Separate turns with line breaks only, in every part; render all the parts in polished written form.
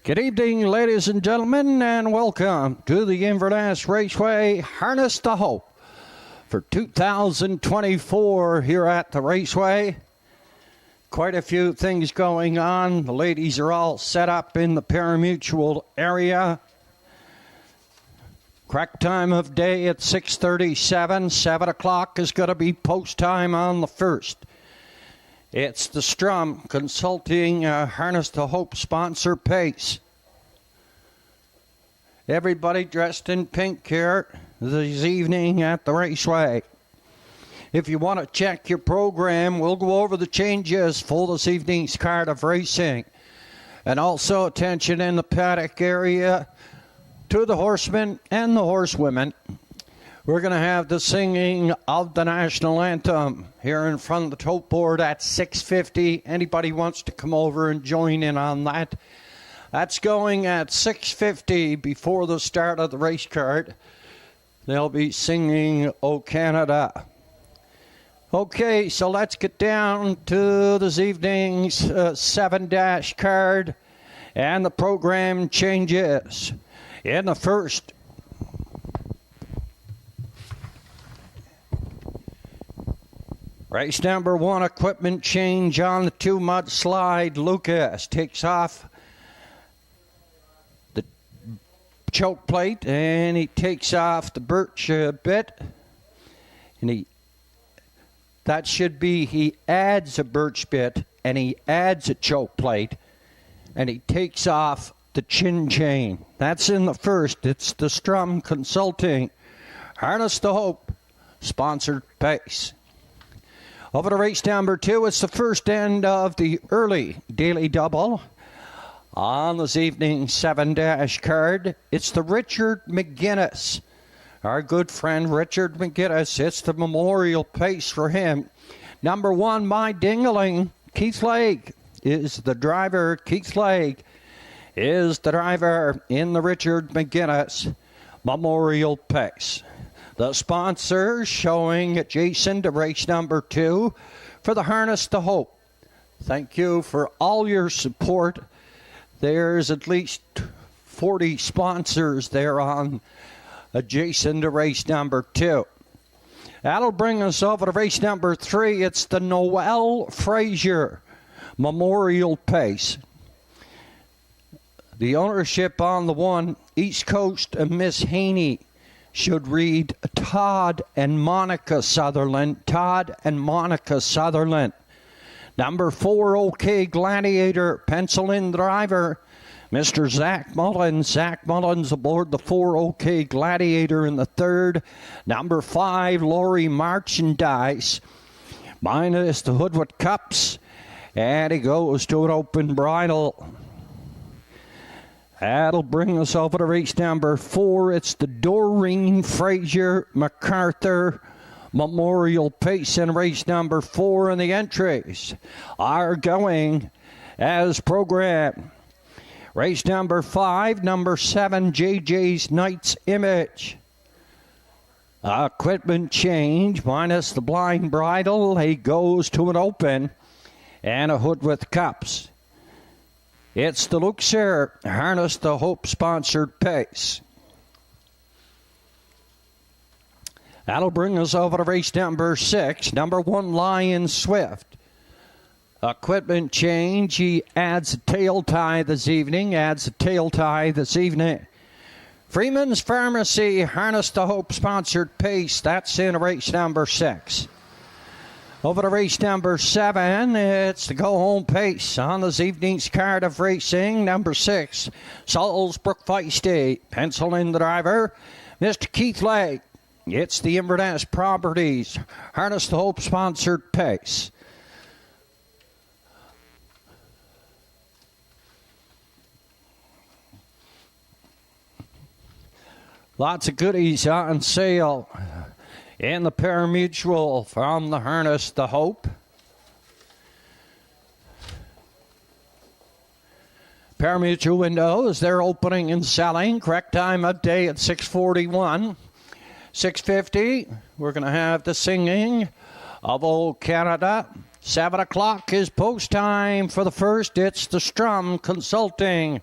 Good evening, ladies and gentlemen, and welcome to the Inverness Raceway Harness to Hope for 2024 here at the Raceway. Quite a few things going on. The ladies are all set up in the parimutuel area. Correct time of day at 6:37. 7 o'clock is going to be post time on the first. It's the Strum Consulting Harness to Hope sponsor pace. Everybody dressed in pink here this evening at the Raceway. If you want to check your program, we'll go over the changes for this evening's card of racing. And also attention in the paddock area to the horsemen and the horsewomen. We're going to have the singing of the national anthem here in front of the tote board at 6:50. Anybody wants to come over and join in on that? That's going at 6:50 before the start of the race card. They'll be singing "O Canada." Okay, so let's get down to this evening's 7- card and the program changes. In the first, race number 1, equipment change on the 2 mudslide. Lucas takes off the choke plate and he takes off the birch bit. And he adds a birch bit and he adds a choke plate and he takes off the chin chain. That's in the first. It's the Strum Consulting Harness to Hope sponsored pace. Over to race number 2, it's the first end of the early daily double. On this evening's 7- card, it's the Richard McGuinness. Our good friend Richard McGuinness. It's the memorial pace for him. Number 1, My Dingaling. Keith Legg is the driver. Keith Legg is the driver in the Richard McGuinness memorial pace. The sponsors showing adjacent to race number 2 for the Harness to Hope. Thank you for all your support. There's at least 40 sponsors there on adjacent to race number 2. That'll bring us over to race number 3. It's the Noel Fraser memorial pace. The ownership on the 1, East Coast and Miss Haney, should read Todd and Monica Sutherland. Todd and Monica Sutherland. Number 4, OK Gladiator, pencil in driver, Mr. Zach Mullins. Zach Mullins aboard the 4 OK Gladiator in the 3rd. Number 5, Laurie Merchandise, minus the Hoodwood Cups, and he goes to an open bridle. That'll bring us over to race number 4. It's the Doreen Fraser MacArthur memorial pace in race number 4, and the entries are going as programmed. Race number 5, number 7, JJ's Knight's Image. Equipment change minus the blind bridle. He goes to an open and a hood with cups. It's the Luxor Harness to Hope sponsored pace. That'll bring us over to race number 6. Number 1, Lion Swift. Equipment change. He adds a tail tie this evening. Freeman's Pharmacy Harness to Hope sponsored pace. That's in race number 6. Over to race number 7, it's the go-home pace on this evening's card of racing. Number 6, Salisbrook Feisty, pencil in the driver, Mr. Keith Legg. It's the Inverness Properties Harness to Hope sponsored pace. Lots of goodies on sale in the parimutuel from the Harness to Hope. Parimutuel windows, they're opening and selling. Correct time of day at 6:41. 6:50, we're going to have the singing of O Canada. 7 o'clock is post time for the first. It's the Strum Consulting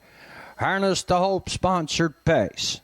Harness to Hope sponsored pace.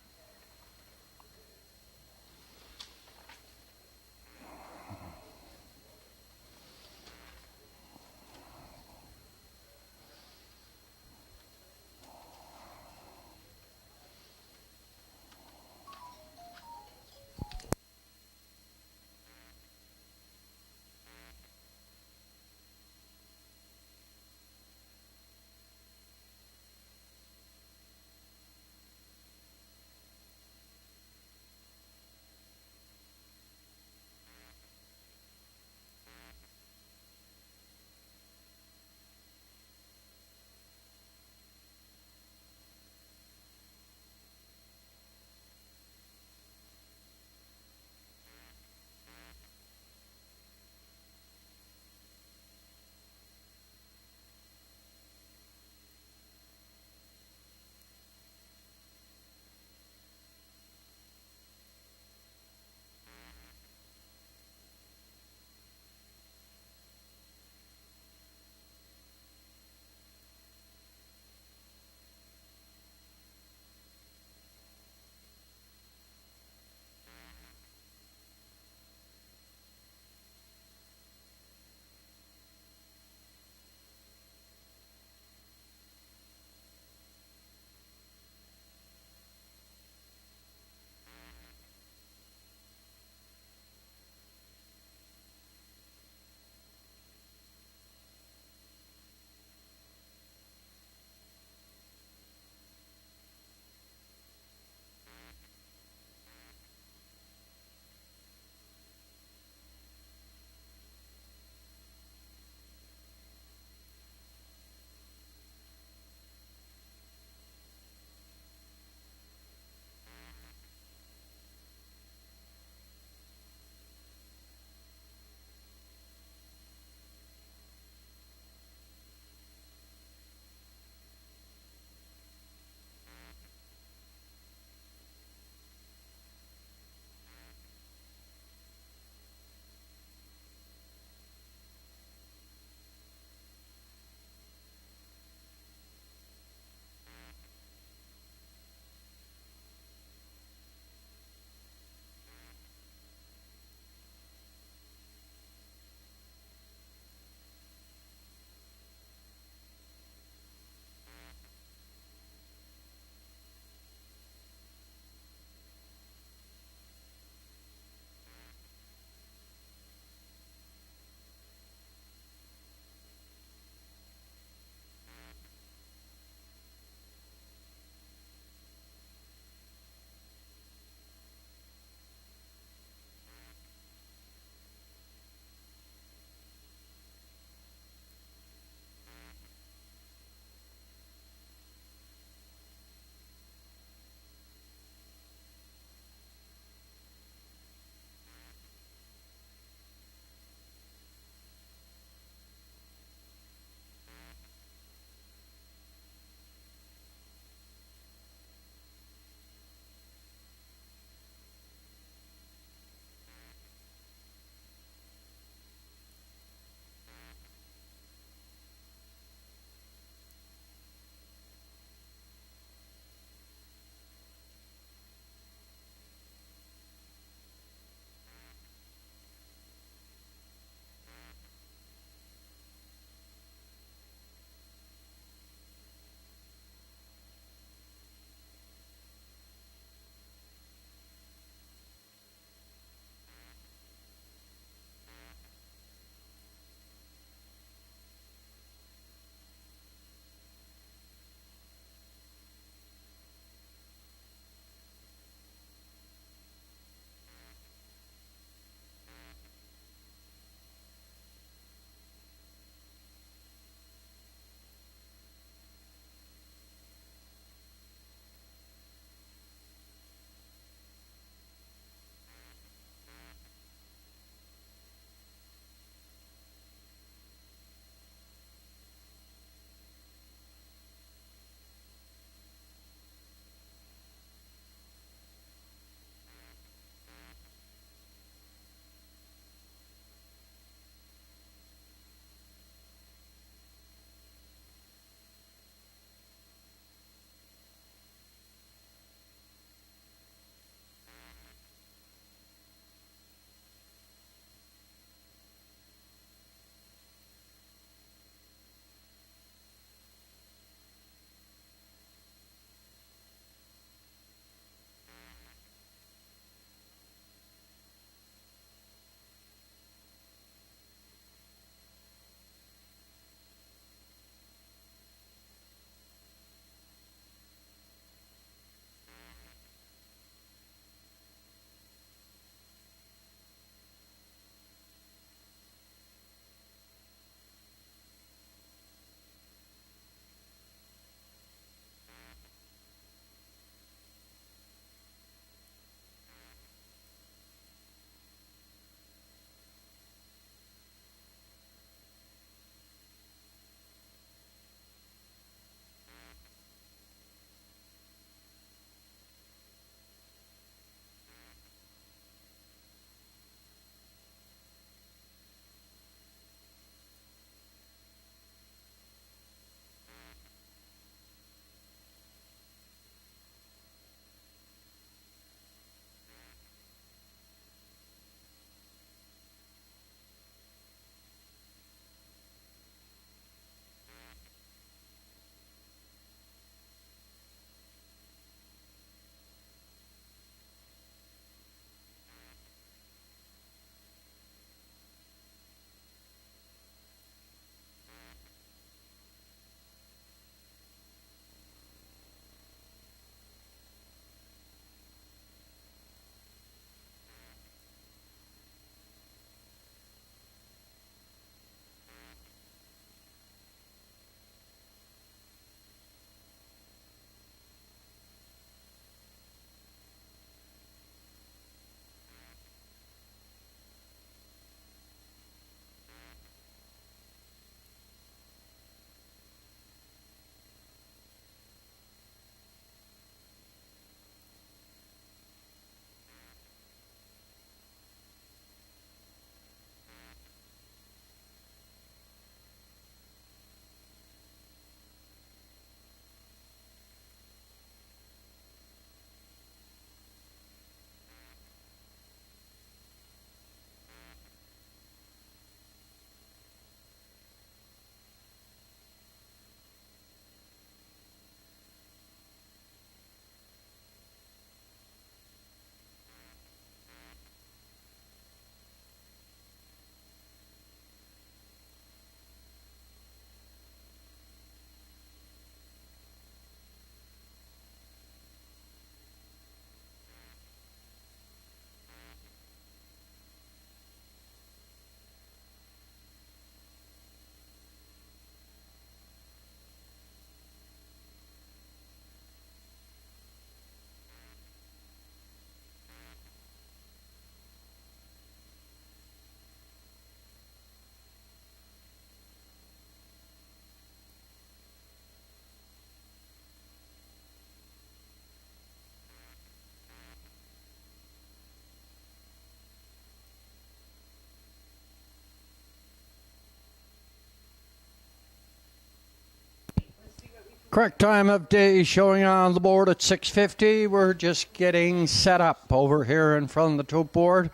Correct time of day showing on the board at 6:50. We're just getting set up over here in front of the tote board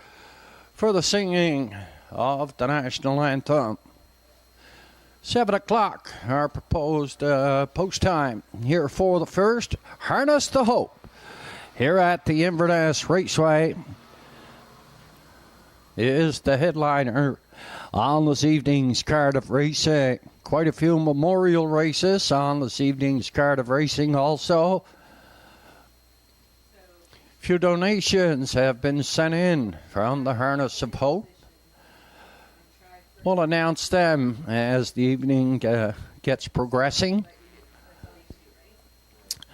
for the singing of the national anthem. 7 o'clock, our proposed post time here for the first. Harness the Hope here at the Inverness Raceway is the headliner on this evening's card of racing. Quite a few memorial races on this evening's card of racing also. A few donations have been sent in from the Harness of Hope. We'll announce them as the evening gets progressing.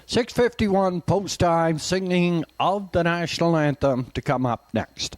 6:51 post time, singing of the national anthem to come up next.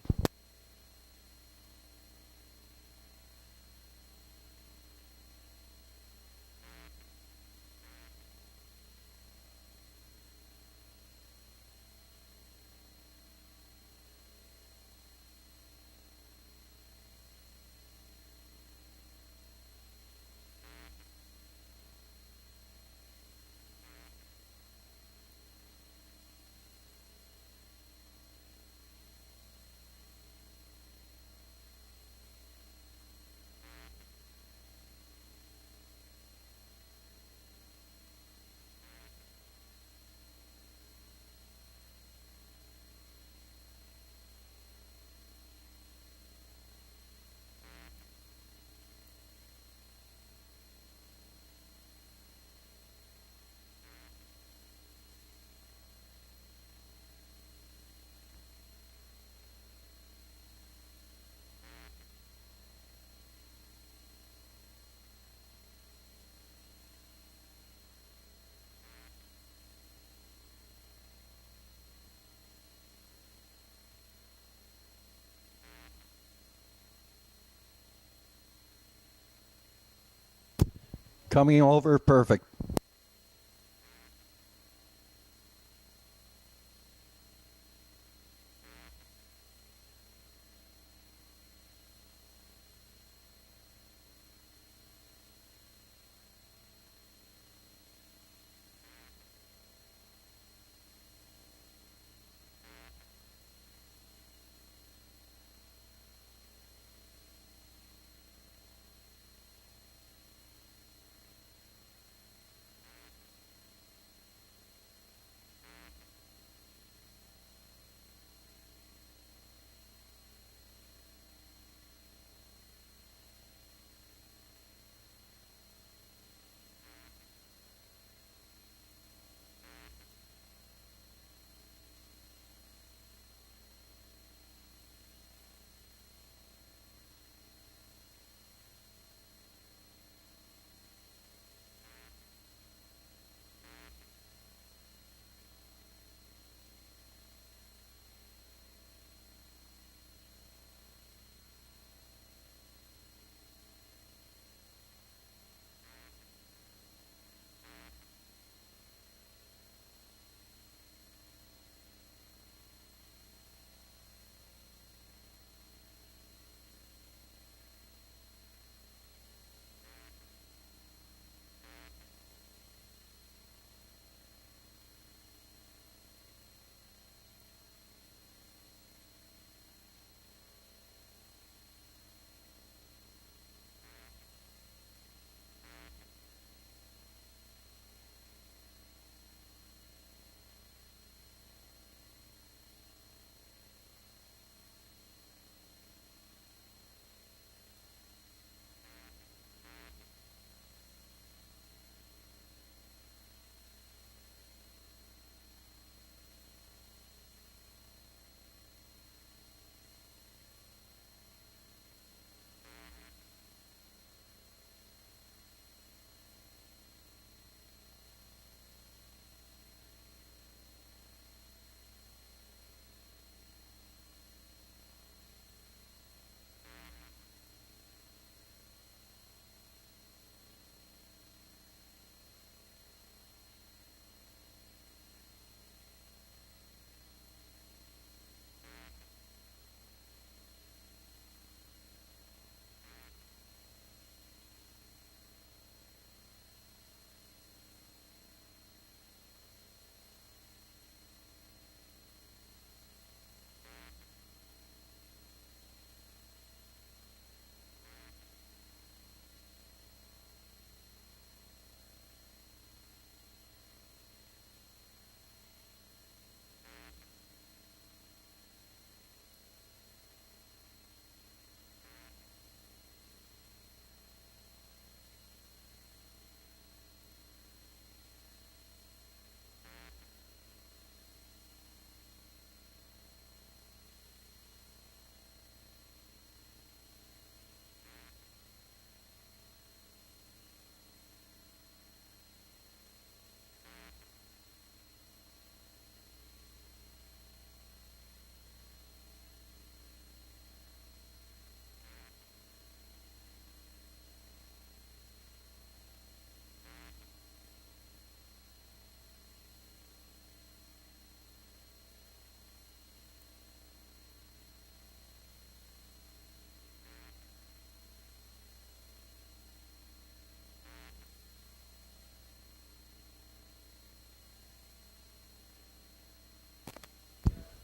Coming over perfect.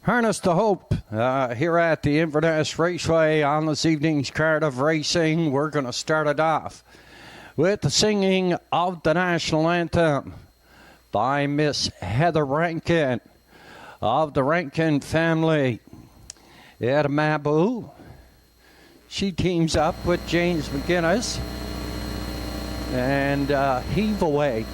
Harness to Hope here at the Inverness Raceway on this evening's card of racing. We're going to start it off with the singing of the national anthem by Miss Heather Rankin of the Rankin family at Mabu. She teams up with James McGuinness and Heave Away.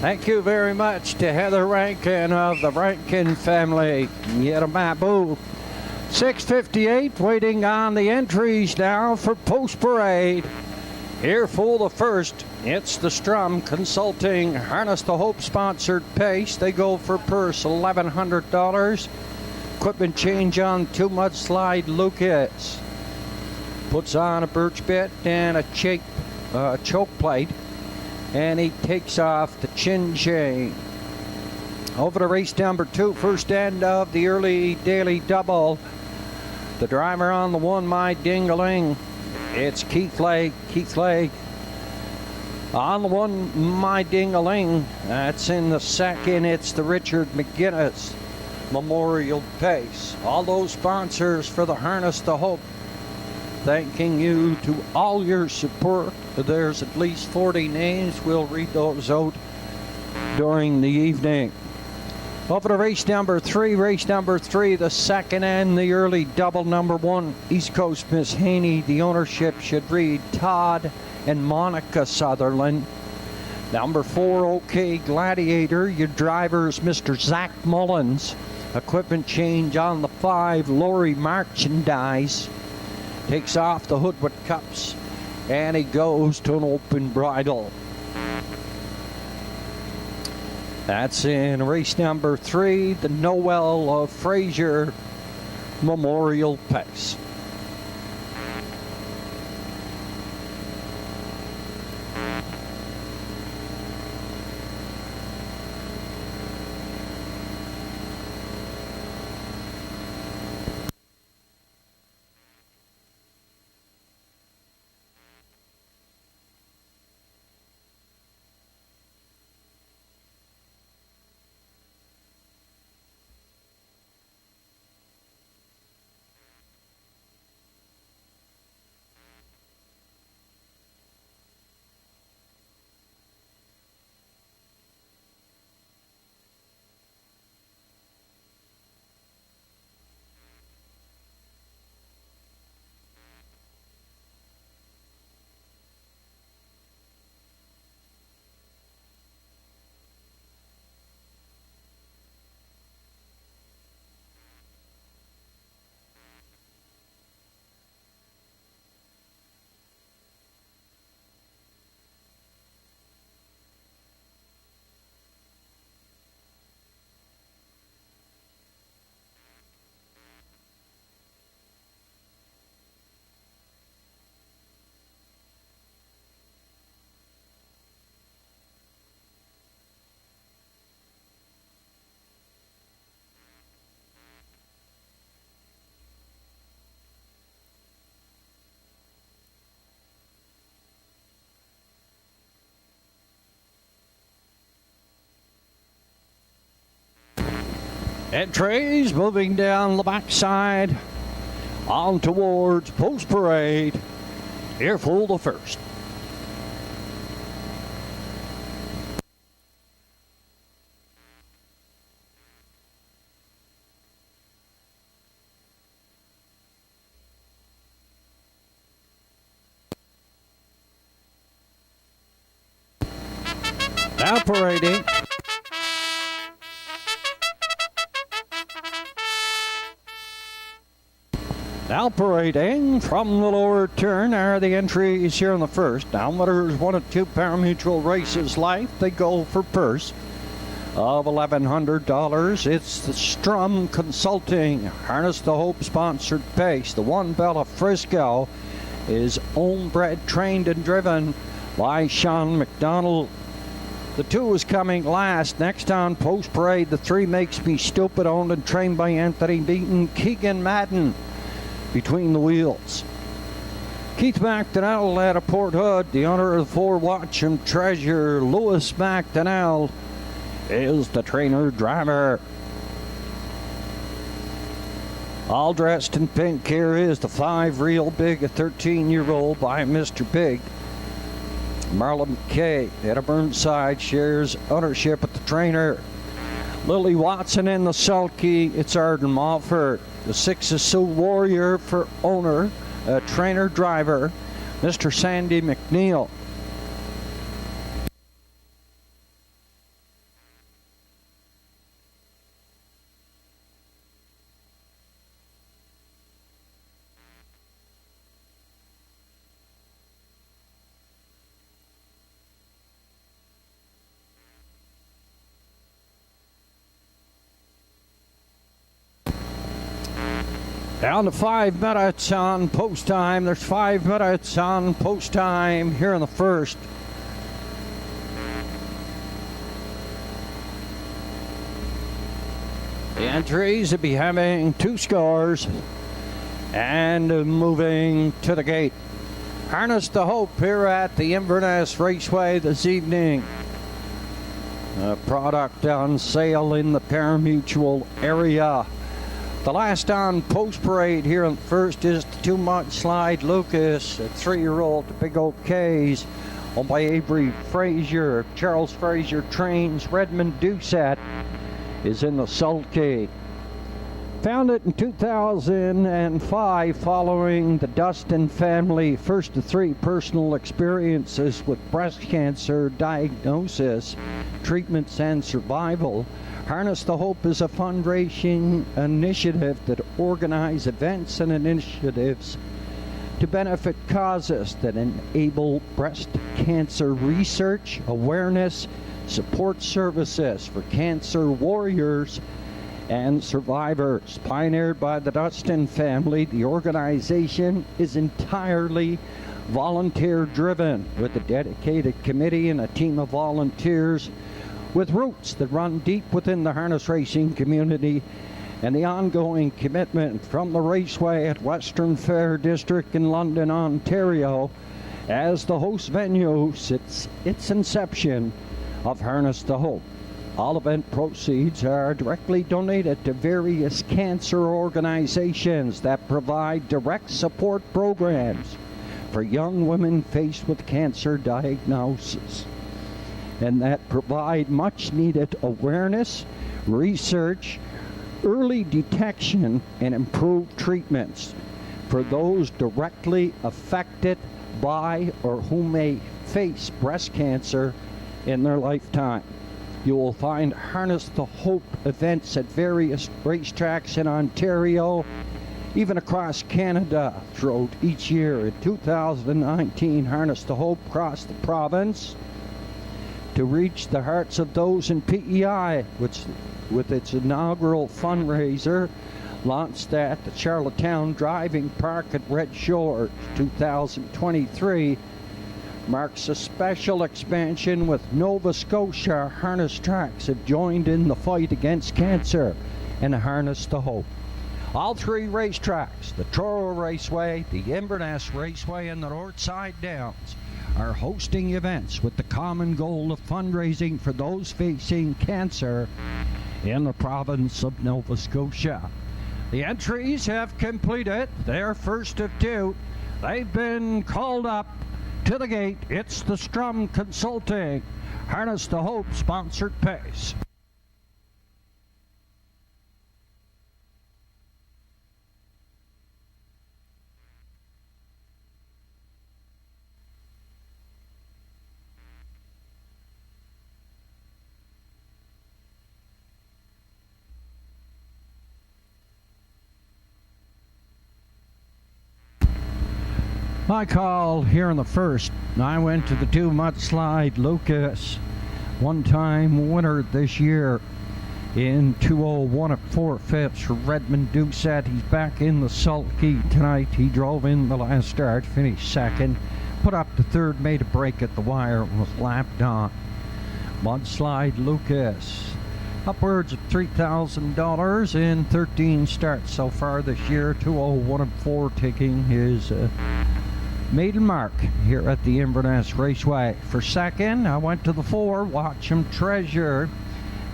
Thank you very much to Heather Rankin of the Rankin family. Yetamabu. 6:58, waiting on the entries now for Post Parade. Here for the first, it's the Strum Consulting Harness to Hope sponsored pace. They go for purse $1,100. Equipment change on 2 mudslide Lucas. Puts on a birch bit and a choke plate. And he takes off the chin chain. Over to race number 2, first end of the early daily double. The driver on the 1, My Dingaling. It's Keith Lake. On the 1, My Dingaling. That's in the second. It's the Richard McGuinness Memorial Pace. All those sponsors for the Harness to Hope, thanking you to all your support. There's at least 40 names. We'll read those out during the evening. Over to race number 3. Race number 3, the second and the early double. Number 1, East Coast Miss Haney. The ownership should read Todd and Monica Sutherland. Number 4, OK Gladiator. Your driver's Mr. Zach Mullins. Equipment change on the 5, Lori Merchandise. Takes off the hood with cups, and he goes to an open bridle. That's in race number 3, the Noel of Fraser Memorial Pace. Entries moving down the backside on towards Post Parade. Earful the first. Operating. Operating from the lower turn are the entries here in the first. Downwinners 1 and 2 parimutuel races life. They go for purse of $1,100. It's the Strum Consulting Harness the Hope sponsored pace. The one Bella Frisco is owned, bred, trained, and driven by Sean McDonald. The 2 is coming last. Next on Post Parade, the 3 Makes Me Stupid, owned and trained by Anthony Beaton. Keegan Madden between the wheels. Keith McDonnell out of Port Hood, the owner of the 4 Watcham Treasure. Lewis McDonnell is the trainer driver. All dressed in pink here is the 5 Real Big, a 13-year-old by Mr. Big. Marlon McKay at a Burnside shares ownership with the trainer. Lily Watson in the sulky. It's Arden Mofford. The 6 is Sue Warrior for owner, a trainer driver, Mr. Sandy McNeil. Down to 5 minutes on post time. There's 5 minutes on post time here in the first. The entries will be having 2 scores and moving to the gate. Harness the Hope here at the Inverness Raceway this evening. A product on sale in the parimutuel area. The last on Post Parade here in the first is the 2 Mudslide Lucas, a 3-year-old Big Oak K's, owned by Avery Frazier. Charles Frazier trains. Redmond Doucette is in the sulky. Founded in 2005 following the Dustin family first of 3 personal experiences with breast cancer diagnosis, treatments, and survival. Harness the Hope is a fundraising initiative that organizes events and initiatives to benefit causes that enable breast cancer research, awareness, support services for cancer warriors and survivors. Pioneered by the Dustin family, the organization is entirely volunteer-driven with a dedicated committee and a team of volunteers with roots that run deep within the harness racing community and the ongoing commitment from the Raceway at Western Fair District in London, Ontario, as the host venue since its inception of Harness the Hope. All event proceeds are directly donated to various cancer organizations that provide direct support programs for young women faced with cancer diagnosis, and that provide much needed awareness, research, early detection, and improved treatments for those directly affected by or who may face breast cancer in their lifetime. You will find Harness the Hope events at various racetracks in Ontario, even across Canada throughout each year. In 2019, Harness the Hope crossed the province to reach the hearts of those in PEI, which, with its inaugural fundraiser launched at the Charlottetown Driving Park at Red Shore 2023, marks a special expansion with Nova Scotia harness tracks have joined in the fight against cancer and Harness the Hope. All 3 racetracks, the Truro Raceway, the Inverness Raceway, and the Northside Downs, are hosting events with the common goal of fundraising for those facing cancer in the province of Nova Scotia. The entries have completed their first of 2. They've been called up to the gate. It's the Strum Consulting Harness to Hope sponsored pace. My call here in the first. I went to the 2 mudslide Lucas, one-time winner this year in 2:01 at 4/5 for Redmond Doucette. He's back in the sulky tonight. He drove in the last start, finished second, put up the third, made a break at the wire, and was lapped on. Mudslide Lucas, upwards of $3,000 in 13 starts so far this year. 2:01 and 4 taking his maiden mark here at the Inverness Raceway. For second, I went to the 4, Watch 'em Treasure.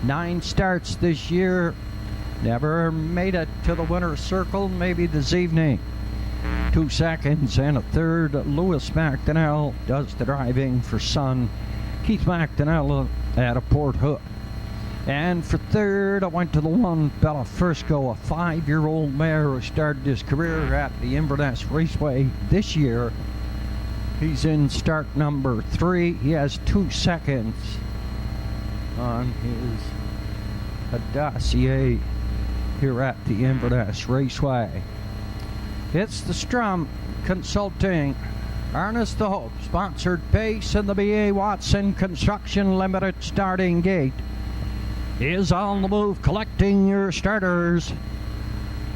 9 starts this year, never made it to the winner's circle, maybe this evening. 2 seconds and a third, Lewis McDonnell does the driving for son Keith McDonnell at a Port Hook. And for third, I went to the 1, Bella Frisco, a 5-year-old mare who started his career at the Inverness Raceway this year. He's in start number 3. He has 2 seconds on his dossier here at the Inverness Raceway. It's the Strum Consulting Harness to Hope sponsored pace, and the B.A. Watson Construction Limited starting gate is on the move, collecting your starters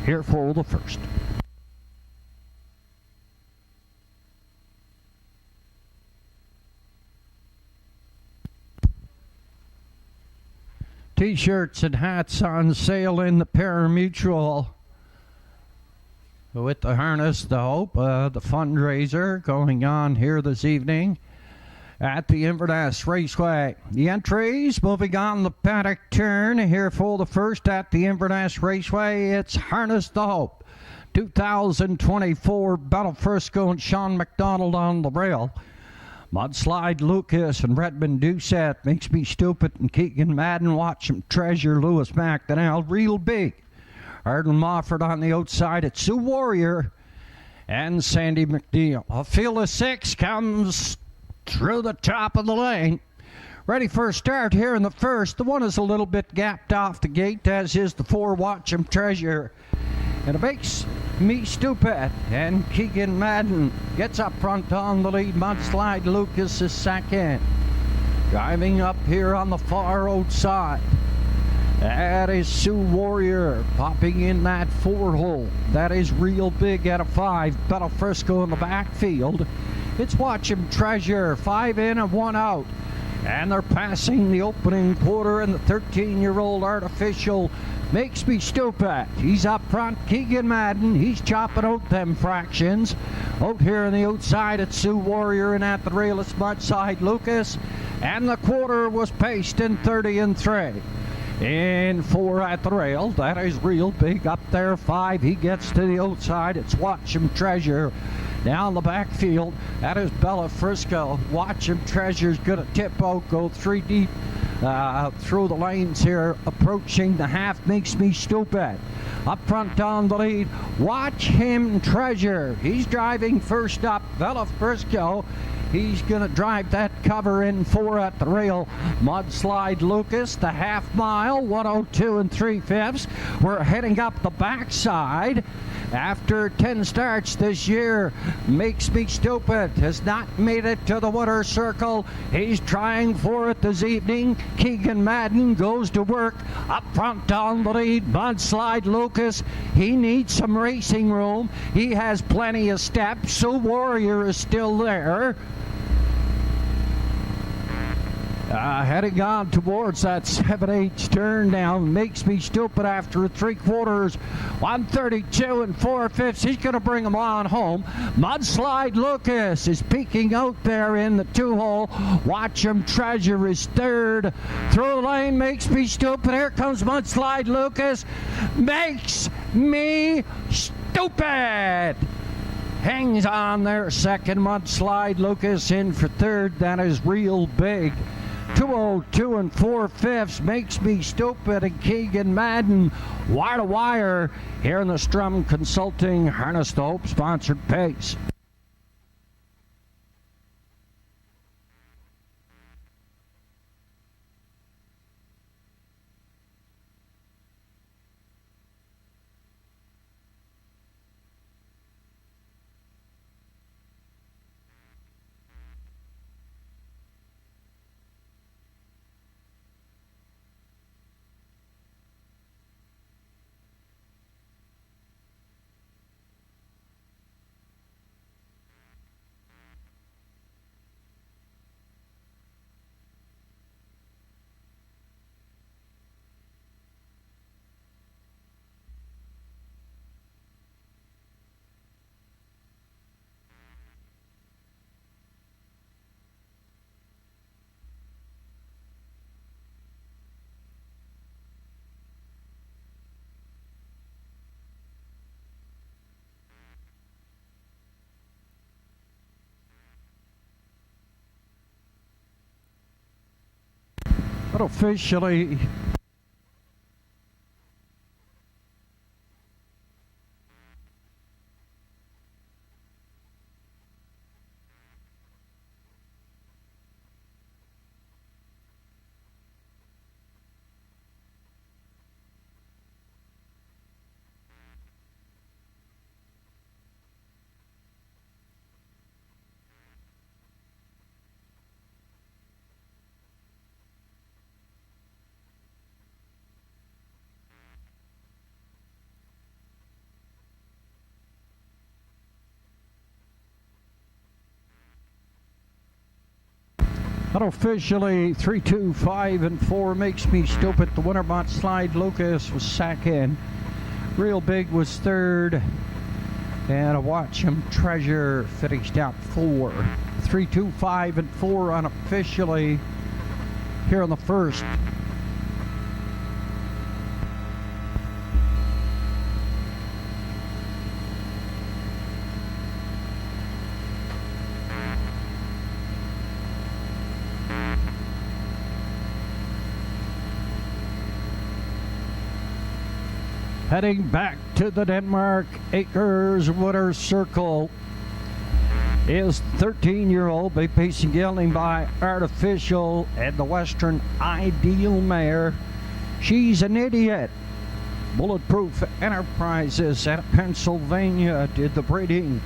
here for the first. T-shirts and hats on sale in the Parimutuel with the Harness to Hope, the fundraiser going on here this evening at the Inverness Raceway. The entries moving on the paddock turn here for the first at the Inverness Raceway. It's Harness to Hope 2024, Bella Frisco and Sean McDonald on the rail. Mudslide Lucas and Redmond Doucette, Makes Me Stupid and Keegan Madden, Watch 'em Treasure, Lewis McDonnell, Real Big. Arden Mofford on the outside. It's Sioux Warrior and Sandy McNeil. A field of 6 comes through the top of the lane. Ready for a start here in the first. The 1 is a little bit gapped off the gate, as is the 4, Watch 'em Treasure. And it Makes Me Stupid and Keegan Madden gets up front on the lead. Mudslide Lucas is second. Driving up here on the far outside, that is Sioux Warrior popping in that 4 hole. That is Real Big at a 5. Bella Frisco in the backfield. It's Watch 'em Treasure, 5 in and 1 out. And they're passing the opening quarter, and the 13-year-old Artificial Makes Me Stupid. He's up front. Keegan Madden, he's chopping out them fractions. Out here on the outside, it's Sioux Warrior, and at the rail it's Mudslide Lucas. And the quarter was paced in 30 and 3. In 4 at the rail, that is Real Big up there. 5, he gets to the outside. It's Watch 'em Treasure. Down the backfield, that is Bella Frisco. Watch 'em Treasure's gonna tip out, go 3 deep through the lanes here, approaching the half. Makes Me Stupid. Up front on the lead, Watch him Treasure. He's driving first up. Bella Frisco, he's gonna drive that cover in 4 at the rail. Mudslide Lucas, the half mile, 1:02 and 3/5. We're heading up the backside. After 10 starts this year, Makes Me Stupid has not made it to the winner's circle. He's trying for it this evening. Keegan Madden goes to work. Up front on the lead, Mudslide Lucas. He needs some racing room. He has plenty of steps. So Warrior is still there. Heading on towards that 7/8 turn now. Makes Me Stupid after 3/4. 1:32 and 4/5. He's going to bring him on home. Mudslide Lucas is peeking out there in the 2 hole. Watch 'em Treasure is third. Through the lane, Makes Me Stupid. Here comes Mudslide Lucas. Makes Me Stupid hangs on there. Second mudslide, Lucas in for third. That is Real Big. 202 and 4/5 Makes Me Stupid and Keegan Madden. Wire to wire here in the Strum Consulting Harness to Hope sponsored pace. But officially, unofficially 3, 2, 5, and 4 Makes Me Stupid. The winner mudslide, Lucas was second. Real Big was third. And a Watch Him Treasure finished out 4. 3, 2, 5, and 4 unofficially here in the first. Heading back to the Denmark Acres Winner's Circle is 13-year-old Big Pacing gelding by Artificial and the Western Ideal mare. She's an idiot. Bulletproof Enterprises out of Pennsylvania did the breeding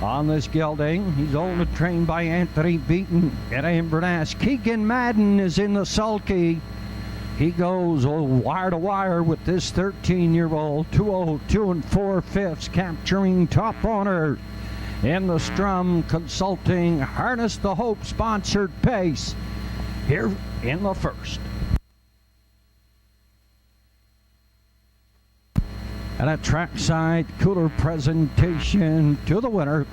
on this gelding. He's owned and trained by Anthony Beaton at Inverness. Keegan Madden is in the sulky. He goes wire to wire with this 13-year-old. 202 and 4/5 capturing top honor in the Strum Consulting Harness to Hope sponsored pace here in the first. And a trackside cooler presentation to the winner.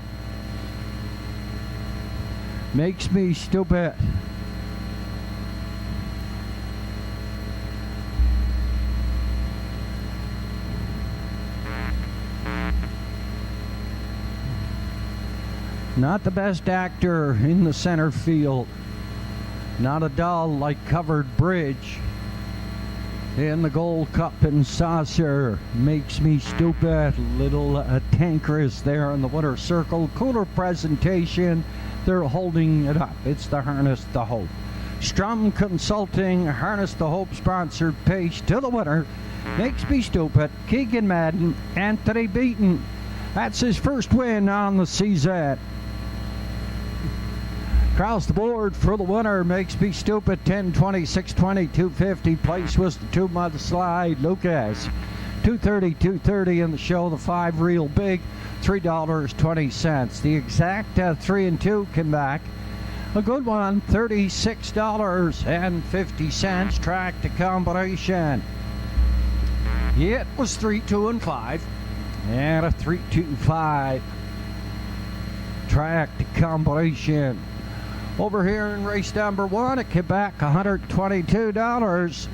Makes Me Stupid. Not the best actor in the center field. Not a doll like Covered Bridge. In the Gold Cup and Saucer. Makes Me Stupid. Little Tankerous there in the winner's circle. Cooler presentation. They're holding it up. It's the Harness to Hope. Strum Consulting Harness to Hope sponsored pace to the winner. Makes Me Stupid. Keegan Madden. Anthony Beaton. That's his first win on the CZ. Across the board for the winner, Makes Me Stupid, 10-20, 6-20, 250. Place was the 2 mudslide, Lucas. 230, 230 in the show. The 5 Real Big, $3.20. The exact 3 and 2 came back. A good one, $36.50. Track to combination. It was 3, 2, and 5. And a 3, 2, 5. Track to combination. Over here in race number 1 at Quebec, $122.40.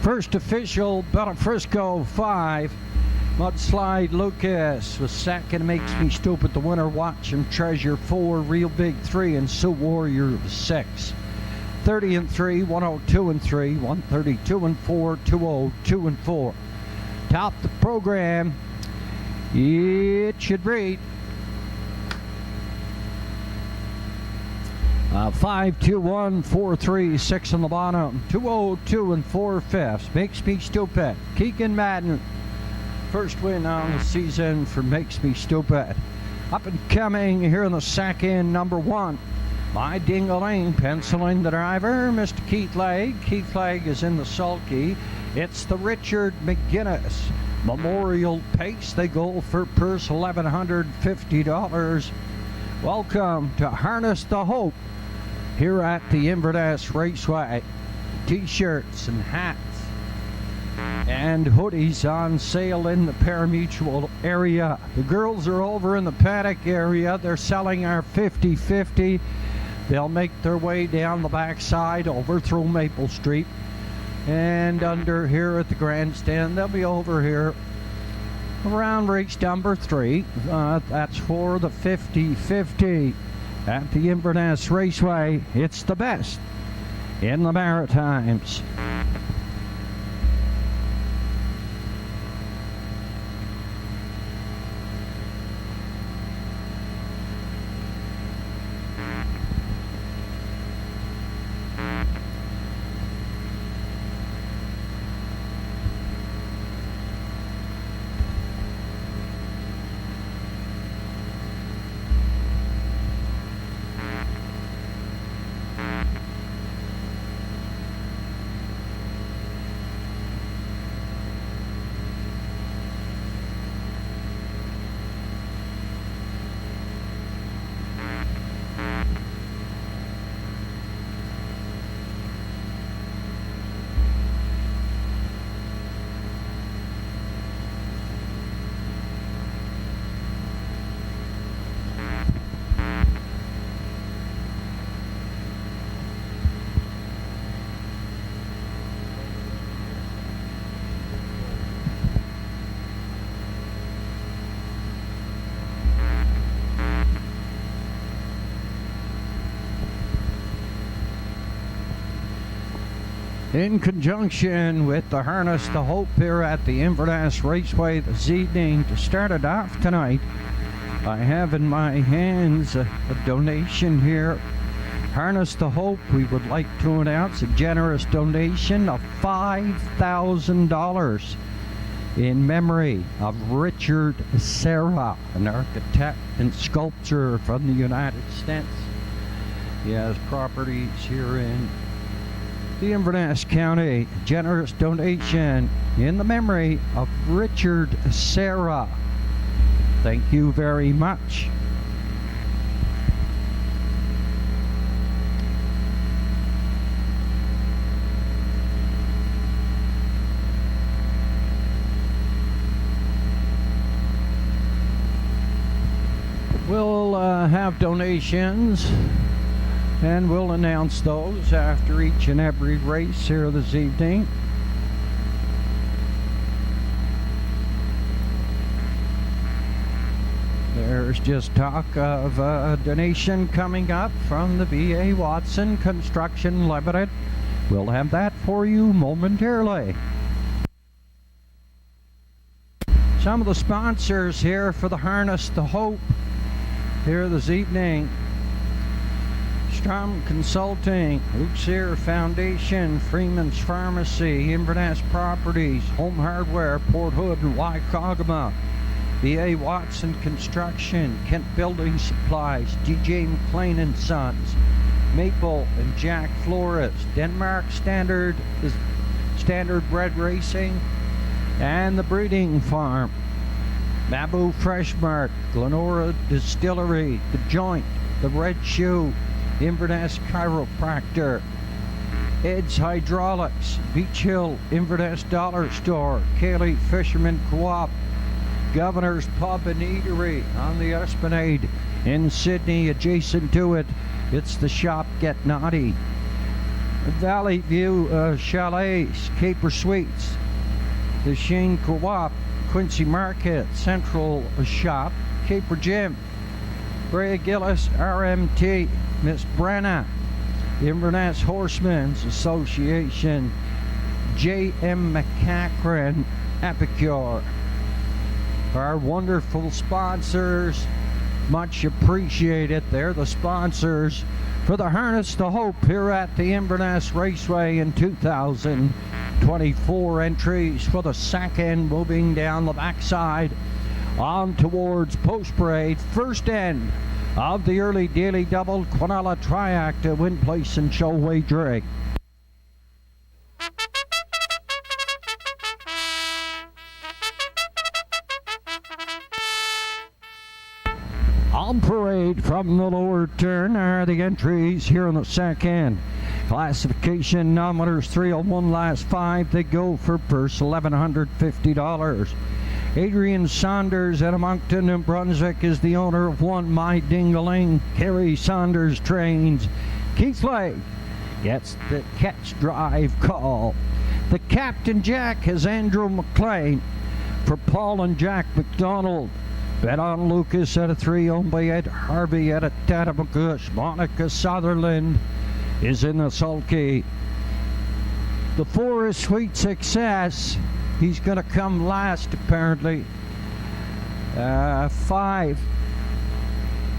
First official, Bella Frisco 5. Mudslide Lucas was second. Makes Me Stupid. The winner, Watch Him Treasure 4. Real Big 3. And Sioux Warrior 6. 30 and 3, 102 and 3, 132 and 4, 202 and 4. Top the program. It should read 5, 2, 1, 4, 3, 6 on the bottom. 202 and 4 fifths. Makes Me Stupid. Keegan Madden. First win on the season for Makes Me Stupid. Up and coming here in the second, number 1. My Ding-a-ling, penciling the driver, Mr. Keith Legg. Keith Legg is in the sulky. It's the Richard McGuinness Memorial Pace. They go for purse $1,150. Welcome to Harness the Hope here at the Inverness Raceway. T-shirts and hats and hoodies on sale in the parimutuel area. The girls are over in the paddock area. They're selling our 50-50. They'll make their way down the backside over through Maple Street and under here at the grandstand. They'll be over here around race number 3. That's for the 50-50 at the Inverness Raceway. It's the best in the Maritimes. In conjunction with the Harness the Hope here at the Inverness Raceway this evening, to start it off tonight, I have in my hands a donation here. Harness the Hope, we would like to announce a generous donation of $5,000 in memory of Richard Serra, an architect and sculptor from the United States. He has properties here in the Inverness County. Generous donation in the memory of Richard Serra. Thank you very much. We'll have donations, and we'll announce those after each and every race here this evening. There's just talk of a donation coming up from the B.A. Watson Construction Limited. We'll have that for you momentarily. Some of the sponsors here for the Harness the Hope here this evening: Strom Consulting, Luxier Foundation, Freeman's Pharmacy, Inverness Properties, Home Hardware, Port Hood and Waikagama, B.A. Watson Construction, Kent Building Supplies, DJ McLean and Sons, Maple and Jack Flores, Denmark Standard Bred Racing, and the Breeding Farm, Babu Fresh Mart, Glenora Distillery, The Joint, The Red Shoe, Inverness Chiropractor, Ed's Hydraulics, Beach Hill Inverness Dollar Store, Cayley Fisherman Co-op, Governor's Pub and Eatery on the Esplanade in Sydney. Adjacent to it, it's the Shop Get Naughty. Valley View Chalets, Caper Suites, the Shane Co-op, Quincy Market, Central Shop, Caper Gym, Brea Gillis, RMT, Miss Brenna, Inverness Horsemen's Association, J.M. McCachran, Epicure. Our wonderful sponsors, much appreciated. They're the sponsors for the Harness to Hope here at the Inverness Raceway in 2024. Entries for the second, moving down the backside on towards Post Parade. First end of the early daily double, Quinella Triac to win place and show wagering. On parade from the lower turn are the entries here in the second. Classification numbers 301 last 5. They go for purse $1,150. Adrian Saunders out of Moncton, New Brunswick, is the owner of one My Dingaling. Kerry Saunders trains. Keith Lake gets the catch drive call. The Captain Jack has Andrew McLean for Paul and Jack McDonald. Bet on Lucas at a 3, owned by Ed Harvey at a Tatamukush. Monica Sutherland is in the sulky. The 4 is Sweet Success. He's going to come last, apparently. 5.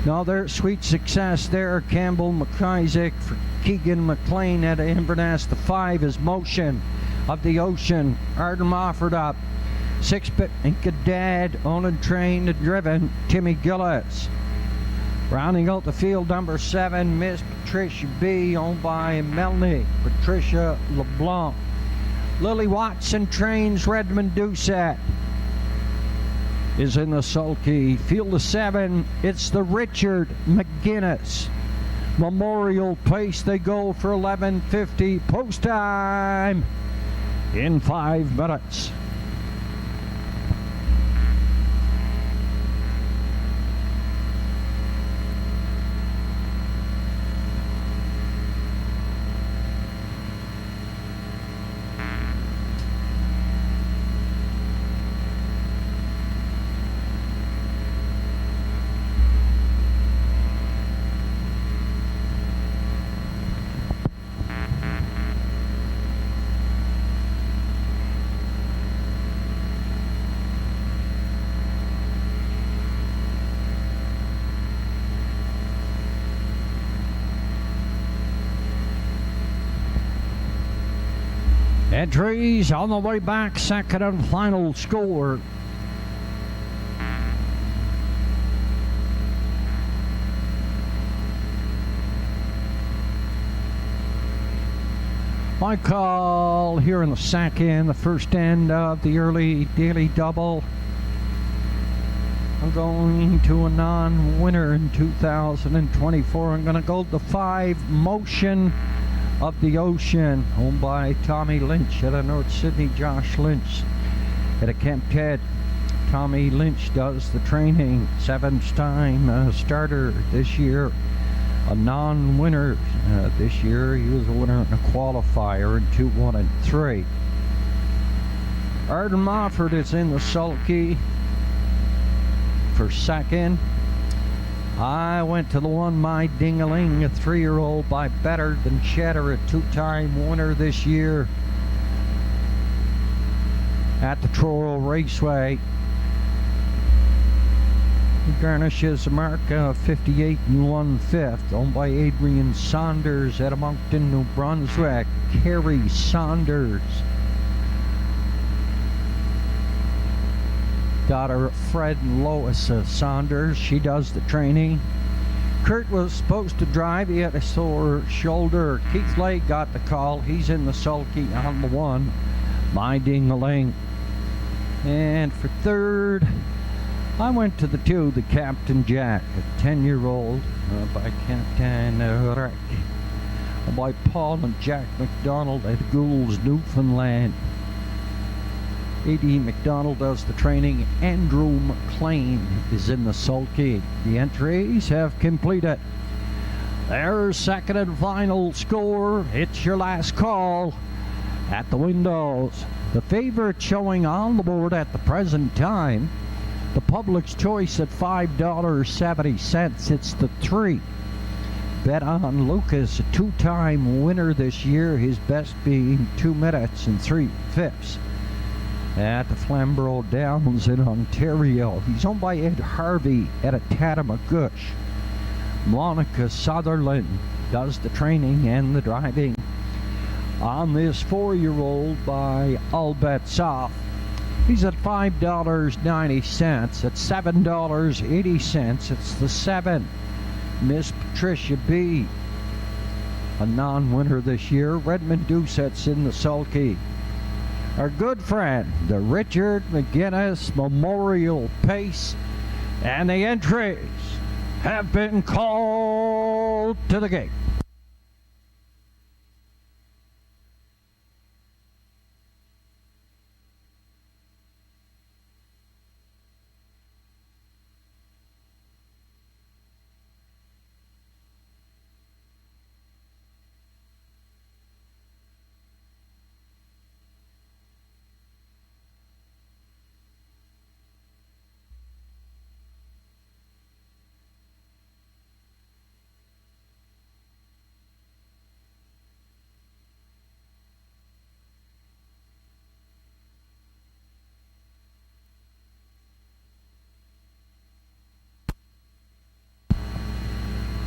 No, there's Sweet Success there. Campbell McIsaac for Keegan McLean at Inverness. The 5 is Motion of the Ocean. Arden offered up. 6-bit Dad, owned and trained and driven, Timmy Gillis. Rounding out the field, number 7, Miss Patricia B, owned by Melanie Patricia LeBlanc. Lily Watson trains Redmond Doucette is in the sulky. Field of 7, it's the Richard McGuinness Memorial Place. They go for $11.50. Post time in 5 minutes. Entries on the way back, second and final score. My call here in the second, the first end of the early daily double. I'm going to a non-winner in 2024. I'm going to go the 5, Motion of the Ocean, owned by Tommy Lynch at a North Sydney. Josh Lynch at a Kemp Ted. Tommy Lynch does the training. 7th time starter this year. A non-winner this year. He was a winner in a qualifier in 2, 1, and 3. Arden Mofford is in the sulky for second. I went to the one My Dingaling, a 3-year-old by Better Than Cheddar, a 2-time winner this year at the Truro Raceway. He garnishes a mark of 58 1/5, owned by Adrian Saunders at Moncton, New Brunswick. Kerry Saunders, daughter of Fred and Lois Saunders. She does the training. Kurt was supposed to drive. He had a sore shoulder. Keith Lake got the call. He's in the sulky on the 1, My Dingaling. And for third, I went to the 2, the Captain Jack, a 10-year-old by Captain Rick, by Paul and Jack McDonald at Gould's, Newfoundland. A.D. McDonald does the training. Andrew McLean is in the sulky. The entries have completed. There's second and final score. It's your last call at the windows. The favorite showing on the board at the present time, the Public's Choice at $5.70. It's the 3. Bet on Lucas, a two-time winner this year, his best being 2 minutes and 3/5 at the Flamborough Downs in Ontario. He's owned by Ed Harvey at a Tattamagush. Monica Sutherland does the training and the driving on this 4-year-old by All Bets Off. He's at $5.90. At $7.80, it's the 7. Miss Patricia B, a non-winner this year. Redmond Doucette's in the sulky. Our good friend, the Richard McGuinness Memorial Pace, and the entries have been called to the gate.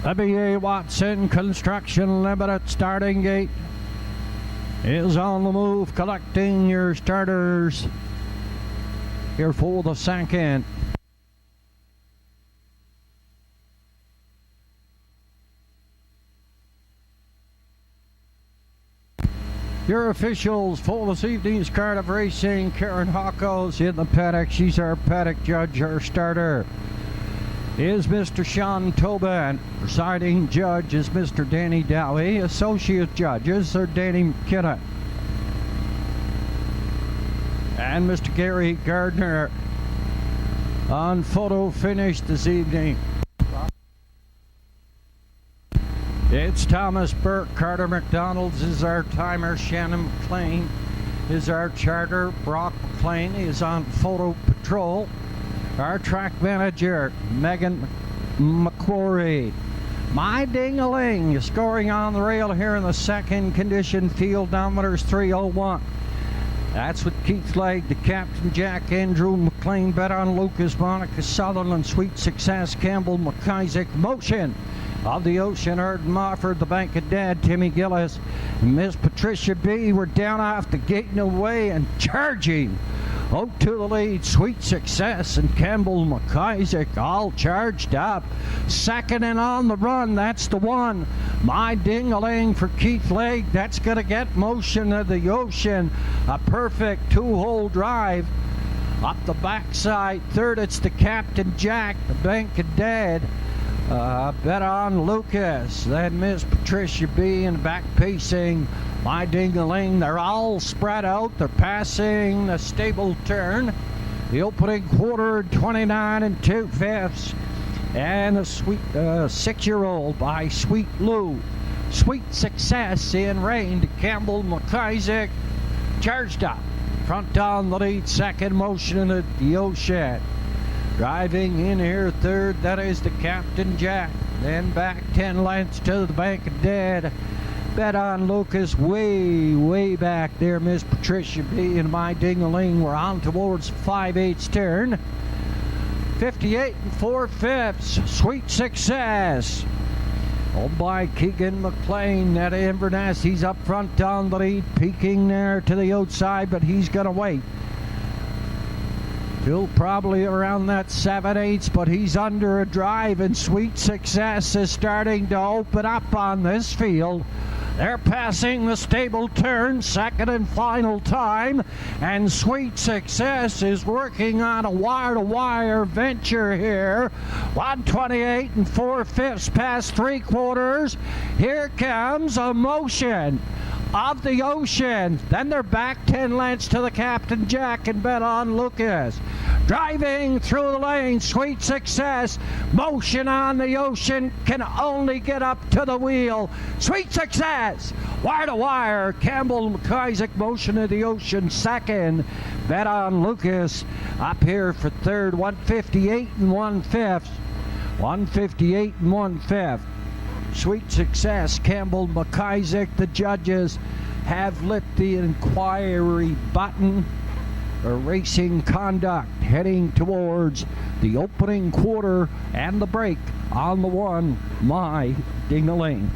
W.A. Watson Construction Limited starting gate is on the move, collecting your starters here for the second. Your officials for this evening's card of racing: Karen Hawkos in the paddock. She's our paddock judge. Our starter is Mr. Sean Tobin. Presiding judge is Mr. Danny Dowie. Associate judges are Danny McKenna and Mr. Gary Gardner. On photo finish this evening, it's Thomas Burke. Carter McDonald's is our timer. Shannon McLean is our charter. Brock McLean is on photo patrol. Our track manager, Megan McQuarrie. My Ding-a-Ling scoring on the rail here in the second condition. Field numbers 301. That's with Keith Legg, the Captain Jack, Andrew McLean, Bet on Lucas, Monica Sutherland, Sweet Success, Campbell McIsaac, Motion of the Ocean, Erd Mofford, the Bank of Dad, Timmy Gillis, and Miss Patricia B. We're down off the gate and away and charging. Out to the lead, Sweet Success and Campbell McIsaac all charged up. Second and on the run, that's the 1. My Ding-a-Ling for Keith Legg. That's going to get Motion of the Ocean. A perfect 2-hole drive. Up the backside, third, it's the Captain Jack, the Bank of Dad. Bet on Lucas. Then Miss Patricia B and back pacing My Ding-a-Ling. They're all spread out. They're passing the stable turn. The opening quarter, 29 2/5. And a sweet 6-year-old by Sweet Lou. Sweet Success in rain to Campbell McIsaac. Charged up. Front on the lead, second, Motion of the Ocean. Driving in here third, that is the Captain Jack. Then back 10 lengths to the Bank of Dad. Bet on Lucas way back there. Miss Patricia B and My Ding-a-Ling. We're on towards 5/8 turn. 58 4/5. Sweet Success. Owned by Keegan McLean at Inverness. He's up front on the lead, peeking there to the outside, but he's going to wait. Still probably around that 7/8, but he's under a drive, and Sweet Success is starting to open up on this field. They're passing the stable turn, second and final time, and Sweet Success is working on a wire-to-wire venture here. 128 4/5 past 3/4. Here comes a Motion of the Ocean. Then they're back 10 lengths to the Captain Jack and Bet on Lucas. Driving through the lane, Sweet Success. Motion on the Ocean can only get up to the wheel. Sweet Success, wire to wire. Campbell McIsaac, Motion of the Ocean, second. Bet on Lucas up here for third. 158 and 1/5. 158 and 1/5. Sweet Success, Campbell McIsaac. The judges have lit the inquiry button. Racing conduct heading towards the opening quarter and the break on the one, My Ding-a-Ling.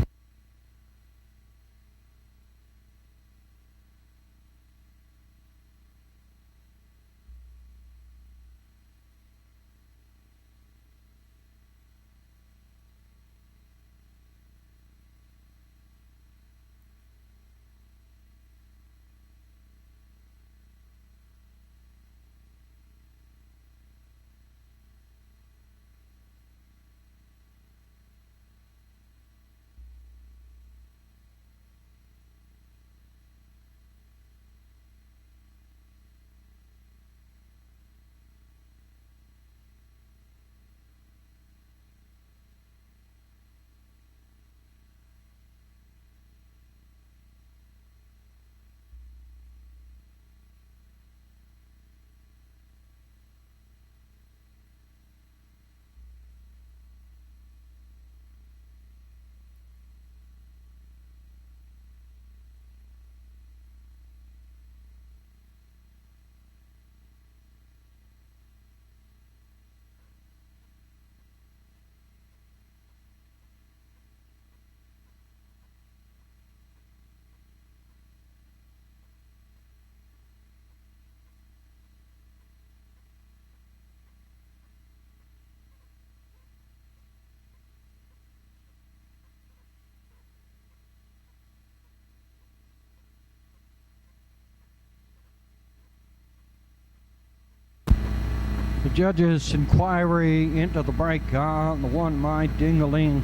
The judges' inquiry into the break on the one, My Ding-a-Ling,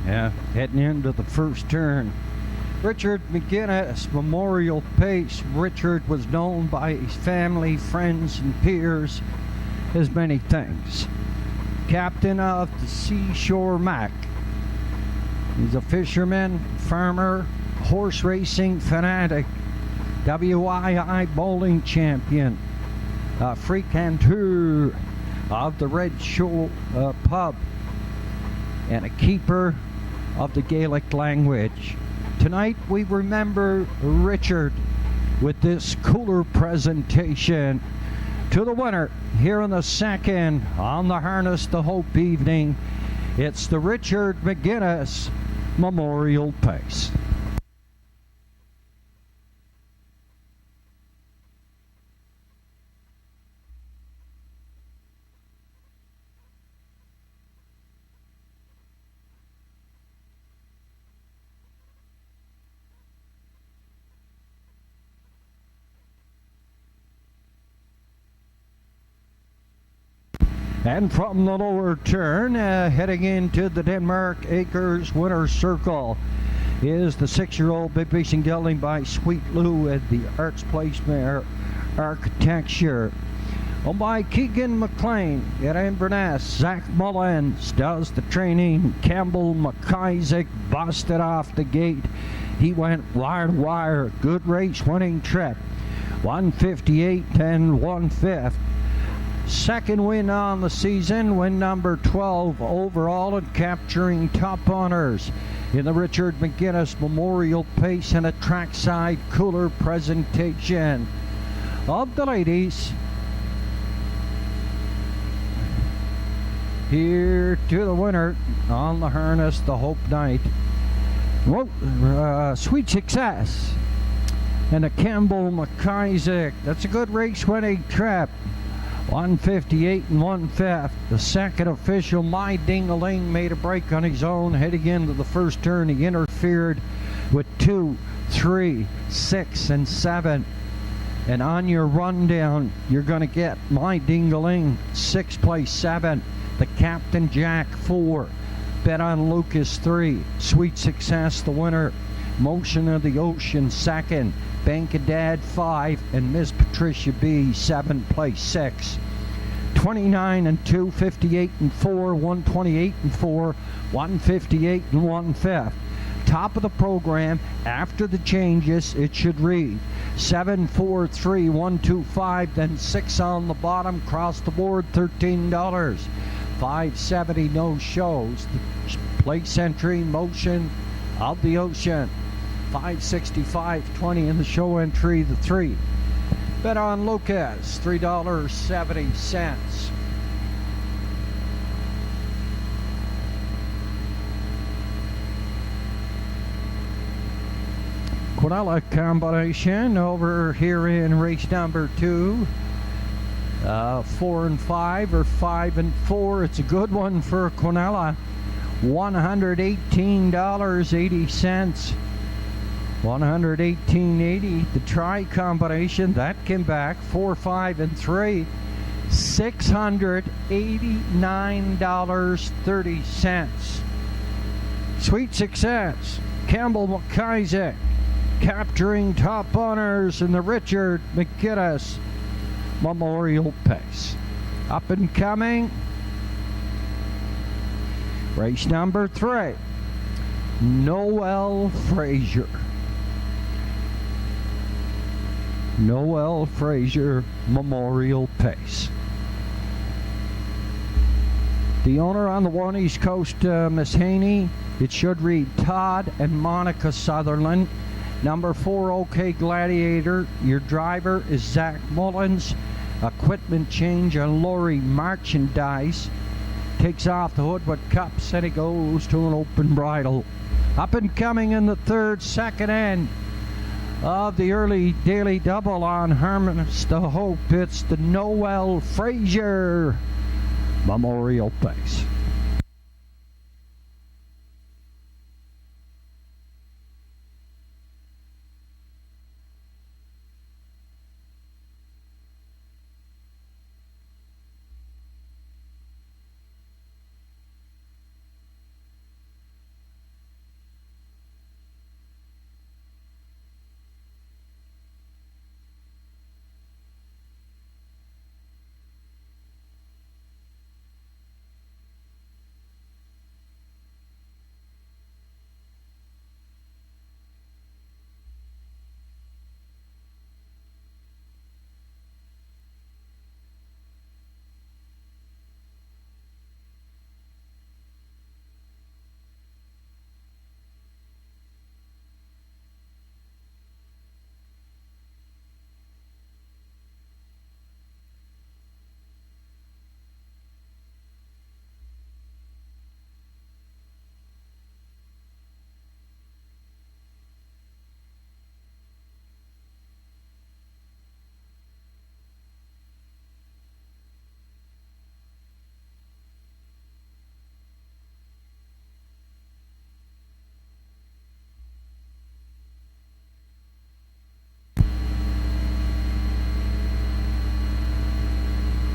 heading into the first turn. Richard McGuinness Memorial Pace. Richard was known by his family, friends, and peers as many things. Captain of the Seashore Mac. He's a fisherman, farmer, horse racing fanatic, WII bowling champion, frequenteur of the Red Shoal pub, and a keeper of the Gaelic language. Tonight we remember Richard with this cooler presentation to the winner here in the second on the Harness the Hope evening. It's the Richard McGuinness Memorial Pace. And from the lower turn, heading into the Denmark Acres winner's circle, is the 6-year-old big racing gelding by Sweet Lou at the Arts Place Mare Architecture. Owned by Keegan McLean at Inverness. Zach Mullins does the training. Campbell McIsaac busted off the gate. He went wire to wire. Good race winning trip. 158 and 1/5. Second win on the season, win number 12 overall, and capturing top honors in the Richard McGuinness Memorial Pace and a trackside cooler presentation of the ladies. Here to the winner on the Harness the Hope night. Sweet Success and a Campbell McIsaac. That's a good race winning trip. 158 and 1/5. The second official, My Ding-a-Ling, made a break on his own heading into the first turn. He interfered with 2, 3, 6, and 7. And on your rundown, you're going to get My Ding-a-Ling, 6th place 7. The Captain Jack 4. Bet on Lucas 3. Sweet Success the winner. Motion of the Ocean 2nd. Bank of Dad 5, and Miss Patricia B 7th place 6. 29 and 2, 58 and 4, 128 and 4, 158 and 1/5. Top of the program, after the changes, it should read 7, 4, 3, 1, 2, 5, then 6 on the bottom, across the board, $13. 570 no shows. The place entry motion of the ocean. 565.20 in the show entry, the 3. Bet on Lucas, $3.70. Quinella combination over here in race number 2. 4 and 5 or 5 and 4. It's a good one for Quinella. $118.80. $118.80. The try combination that came back 4, 5 and 3. $689.30. Sweet success. Campbell McIsaac capturing top honors in the Richard McGinnis Memorial Pace. Up and coming, race number 3, Noel Frazier. Noel Frazier Memorial Pace. The owner on the one East Coast, Miss Haney. It should read Todd and Monica Sutherland. Number 4, OK Gladiator. Your driver is Zach Mullins. Equipment change on Lori Merchandise. Takes off the hood with cups and he goes to an open bridle. Up and coming in the 3rd, second end of the early daily double on Inverness the Hope. It's the Noel Frazier Memorial Pace.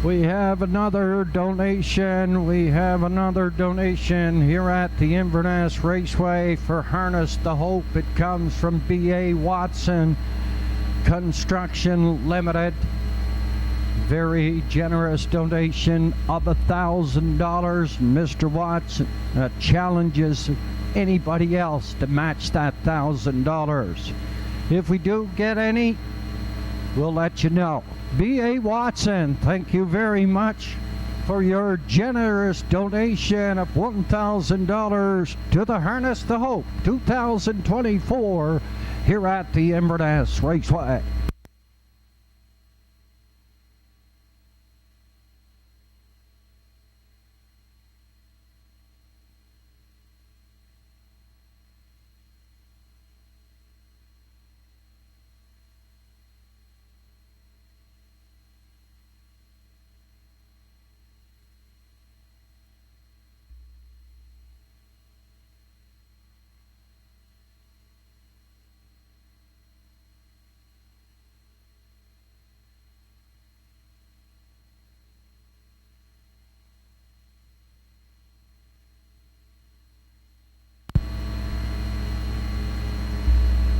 We have another donation. We have another donation here at the Inverness Raceway for Harness the Hope. It comes from B.A. Watson Construction Limited. Very generous donation of $1,000. Mr. Watson challenges anybody else to match that $1,000. If we do get any, we'll let you know. B.A. Watson, thank you very much for your generous donation of $1,000 to the Harness the Hope 2024 here at the Inverness Raceway.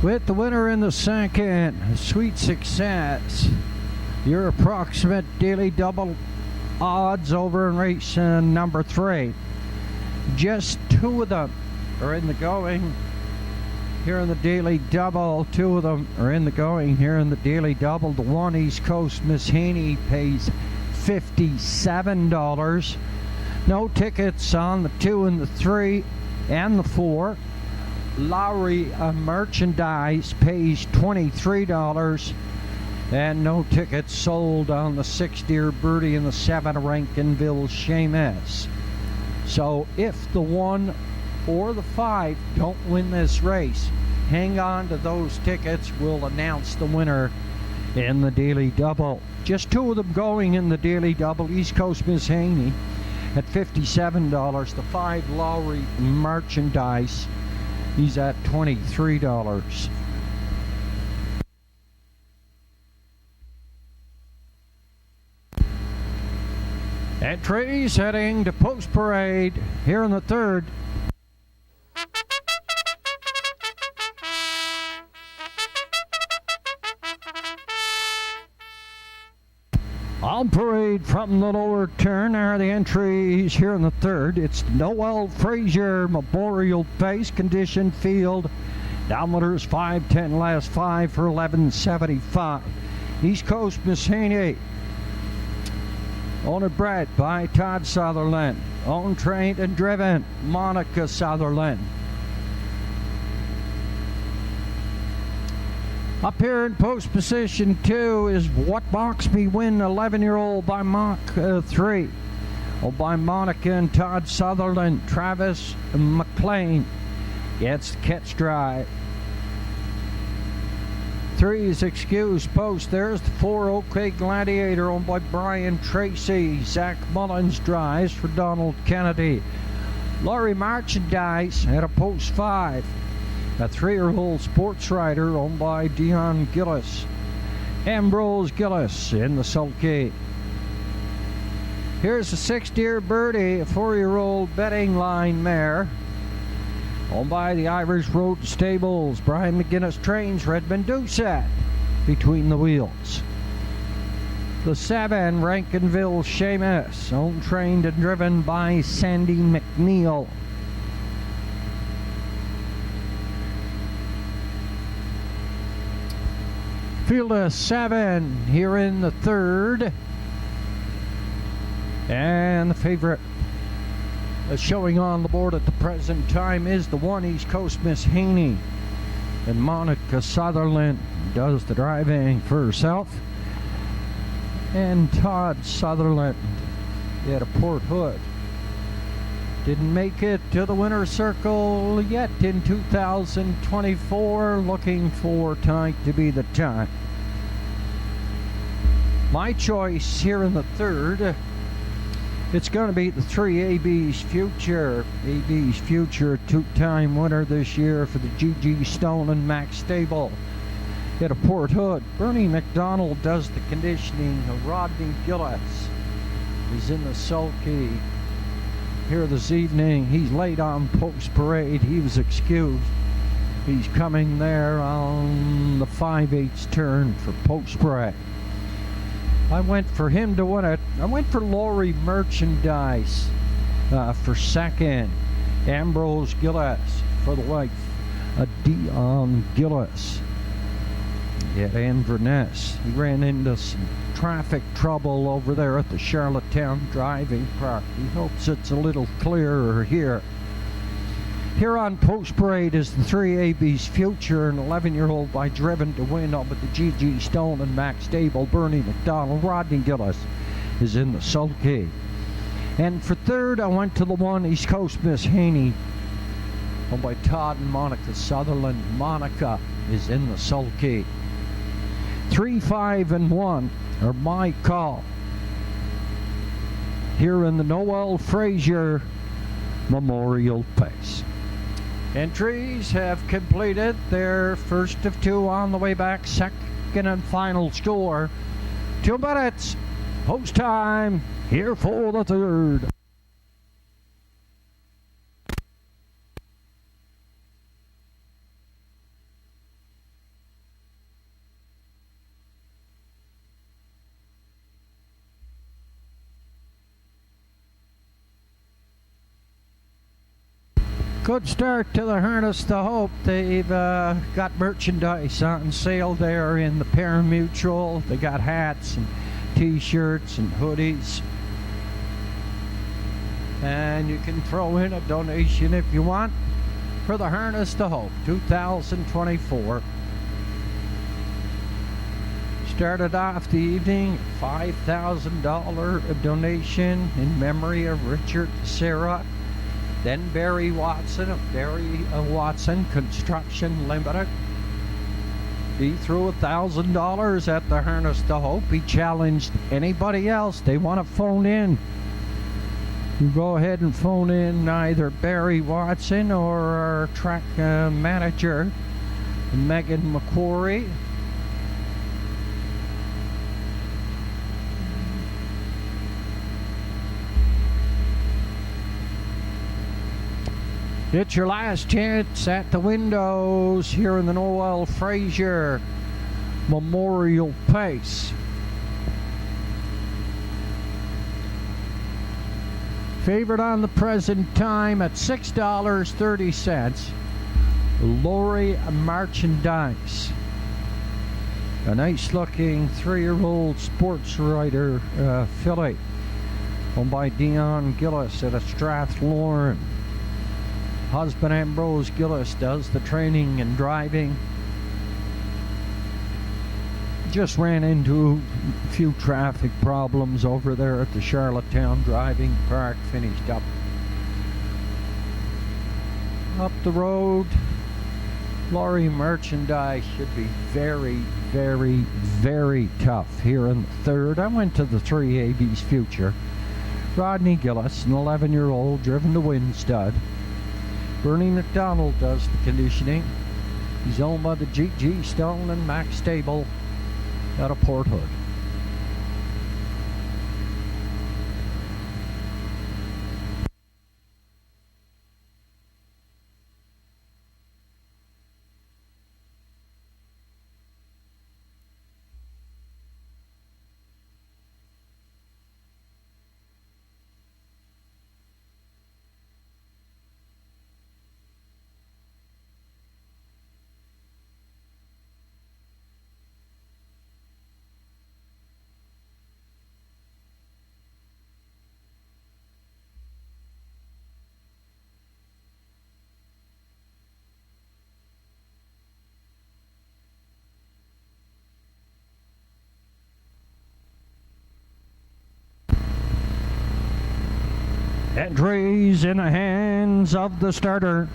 With the winner in the second, Sweet Success. Your approximate daily double odds over in race number 3. Just 2 of them are in the going here in the Daily Double. 2 of them are in the going here in the Daily Double. The one, East Coast Miss Haney, pays $57. No tickets on the 2 and the 3 and the 4. Lowry Merchandise pays $23. And no tickets sold on the 6 Dear Birdie and the 7 Rankinville Seamus. So if the 1 or the 5 don't win this race, hang on to those tickets. We'll announce the winner in the Daily Double. Just 2 of them going in the Daily Double. East Coast Miss Haney at $57. The 5 Lowry Merchandise, he's at $23. Entries heading to Post Parade here in the 3rd. On parade from the lower turn are the entries here in the 3rd. It's Noel Frazier Memorial Pace Condition Field. Downwinners 5:10 last 5 for 11.75. East Coast Miss Haney, owned and bred by Todd Sutherland. Owned, trained, and driven, Monica Sutherland. Up here in post position 2 is What Box Me Win, 11-year-old by Mach 3. By Monica and Todd Sutherland. Travis McLean gets the catch drive. 3 is Excuse Post. There's the 4 OK Gladiator, owned by Brian Tracy. Zach Mullins drives for Donald Kennedy. Laurie Merchandise at a post 5. A 3-year-old sports rider owned by Dion Gillis. Ambrose Gillis in the sulky. Here's a 6 Dear Birdie, a 4-year-old betting line mare owned by the Irish Road Stables. Brian McGinnis trains Redmond Doucette between the wheels. The 7 Rankinville Seamus, owned, trained, and driven by Sandy McNeil. Field of 7 here in the 3rd. And the favorite showing on the board at the present time is the 1 East Coast Miss Haney. And Monica Sutherland does the driving for herself. And Todd Sutherland at a Port Hood. Didn't make it to the winner's circle yet in 2024. Looking for tonight to be the time. My choice here in the 3rd, it's going to be the 3 AB's Future. AB's Future, 2-time winner this year for the G.G. Stone and Max Stable at a Port Hood. Bernie McDonald does the conditioning. Rodney Gillis is in the sulky here this evening. He's late on Post Parade. He was excused. He's coming there on the 5/8 turn for Post Parade. I went for him to win it. I went for Laurie Merchandise for 2nd. Ambrose Gillis for the wife, Dion Gillis at Inverness. He ran into some traffic trouble over there at the Charlottetown Driving Park. He hopes it's a little clearer here. Here on Post Parade is the 3 AB's Future, an 11-year-old by Driven to Win up at the G.G. Stone and Max Stable. Bernie McDonald. Rodney Gillis is in the sulky. And for 3rd, I went to the 1 East Coast Miss Haney, owned by Todd and Monica Sutherland. Monica is in the sulky. 3, 5, and 1 are my call here in the Noel Frazier Memorial Pace. Entries have completed their first of 2 on the way back. Second and final score. 2 minutes. Post time here for the 3rd. Good start to the Harness to Hope. They've got merchandise on sale there in the Parimutuel. They got hats and t-shirts and hoodies. And you can throw in a donation if you want for the Harness to Hope 2024. Started off the evening, $5,000 donation in memory of Richard Serra. Then Barry Watson of Barry Watson Construction Limited. He threw $1,000 at the Harness to Hope. He challenged anybody else. They want to phone in. You go ahead and phone in either Barry Watson or our track manager, Megan McQuarrie. It's your last chance at the windows here in the Noel Fraser Memorial Pace. Favorite on the present time at $6.30. Lori Merchandise. A nice looking 3-year-old sports rider filly owned by Dion Gillis at a Strathloran. Husband Ambrose Gillis does the training and driving. Just ran into a few traffic problems over there at the Charlottetown Driving Park. Finished up the road. Lori Merchandise should be very, very, very tough here in the third. I went to the 3 AB's Future. Rodney Gillis, an 11-year-old, driven to win stud. Bernie McDonald does the conditioning. He's owned by the G.G. Stone and Max Stable out of Port Hood. Entries in the hands of the starter.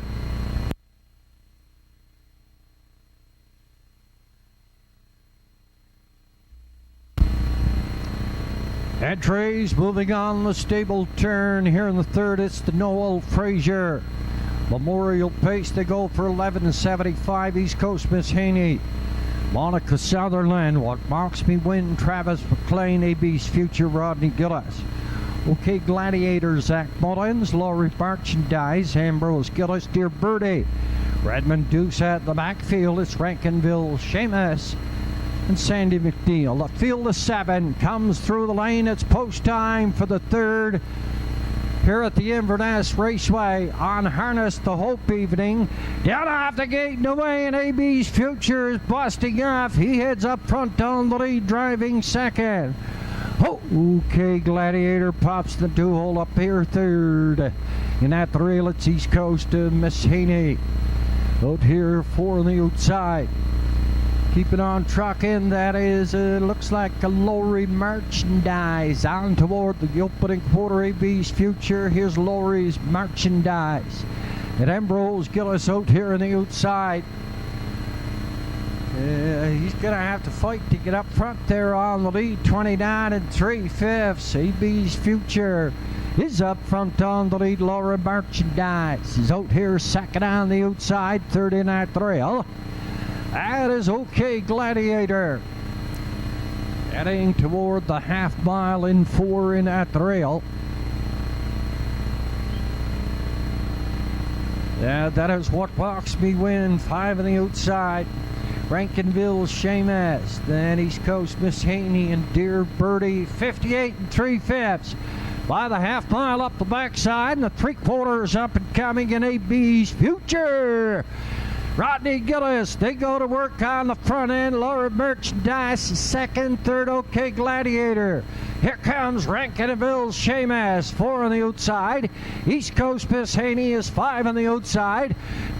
Entries moving on the stable turn here in the third. It's the Noel Fraser Memorial Pace. They go for 11.75. East Coast Miss Haney. Monica Sutherland. What Marks Me Win. Travis McLean. AB's Future. Rodney Gillis. OK Gladiator, Zach Mullins, Laurie Merchandise, Ambrose Gillis, Dear Birdie, Redmond Deuce at the backfield. It's Rankinville, Seamus, and Sandy McNeil. The field of 7 comes through the lane. It's post time for the third here at the Inverness Raceway on Harness to Hope evening. Down off the gate and away, and AB's Future is busting off. He heads up front on the lead, driving second. OK Gladiator pops the 2-hole up here third. And at the rail, it's East Coast Miss Haney. Out here 4 on the outside. Keeping on trucking, that is, looks like a Lori Merchandise. On toward the opening quarter, AB's Future. Here's Lori's Merchandise. And Ambrose Gillis out here on the outside. He's going to have to fight to get up front there on the lead. 29 3/5. AB's Future is up front on the lead. Laura Merchandise is out here second on the outside. Third in at the rail. That is OK Gladiator. Heading toward the half mile in 4 in at the rail. Yeah, that is What Walks Me Win. 5 on the outside. Rankinville, Seamus, then East Coast Miss Haney and Dear Birdie, 58 3/5. by the half mile up the backside, and the 3/4 up and coming in AB's Future. Rodney Gillis, they go to work on the front end. Laura Merchandise, second, third, OK Gladiator. Here comes Rankinville's Shamas, 4 on the outside. East Coast Miss Haney is 5 on the outside.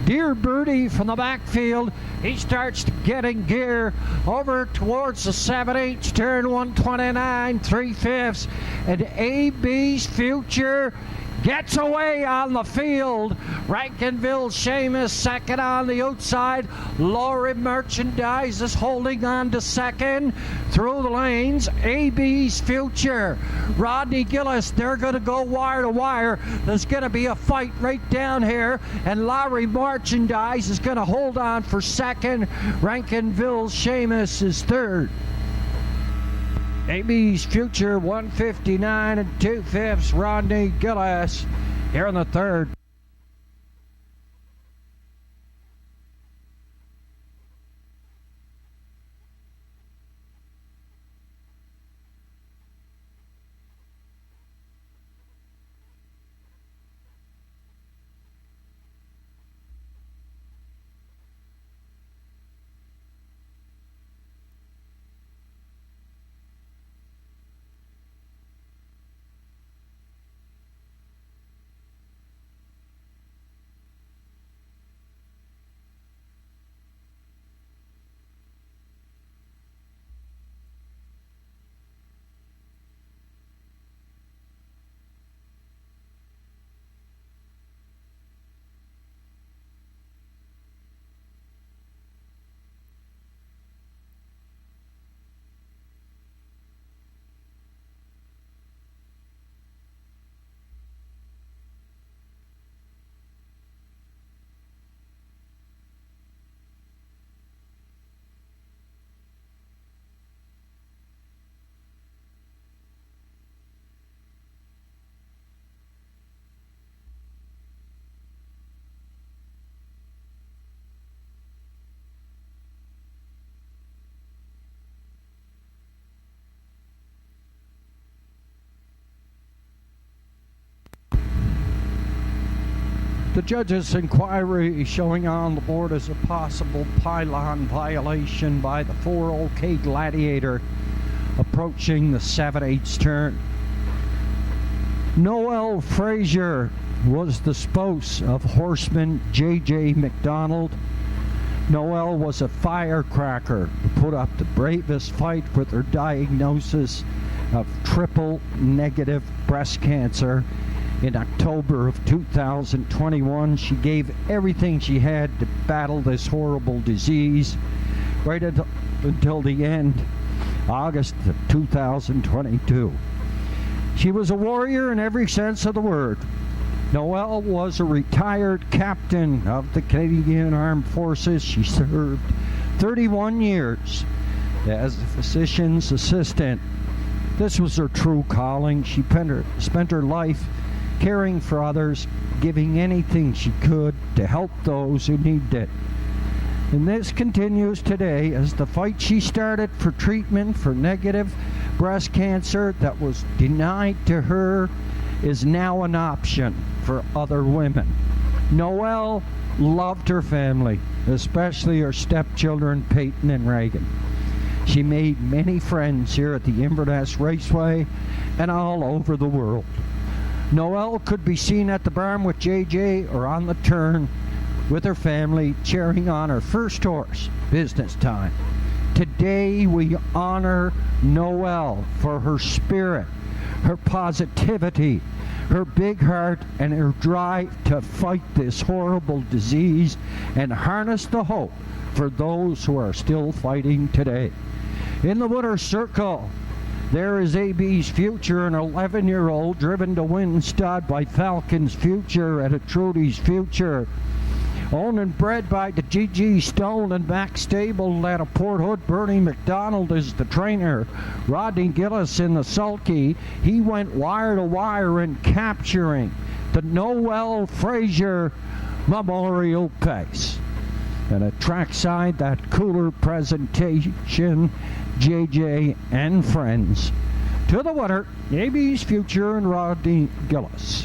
Dear Birdie from the backfield, he starts to get in gear over towards the 7/8 turn, 129, 3/5. And AB's Future gets away on the field. Rankinville Seamus second on the outside. Laurie Merchandise is holding on to second through the lanes. AB's Future, Rodney Gillis, they're going to go wire to wire. There's going to be a fight right down here, and Laurie Merchandise is going to hold on for second. Rankinville Seamus is third. AB's Future, 159 and 2/5. Rodney Gillis here in the third. The judge's inquiry showing on the board as a possible pylon violation by the 4 OK Gladiator approaching the 7/8 turn. Noel Frazier was the spouse of horseman J.J. McDonald. Noel was a firecracker who put up the bravest fight with her diagnosis of triple negative breast cancer. In October of 2021, she gave everything she had to battle this horrible disease right until the end, August of 2022. She was a warrior in every sense of the word. Noel was a retired captain of the Canadian Armed Forces. She served 31 years as a physician's assistant. This was her true calling. She spent her life caring for others, giving anything she could to help those who needed it. And this continues today as the fight she started for treatment for negative breast cancer that was denied to her is now an option for other women. Noelle loved her family, especially her stepchildren Peyton and Reagan. She made many friends here at the Inverness Raceway and all over the world. Noelle could be seen at the barn with JJ or on the turn with her family cheering on her first horse, Business Time. Today we honor Noelle for her spirit, her positivity, her big heart, and her drive to fight this horrible disease and harness the hope for those who are still fighting today. In the winner's circle, there is AB's Future, an 11-year-old driven to win stud by Falcon's Future at a Trudy's Future. Owned and bred by the G.G. Stone and Mac Stable at a Port Hood. Bernie McDonald is the trainer. Rodney Gillis in the sulky. He went wire to wire in capturing the Noel Frazier Memorial Pace. And at trackside, that cooler presentation, JJ and friends to the winner, AB's Future and Rodney Gillis.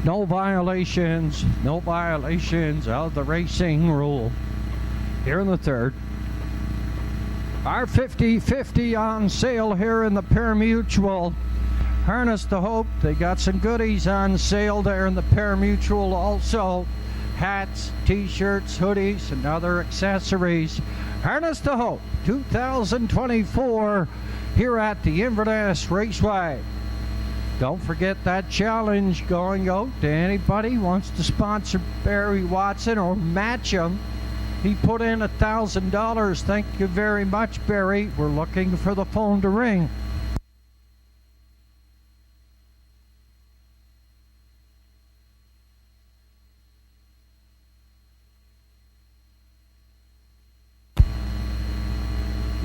No violations of the racing rule here in the third. Our 50-50 on sale here in the Parimutuel. Harness to Hope, they got some goodies on sale there in the Parimutuel also. Hats, t-shirts, hoodies, and other accessories. Harness to Hope 2024 here at the Inverness Raceway. Don't forget that challenge going out to anybody who wants to sponsor Barry Watson or match him. He put in $1,000. Thank you very much, Barry. We're looking for the phone to ring.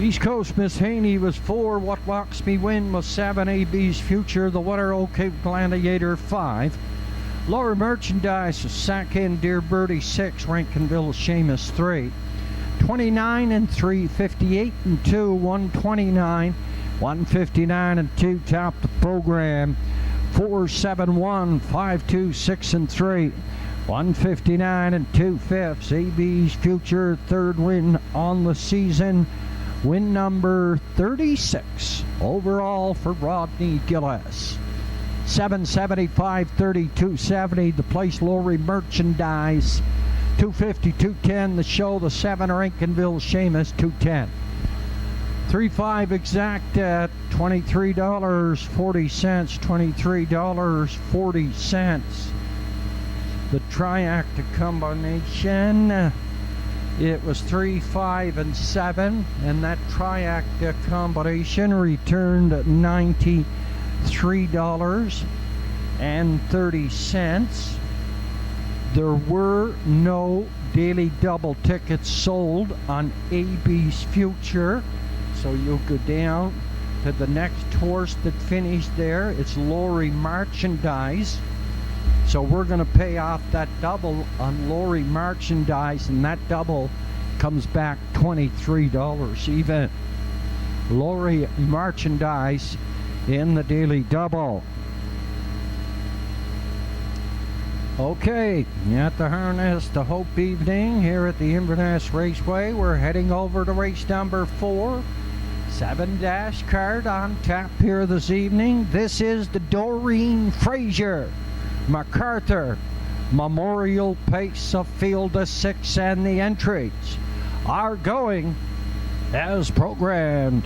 East Coast Miss Haney was 4. What Walks Me Win was 7. AB's Future, the winner, OK Gladiator 5. Laura Merchandise was 2nd. Dear Birdie 6. Rankinville Seamus 3. 29 and 3. 58 and 2. 129. 159 and 2. Top the program. 4, 7, 1. 5, 2, 6 and 3. 159 and 2 fifths. AB's Future, third win on the season. Win number 36 overall for Rodney Gillis. 775, 30, 270. The place Lori Merchandise. 250, 210. The show, the 7 Rankinville Seamus, 210. 3-5 exact at $23.40. $23.40. The triacta combination. It was 3, 5, and 7, and that triacta combination returned $93.30. There were no daily double tickets sold on AB's Future, so you'll go down to the next horse that finished there. It's Lori Merchandise. So we're going to pay off that double on Lori Merchandise, and that double comes back $23 even. Lori Merchandise in the daily double. Okay, at the Harness to Hope evening here at the Inverness Raceway. We're heading over to race number 4. 7- card on tap here this evening. This is the Doreen Fraser MacArthur Memorial Pace of Field of 6, and the entries are going as programmed.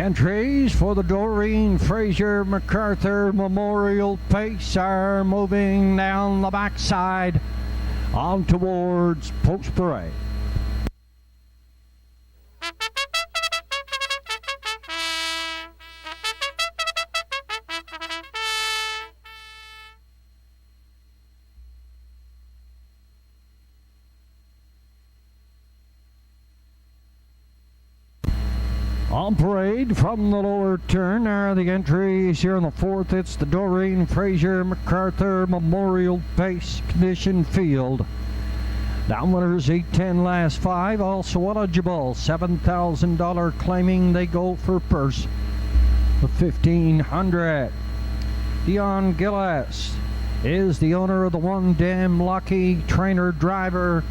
Entries for the Doreen Fraser MacArthur Memorial Pace are moving down the backside on towards Post Parade. On parade from the lower turn are the entries here in the fourth. It's the Doreen Fraser MacArthur Memorial Pace Condition Field. Down winners 8-10 last 5, also eligible. $7,000 claiming they go for purse of $1,500. Dion Gillis is the owner of the One Damn Lucky. Trainer driver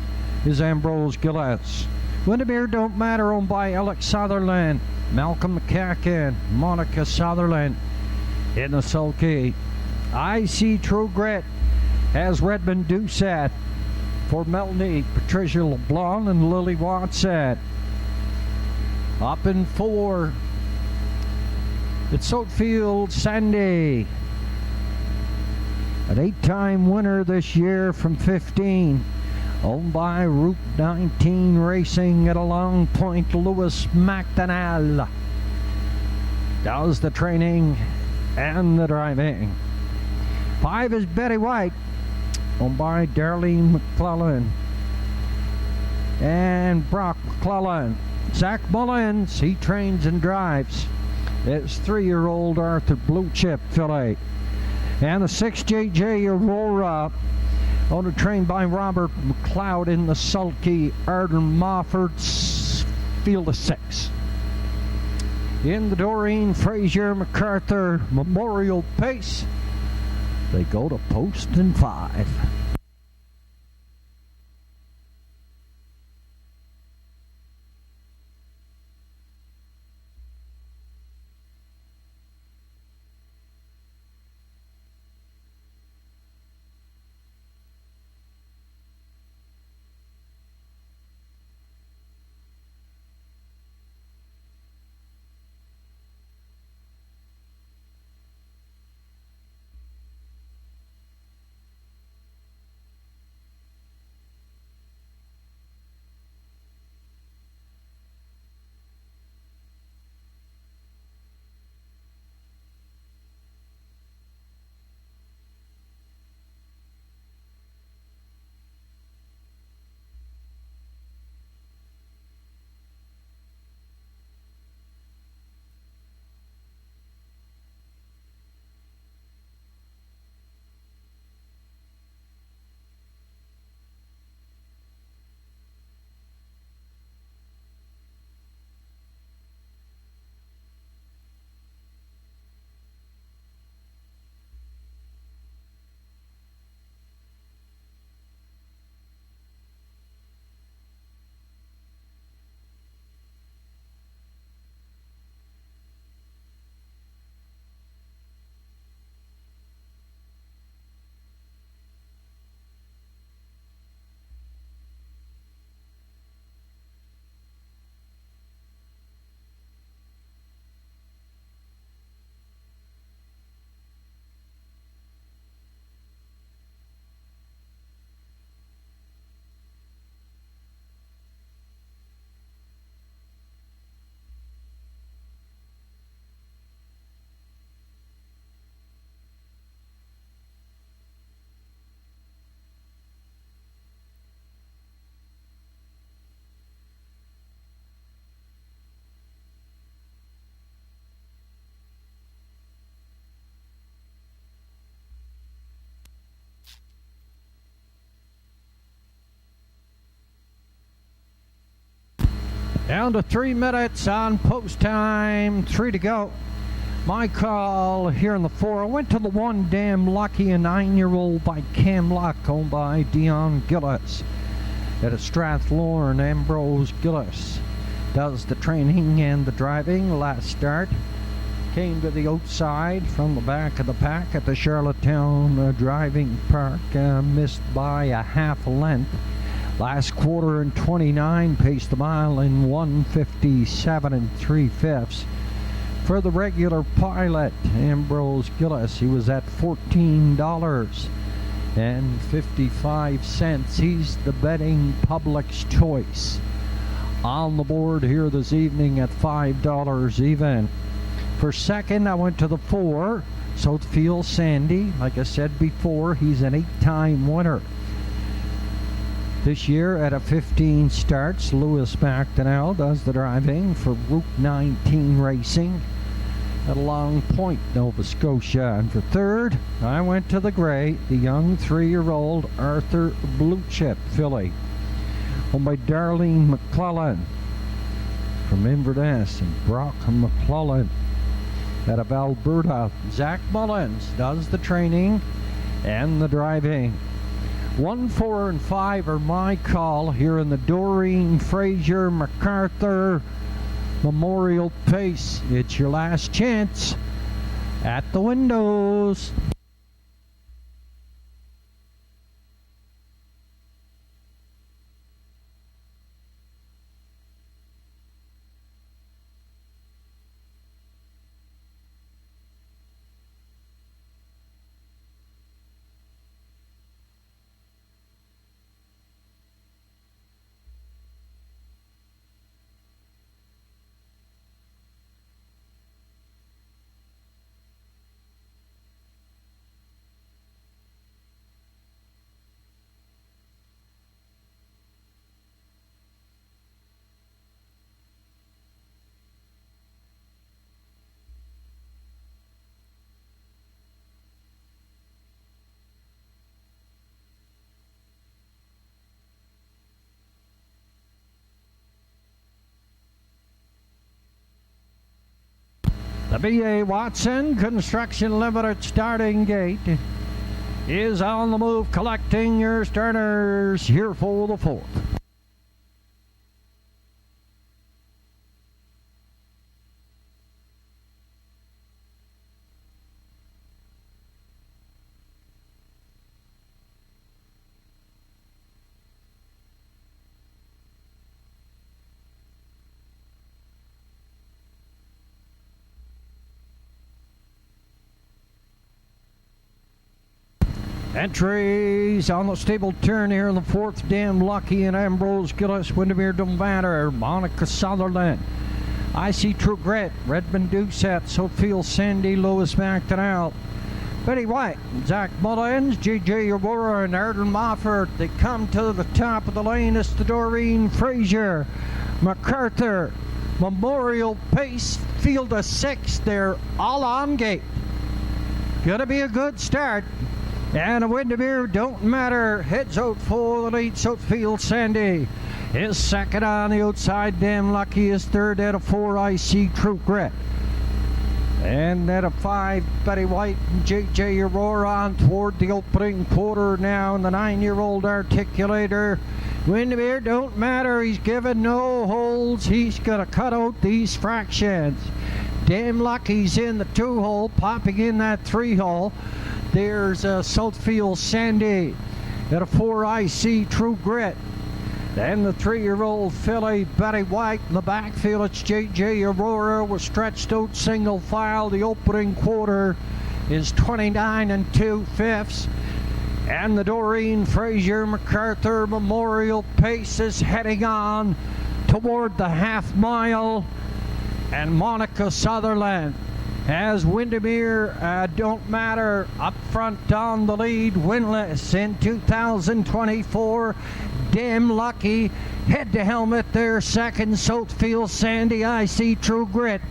is Ambrose Gillis. Windermere Don't Matter, owned by Alex Sutherland, Malcolm McCacken, Monica Sutherland in the sulky. I See True Grit has Redmond Doucette for Melanie, Patricia LeBlanc, and Lily Watson. Up in 4, it's Oatfield Sandy, an 8-time winner this year from 15. Owned by Route 19 Racing at a Long Point. Louis McDonald does the training and the driving. 5 is Betty White, owned by Darlene McClellan and Brock McClellan. Zach Mullins, he trains and drives. It's 3-year-old Arthur Blue Chip filly. And the 6 JJ Aurora, owner trained by Robert McLeod in the sulky. Arden Mofford's field of 6. In the Doreen Fraser MacArthur Memorial Pace, they go to post and 5. Down to 3 minutes on post time, 3 to go. My call here in the 4. I went to the One Damn Lucky, a 9-year-old by Cam Luck, owned by Dion Gillis. At a Strathlorn, Ambrose Gillis does the training and the driving. Last start came to the outside from the back of the pack at the Charlottetown Driving Park, missed by a half length. Last quarter in 29, paced the mile in 1:57 3/5. For the regular pilot, Ambrose Gillis, he was at $14.55. He's the betting public's choice. On the board here this evening at $5 even. For second, I went to the 4, Southfield Sandy. Like I said before, he's an 8-time winner. This year at a 15 starts, Lewis McDonnell does the driving for Route 19 Racing at Long Point, Nova Scotia. And for third, I went to the gray, the young 3-year-old Arthur Blue Chip filly, owned by Darlene McClellan from Inverness, and Brock McClellan out of Alberta. Zach Mullins does the training and the driving. 1, 4, and 5 are my call here in the Doreen Fraser MacArthur Memorial Pace. It's your last chance at the windows. The B.A. Watson Construction Limited starting gate is on the move, collecting your starters here for the 4th. Entries on the stable turn here in the 4th. Damn Lucky and Ambrose Gillis. Windermere Don't Matter. Monica Sutherland. I See True Grit. Redmond Doucette. Southfield Sandy. Lewis McDonnell. Betty White. Zach Mullins. J.J. Aurora and Arden Moffat. They come to the top of the lane. It's the Doreen Fraser MacArthur Memorial Pace. Field of 6. They're all on gate. Gonna be a good start. And a Windermere Don't Matter heads out for the lead. Southfield Sandy is second on the outside. Damn Lucky is third at a 4. I See True Grit. And at a 5, Betty White and J.J. Aurora on toward the opening quarter now. And the 9-year-old Articulator. Windermere Don't Matter. He's given no holds. He's going to cut out these fractions. Damn Lucky's in the 2-hole, popping in that 3-hole. There's Southfield Sandy at a 4. I See True Grit. Then the 3-year-old filly Betty White in the backfield. It's J.J. Aurora was stretched out single file. The opening quarter is 29 2/5. And the Doreen Fraser MacArthur Memorial Pace is heading on toward the half mile. And Monica Sutherland has Windermere Don't Matter up front on the lead, winless in 2024. Damn Lucky, head to helmet there, second. Southfield Sandy, I See True Grit.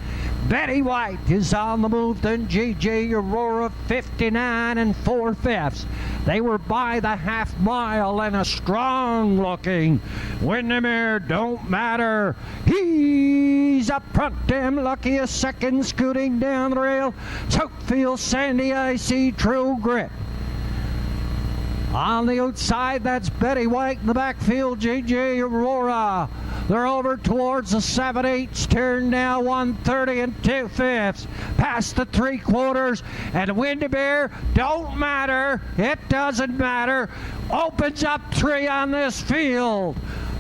Betty White is on the move, then J.J. Aurora, 59 4/5. They were by the half mile, and a strong looking Windermere Don't Matter. He's up front. Damn Lucky a second, scooting down the rail. Southfield Sandy, I See True Grit. On the outside, that's Betty White in the backfield, J.J. Aurora. They're over towards the 7/8 turn now, 130 2/5. Past the 3/4, and Windermere Don't Matter. It doesn't matter. Opens up 3 on this field.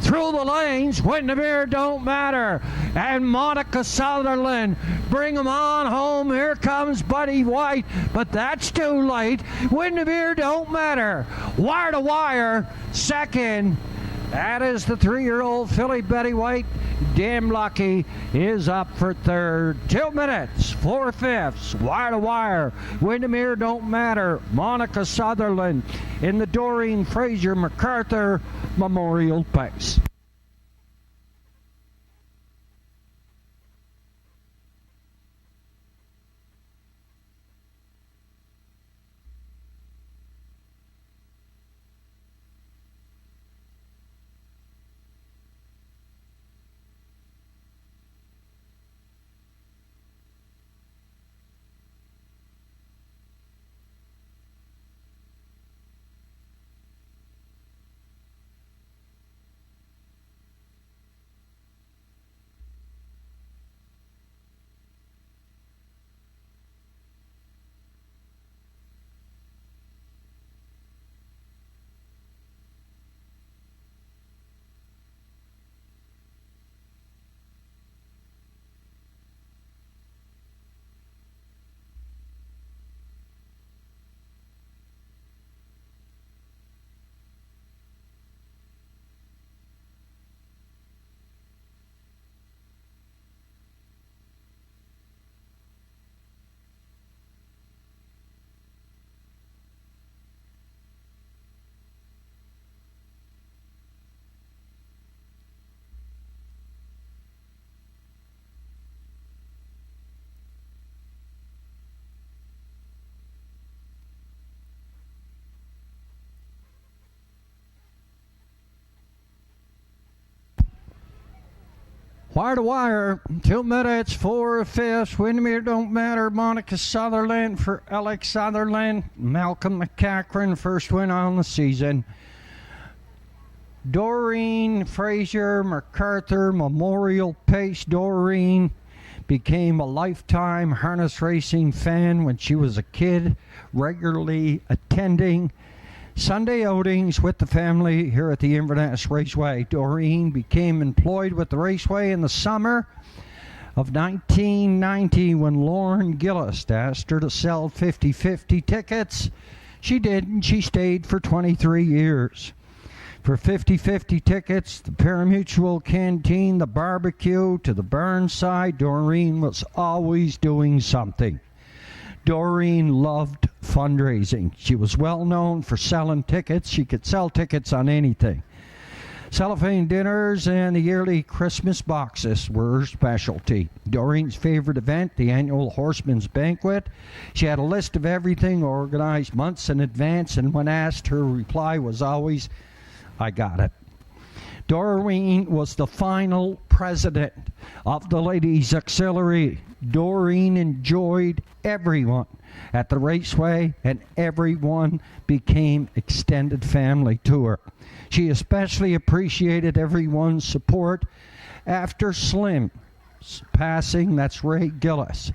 through the lanes. Windermere Don't Matter. And Monica Sutherland. Bring them on home. Here comes Buddy White. But that's too late. Windermere Don't Matter. Wire to wire. Second. That is the 3-year-old filly Betty White. Damn Lucky is up for third. 2 minutes, 4/5. Wire to wire. Windermere Don't Matter. Monica Sutherland in the Doreen Fraser MacArthur Memorial Pace. Wire to wire, 2 minutes, 4/5. Windermere Don't Matter. Monica Sutherland for Alex Sutherland. Malcolm McCachran, first win on the season. Doreen Fraser MacArthur Memorial Pace. Doreen became a lifetime harness racing fan when she was a kid, regularly attending Sunday outings with the family here at the Inverness Raceway. Doreen became employed with the Raceway in the summer of 1990 when Lauren Gillis asked her to sell 50/50 tickets. She did, and she stayed for 23 years. For 50/50 tickets, the Parimutuel Canteen, the barbecue, to the Burnside, Doreen was always doing something. Doreen loved fundraising. She was well known for selling tickets. She could sell tickets on anything. Cellophane dinners and the yearly Christmas boxes were her specialty. Doreen's favorite event, the annual Horseman's Banquet. She had a list of everything organized months in advance, and when asked, her reply was always, "I got it." Doreen was the final president of the Ladies Auxiliary. Doreen enjoyed everyone at the Raceway, and everyone became extended family to her. She especially appreciated everyone's support after Slim's passing. That's Ray Gillis.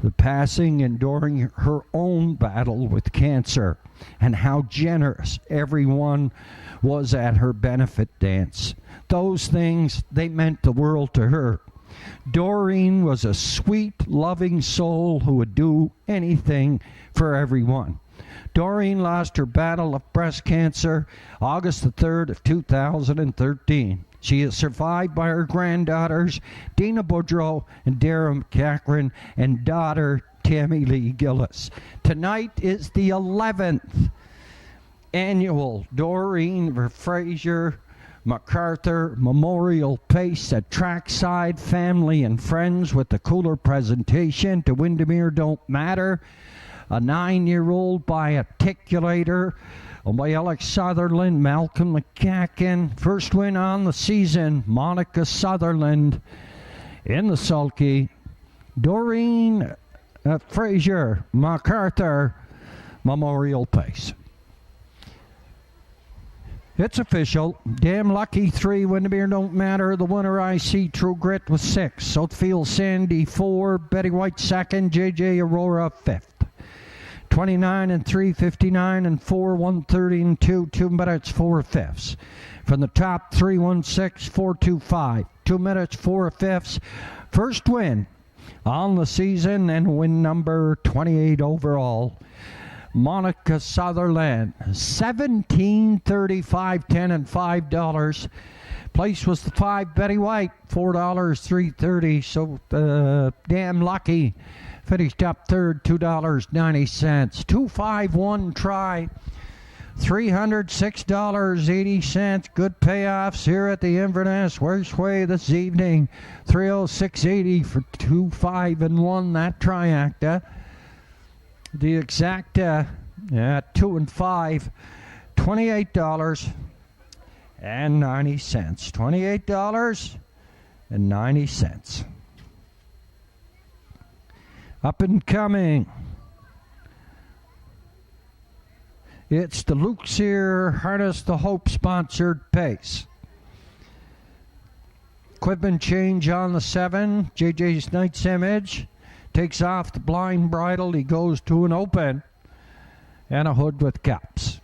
The passing and during her own battle with cancer, and how generous everyone was at her benefit dance. Those things, they meant the world to her. Doreen was a sweet, loving soul who would do anything for everyone. Doreen lost her battle of breast cancer August the 3rd of 2013. She is survived by her granddaughters, Dina Boudreau and Dara McCachran, and daughter, Tammy Lee Gillis. Tonight is the 11th annual Doreen Fraser MacArthur Memorial Pace at Trackside. Family and friends with the cooler presentation to Windermere Don't Matter. A 9-year-old by Articulator by Alex Sutherland, Malcolm McCachran. First win on the season, Monica Sutherland in the sulky. Doreen Fraser MacArthur Memorial Pace. It's official. Damn Lucky 3, Windermere Don't Matter. The winner I see, True Grit, was 6. Southfield Sandy 4, Betty White 2nd, JJ Aurora 5th. 29 and 3, 59 and 4, 130 and 2, 2 minutes 4/5. From the top, 316-425. 2 minutes, 4/5. First win on the season and win number 28 overall. Monica Sutherland, 17.35, 10 and $5. Place was the 5 Betty White, $4, 3.30. So damn lucky. Finished up third, $2.90. 251 try, $306.80. Good payoffs here at the Inverness Raceway this evening. 306.80 for 2, 5, and 1. That triacta. The exacta at 2 and 5, $28.90. $28.90. Up and coming. It's the Luke Sear Harness the Hope sponsored pace. Equipment change on the 7. JJ's Knight's Image takes off the blind bridle. He goes to an open and a hood with caps.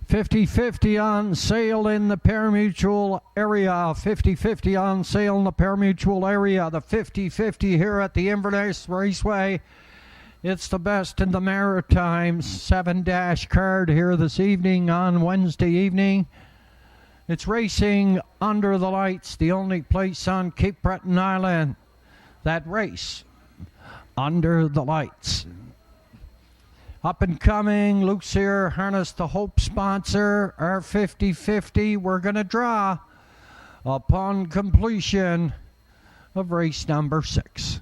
$50-50 on sale in the parimutuel area. $50-50 on sale in the parimutuel area. The 50-50 here at the Inverness Raceway. It's the best in the Maritimes. 7- card here this evening on Wednesday evening. It's racing under the lights. The only place on Cape Breton Island that race under the lights. Up and coming, Luke Sear Harness the Hope sponsor, our 50-50. We're going to draw upon completion of race number 6.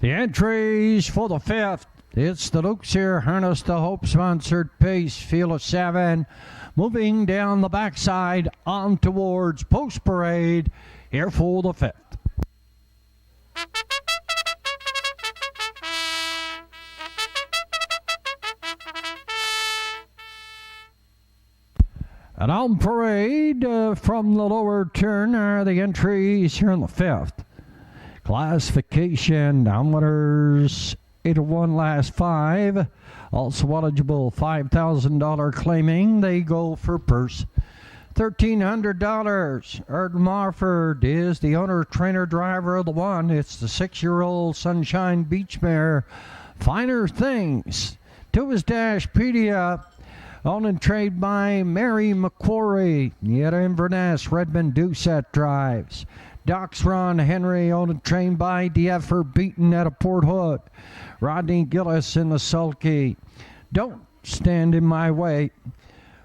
The entries for the fifth. It's the Luke's here, Harness the Hope sponsored pace, field of 7. Moving down the backside on towards Post Parade, here for the fifth. And on Parade from the lower turn are the entries here in the fifth. Classification downwinners 8-1 last 5. Also eligible $5,000 claiming. They go for purse $1,300. Erd Marford is the owner, trainer, driver of the one. It's the 6-year-old Sunshine Beach Mare. Finer Things. To his Dashpedia. Owned and trained by Mary McQuarrie. Yet Inverness, Redmond Doucette drives. Doc's Ron Henry, owned and trained by DF Beaten at a Port Hood. Rodney Gillis in the sulky. Don't Stand in My Way,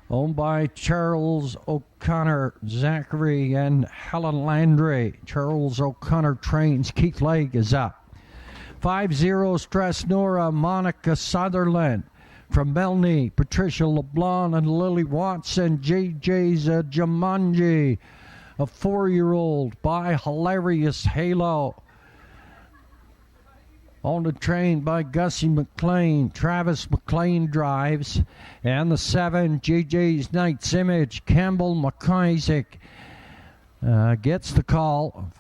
owned by Charles O'Connor, Zachary, and Helen Landry. Charles O'Connor trains. Keith Legg is up. 5-0 Stress Nora, Monica Sutherland. From Melney, Patricia LeBlanc and Lily Watson. JJ's Jumanji, a 4-year-old by Hilarious Halo. Owned and trained by Gussie McLean. Travis McLean drives. And the 7, JJ's Knight's Image. Campbell McIsaac gets the call.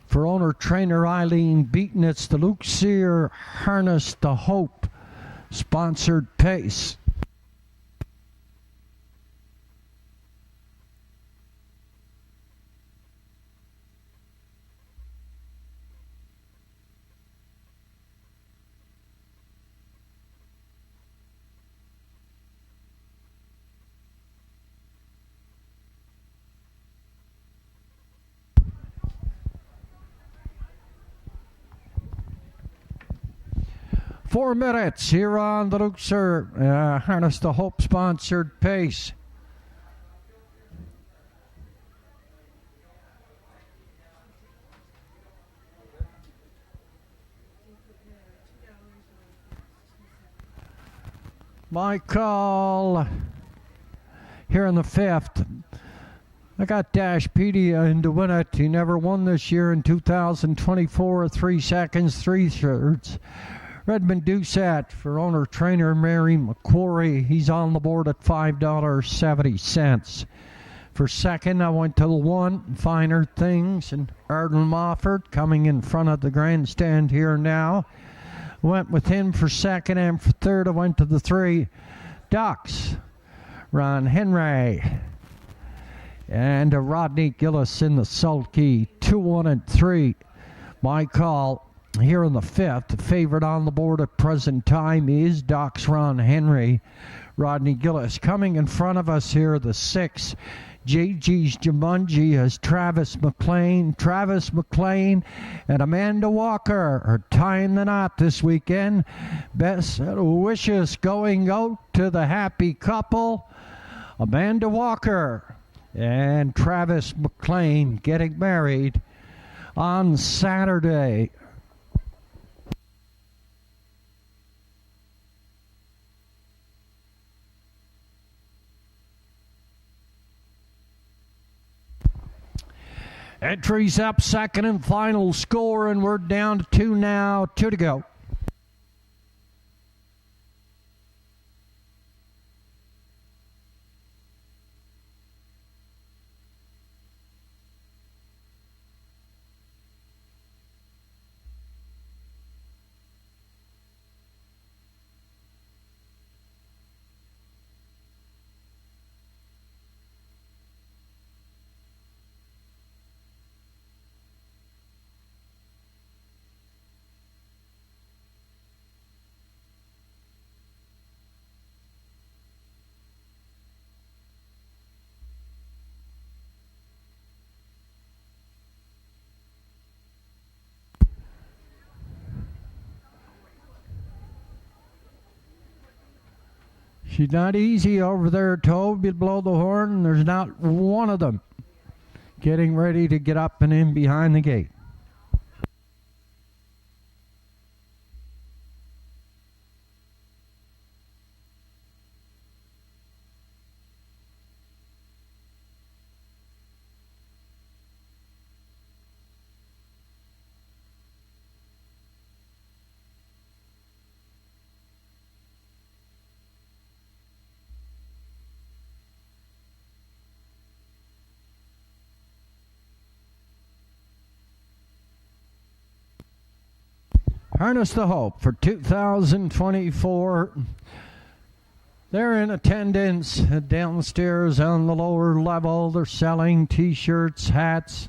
For owner trainer Eileen Beaton, it's the Luke Sear Harness the Hope sponsored pace. Four minutes here on the Luxor Harness the Hope sponsored pace. My call here in the fifth. I got Dashpedia in to win it. He never won this year in 2024. 3 seconds, 3/3. Redmond Doucette for owner trainer Mary McQuarrie. He's on the board at $5.70. For second, I went to the 1, Finer Things, and Arden Mofford coming in front of the grandstand here now. Went with him for second, and for third, I went to the 3, Ducks, Ron Henry, and Rodney Gillis in the sulky. 2, 1, and 3. My call here in the fifth. The favorite on the board at present time is Doc's Ron Henry. Rodney Gillis coming in front of us here, the 6. JG's Jumanji has Travis McLean. Travis McLean and Amanda Walker are tying the knot this weekend. Best wishes going out to the happy couple, Amanda Walker and Travis McLean, getting married on Saturday. Entries up, second and final score, and we're down to 2 now. 2 to go. She's not easy over there, Tobe. You blow the horn, there's not one of them getting ready to get up and in behind the gate. Harness the Hope for 2024. They're in attendance downstairs on the lower level. They're selling t-shirts, hats,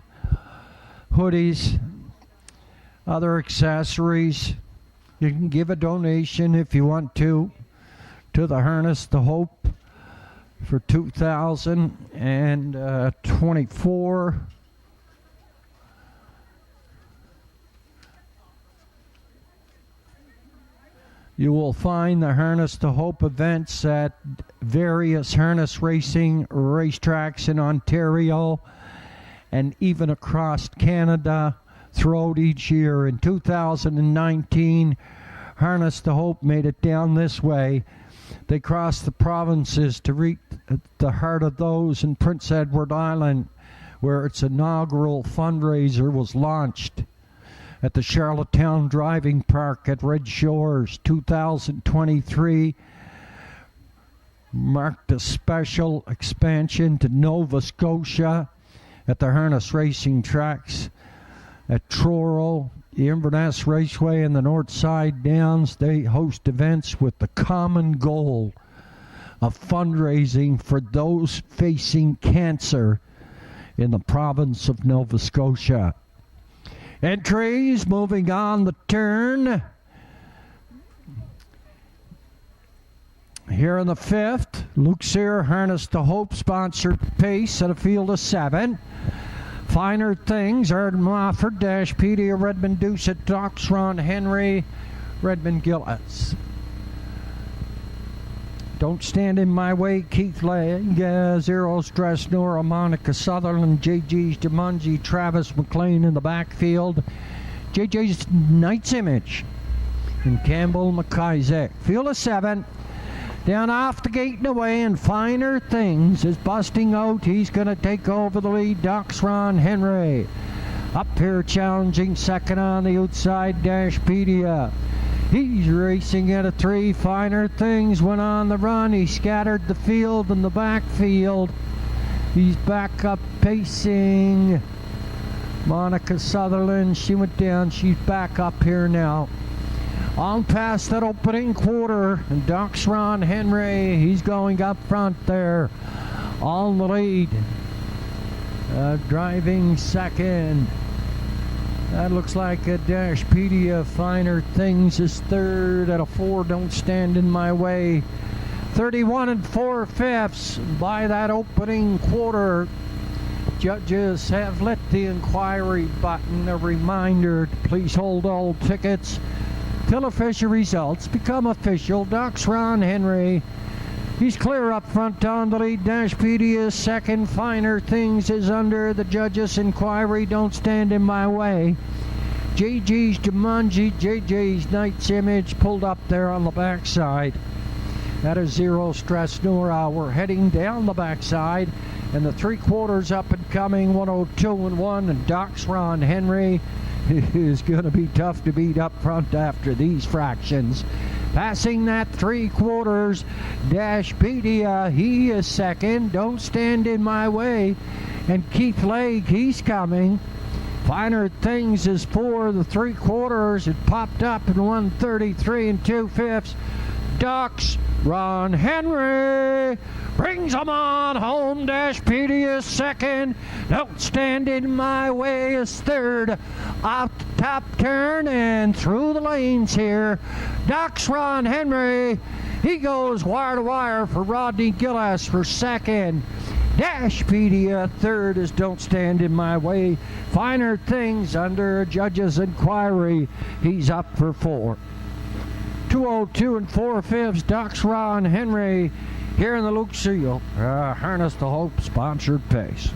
hoodies, other accessories. You can give a donation if you want to the Harness the Hope for 2024. You will find the Harness to Hope events at various harness racing racetracks in Ontario and even across Canada throughout each year. In 2019, Harness to Hope made it down this way. They crossed the provinces to reach the heart of those in Prince Edward Island, where its inaugural fundraiser was launched. At the Charlottetown Driving Park at Red Shores, 2023 marked a special expansion to Nova Scotia at the harness racing tracks at Truro, the Inverness Raceway, and the Northside Downs. They host events with the common goal of fundraising for those facing cancer in the province of Nova Scotia. Entries moving on the turn. Here in the fifth, Luke Sear, Harness to Hope, sponsored pace at a field of 7. Finer Things, Arden Mofford, Dashpedia, Redmond Doucet, Docs, Ron Henry, Redmond Gillis. Don't Stand in My Way, Keith Legg, Zero Stress, Nora, Monica Sutherland, JG's Jumanji, Travis McLean in the backfield, JJ's Knight's Image, and Campbell McIsaac. Field of 7. Down off the gate and away, and Finer Things is busting out. He's going to take over the lead. Doc's Ron Henry. Up here challenging second on the outside, Dashpedia. He's racing at a 3. Finer Things went on the run. He scattered the field in the backfield. He's back up pacing. Monica Sutherland, she went down. She's back up here now. On past that opening quarter. And Doc's Ron Henry, he's going up front there on the lead. Driving second. That looks like a Dashpedia. Finer Things is third at a 4. Don't Stand in My Way. 31 4/5 by that opening quarter. Judges have lit the inquiry button. A reminder to please hold all tickets till official results become official. Doc's Ron Henry. He's clear up front on the lead. Dashpedia second. Finer Things is under the judges' inquiry. Don't Stand in My Way. JG's Jumanji, JJ's Knight's Image pulled up there on the backside. That is Zero Stress Nora. We're heading down the backside. And the 3/4 up and coming, 102-1. And Doc's Ron Henry is going to be tough to beat up front after these fractions. Passing that 3/4, Dashpedia, he is second. Don't Stand in My Way. And Keith Legg, he's coming. Finer Things is 4. The 3/4, it popped up in 133 2/5. Doc's Ron Henry brings them on home. Dashpedia is second. Don't Stand in My Way is third. Off the top turn and through the lanes here. Doc's Ron Henry, he goes wire to wire for Rodney Gillis for second. Dashpedia third is Don't Stand in My Way. Finer Things under a judge's inquiry. He's up for 4. 202 4/5. Doc's Ron Henry here in the Luke Seal Harness to Hope sponsored pace.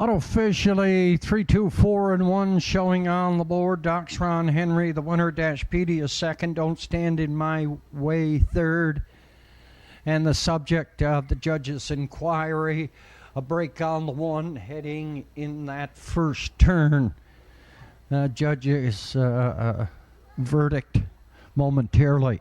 Unofficially, 3, 2, 4, and 1 showing on the board. Doxron Henry, the winner. Dash Petey is second. Don't Stand in My Way, third. And the subject of the judge's inquiry, a break on the one, heading in that first turn. Judge's verdict momentarily.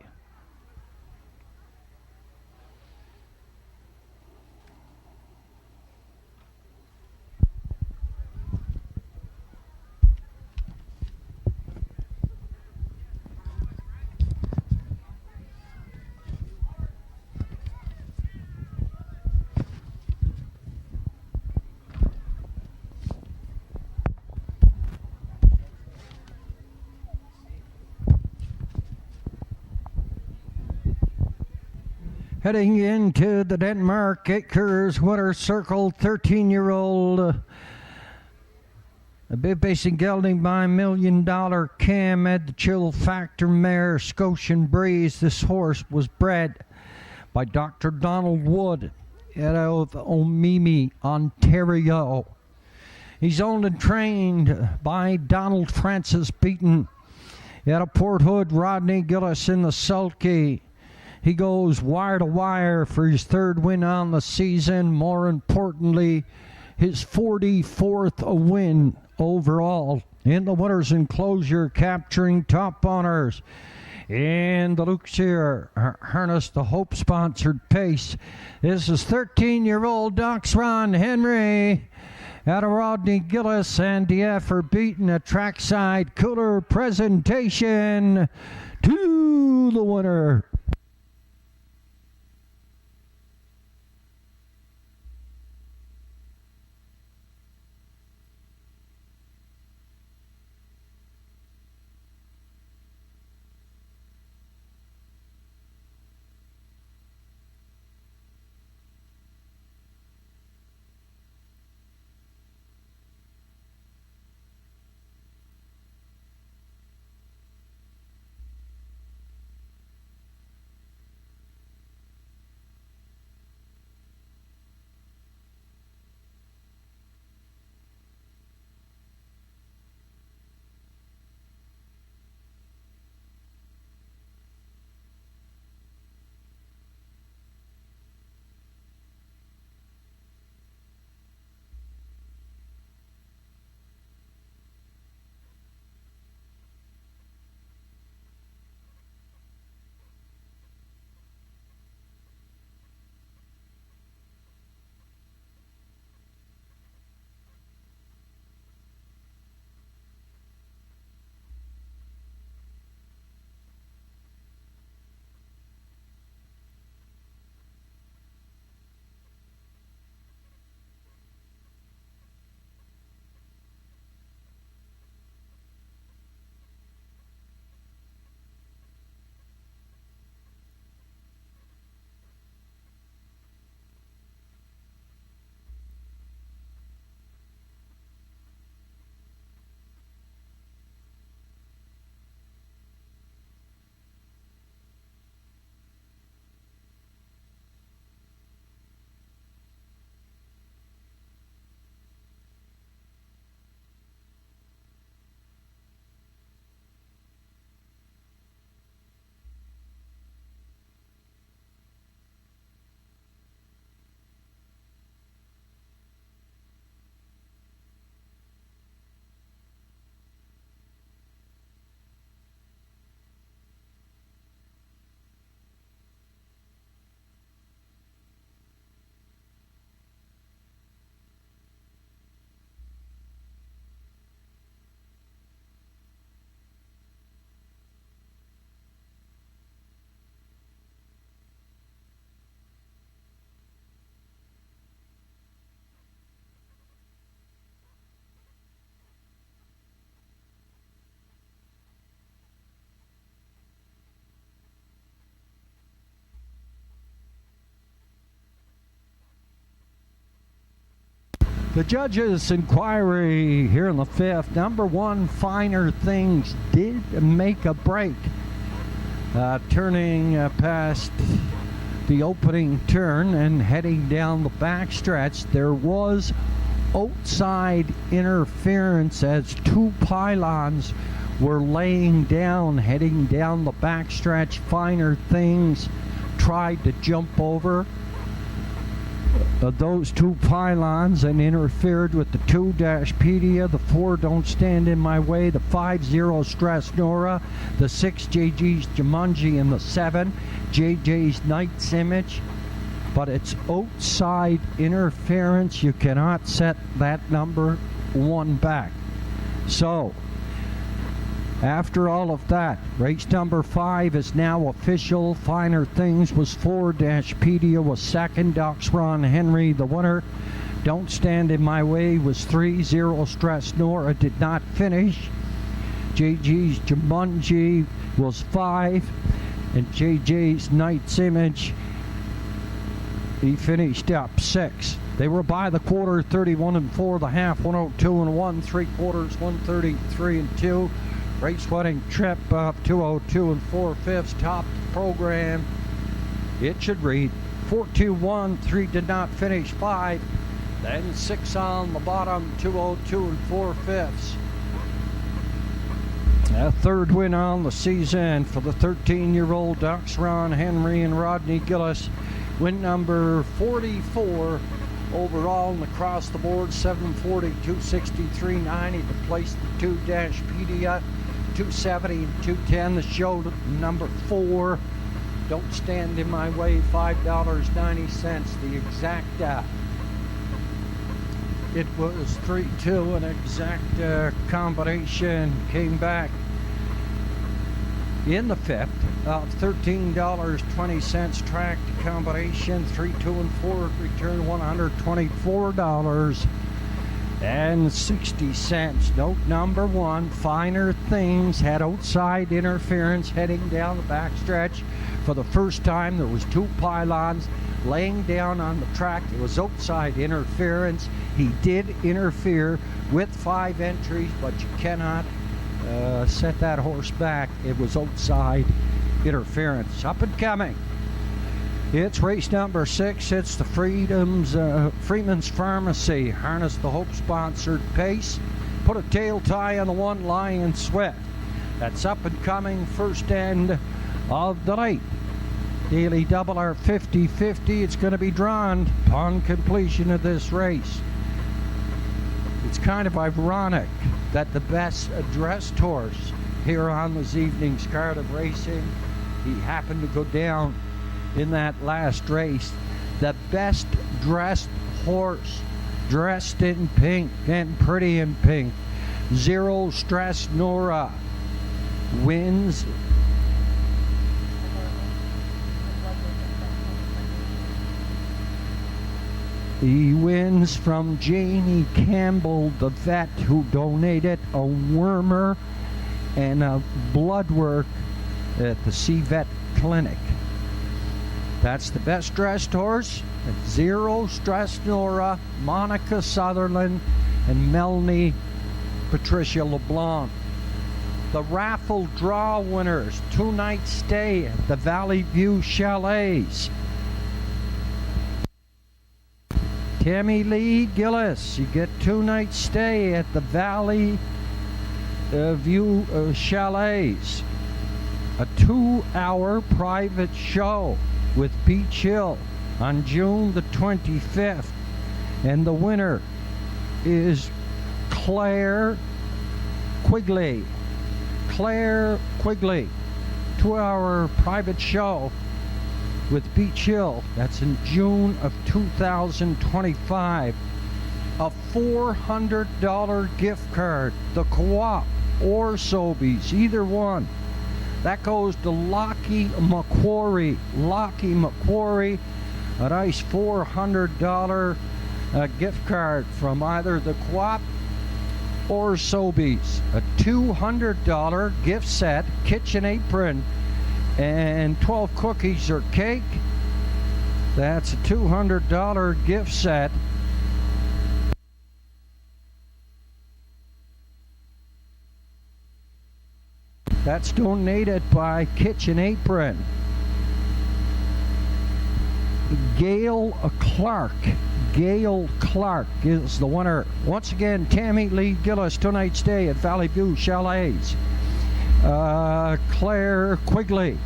Heading into the Denmark Acres winner's circle, 13-year-old basing gelding by $1 Million Cam had the chill factor mare Scotian Breeze. This horse was bred by Dr. Donald Wood out of Omemee, Ontario. He's owned and trained by Donald Francis Beaton out of Port Hood, Rodney Gillis in the sulky. He goes wire to wire for his third win on the season. More importantly, his 44th win overall in the winner's enclosure, capturing top honors in the Luxier Harness the Hope sponsored pace. This is 13-year-old Doxron Henry out of Rodney Gillis, and the effort beaten a trackside cooler presentation to the winner. The judge's inquiry here in the fifth. Number one, Finer Things did make a break. Turning past the opening turn and heading down the backstretch, there was outside interference as two pylons were laying down, heading down the backstretch. Finer Things tried to jump over those two pylons and interfered with the 2-Pedia, the 4 Don't Stand in My Way, the 5-0 Stress Nora, the 6 JG's Jumanji, and the 7 JJ's Knight's Image. But it's outside interference. You cannot set that number 1 back. So after all of that, race number 5 is now official. Finer Things was 4-Pedia was second. Doxron Henry the winner. Don't Stand in My Way was 3-0 Stress Nora did not finish. JG's Jumanji was 5. And JJ's Knight's Image, he finished up 6. They were by the quarter, 31-4, the half, 102-1, 3/4, 133-2. Race winning trip up 202 4/5. Top program. It should read 4-2-1, 3 did not finish, 5. Then 6 on the bottom, 202 4/5. A third win on the season for the 13-year-old Doxron Henry and Rodney Gillis. Win number 44 overall and across the board, 740, 263, 90 to place the 2-Pedia, 270 and 210. The show number 4, Don't Stand in My Way, $5.90. The exacta, it was 3-2, an exact combination came back in the 5th of $13.20. Tracked combination 3, 2, and 4 return $124.60. Note number 1, Finer Things had outside interference heading down the backstretch. For the first time, there was 2 pylons laying down on the track. It was outside interference. He did interfere with 5 entries, but you cannot set that horse back. It was outside interference. Up and coming, it's race number 6. It's the Freeman's Pharmacy Harness the Hope sponsored pace. Put a tail tie on the 1, Lion Sweat. That's up and coming, first end of the night. Daily double R 50-50. It's going to be drawn upon completion of this race. It's kind of ironic that the best dressed horse here on this evening's card of racing, he happened to go down in that last race. The best dressed horse, dressed in pink and pretty in pink, 0 Stress Nora, wins. He wins from Janie Campbell, the vet, who donated a wormer and a blood work at the C-Vet Clinic. That's the best dressed horse. 0 Stress Nora, Monica Sutherland, and Melanie Patricia LeBlanc. The raffle draw winners, 2-night stay at the Valley View Chalets. Tammy Lee Gillis, you get 2-night stay at the Valley View Chalets. A 2-hour private show with Beach Hill on June the 25th. And the winner is Claire Quigley. Claire Quigley, 2-hour private show with Beach Hill. That's in June of 2025. A $400 gift card, the Co-op or Sobeys, either one. That goes to Lockie McQuarrie. Lockie McQuarrie, a nice $400 gift card from either the Co-op or Sobeys. A $200 gift set, kitchen apron, and 12 cookies or cake. That's a $200 gift set. That's donated by Kitchen Apron. Gail Clark. Gail Clark is the winner. Once again, Tammy Lee Gillis, tonight's stay at Valley View Chalets. Claire Quigley,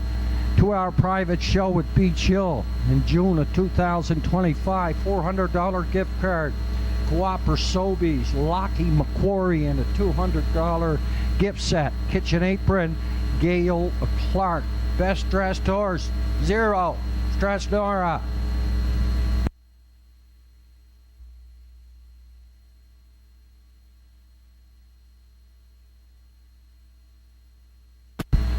2-hour private show at Beach Hill in June of 2025, $400 gift card. Cooper Sobeys, Lockie McQuarrie, and a $200 gift set. Kitchen apron, Gail Clark. Best dressed horse, 0. Stress Nora.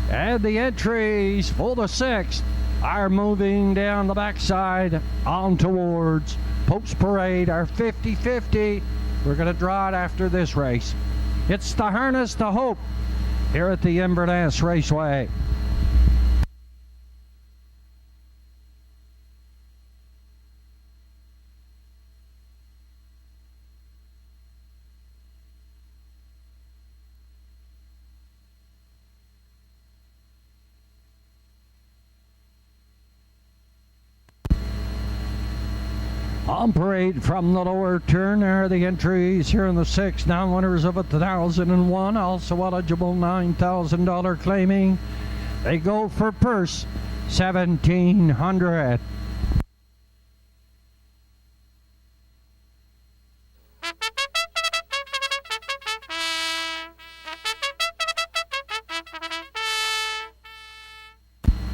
And the entries for the 6th are moving down the backside on towards Post Parade, our 50-50. We're going to draw it after this race. It's the Harness to Hope here at the Inverness Raceway. On parade from the lower turn are the entries here in the 6th. Now winners of 1,001, also eligible $9,000 claiming. They go for purse $1,700.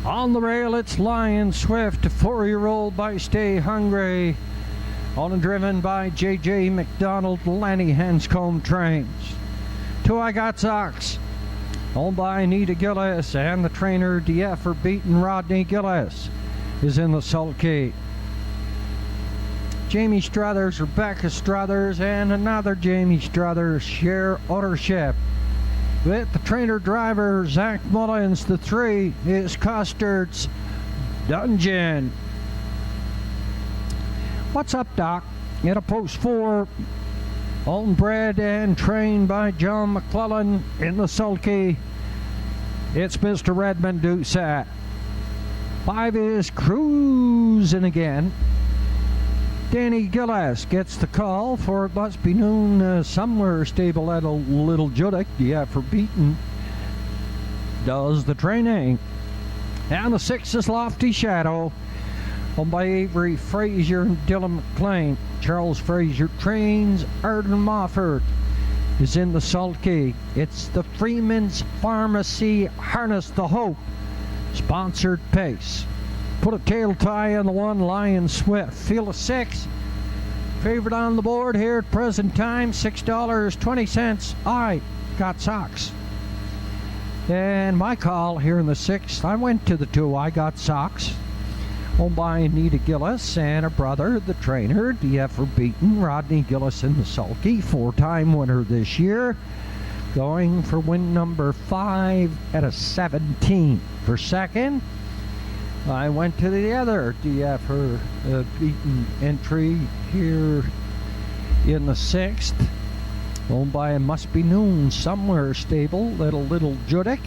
On the rail, it's Lion Swift, 4-year-old by Stay Hungry. Owned and driven by J.J. McDonald, Lanny Hanscombe Trains. 2 I Got Socks, owned by Anita Gillis, and the trainer DF for beaten Rodney Gillis is in the sulky. Jamie Struthers, Rebecca Struthers, and another Jamie Struthers share ownership. With the trainer driver Zach Mullins, the 3 is Custard's Dungeon. What's up, Doc? At a post 4, owned, bred, and trained by John McClellan in the sulky. It's Mr. Redmond Doucette. 5 is Cruising Again. Danny Gillis gets the call for it must be noon somewhere stable at a Little Judic. Yeah, for beaten. Does the training. And the 6 is Lofty Shadow, owned by Avery Frazier and Dylan McLean. Charles Frazier trains. Arden Mofford is in the sulky. It's the Freeman's Pharmacy Harness to Hope sponsored pace. Put a tail tie on the 1, Lion Swift. Field of 6. Favorite on the board here at present time, $6.20. I Got Socks. And my call here in the 6th, I went to the 2 I Got Socks, owned by Anita Gillis and her brother, the trainer, DF for beaten Rodney Gillis in the sulky, 4-time winner this year, going for win number 5 at a 17. For second, I went to the other DF for beaten entry here in the 6th, owned by a Must Be Noon Somewhere stable, Little Judic.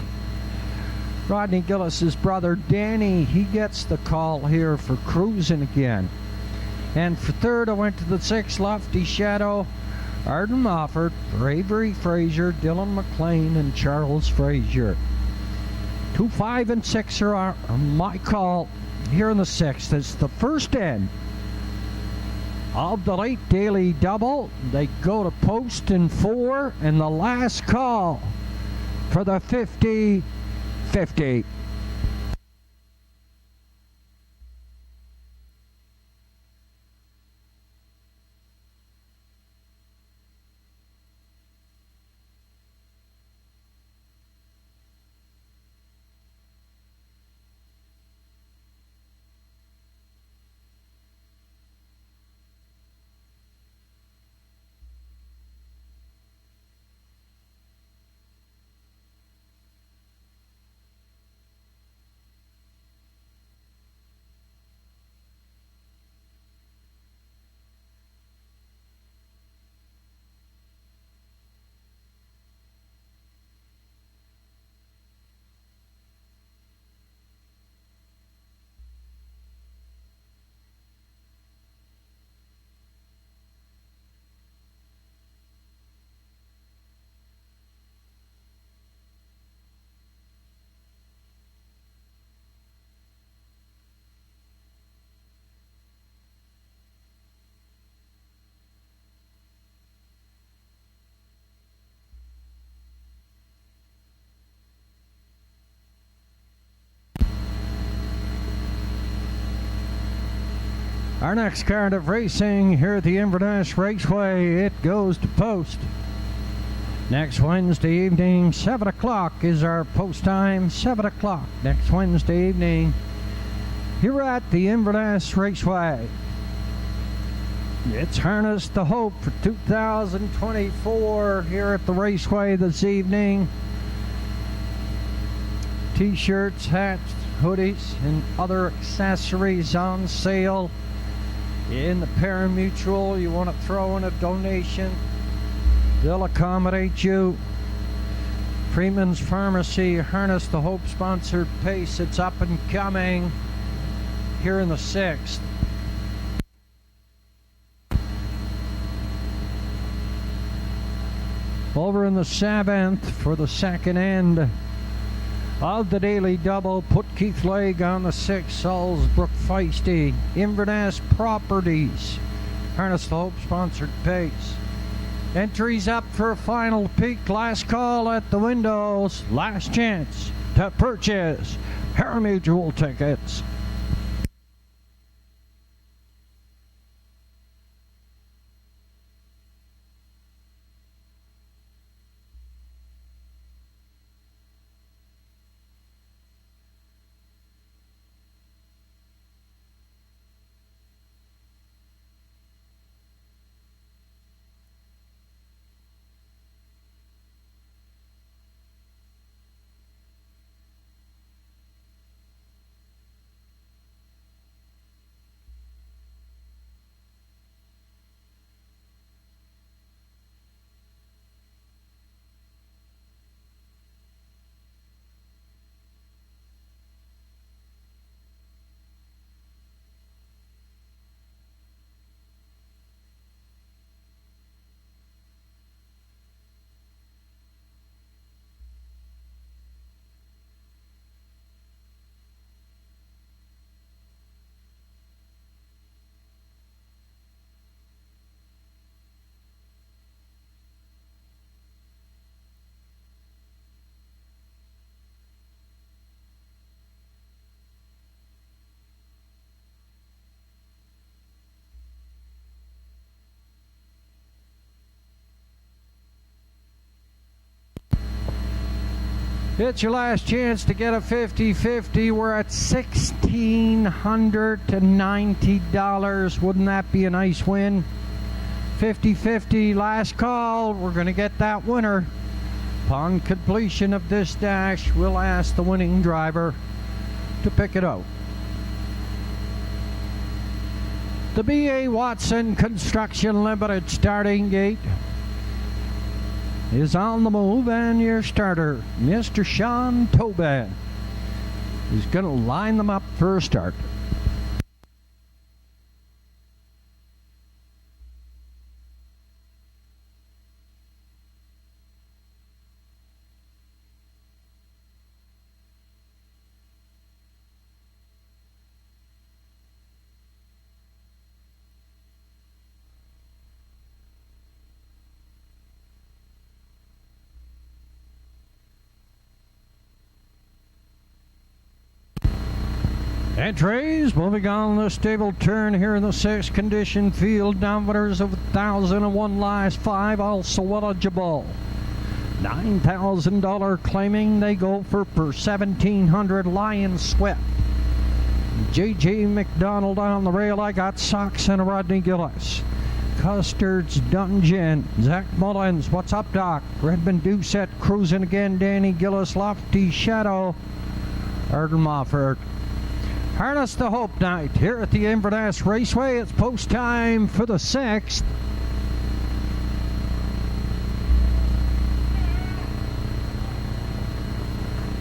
Rodney Gillis's brother Danny, he gets the call here for Cruising Again. And for third, I went to the 6, Lofty Shadow, Arden Mofford, Avery Frazier, Dylan McLean, and Charles Frazier. 2, 5, and 6 are my call here in the 6th. It's the first end of the late daily double. They go to post in 4, and the last call for the 50-50. Our next card of racing here at the Inverness Raceway, it goes to post. Next Wednesday evening, 7 o'clock is our post time. 7 o'clock next Wednesday evening here at the Inverness Raceway. It's Harness the Hope for 2024 here at the Raceway this evening. T-shirts, hats, hoodies, and other accessories on sale. In the pari-mutuel, you want to throw in a donation, they'll accommodate you. Freeman's Pharmacy, Harness the Hope sponsored pace. It's up and coming here in the 6th. Over in the 7th for the second end of the daily double, put Keith Legg on the 6th, Salisbrook Feisty, Inverness Properties, Harness the Hope sponsored pace. Entries up for a final peak. Last call at the windows. Last chance to purchase pari-mutuel tickets. It's your last chance to get a 50-50. We're at $1,690. Wouldn't that be a nice win? 50-50, last call. We're going to get that winner. Upon completion of this dash, we'll ask the winning driver to pick it out. The B.A. Watson Construction Limited starting gate is on the move, and your starter, Mr. Sean Tobin, is going to line them up for a start. Entries moving on the stable turn here in the 6th condition field. Numbers of 1,001 last 5 also eligible. $9,000 claiming they go for per 1,700. Lion Swift, J.J. McDonald on the rail. I got Socks and Rodney Gillis. Custard's Dungeon, Zach Mullins, What's Up Doc, Redmond Doucette cruising again, Danny Gillis, Lofty Shadow, Arden Mofford. Harness the Hope night here at the Inverness Raceway. It's post time for the 6th.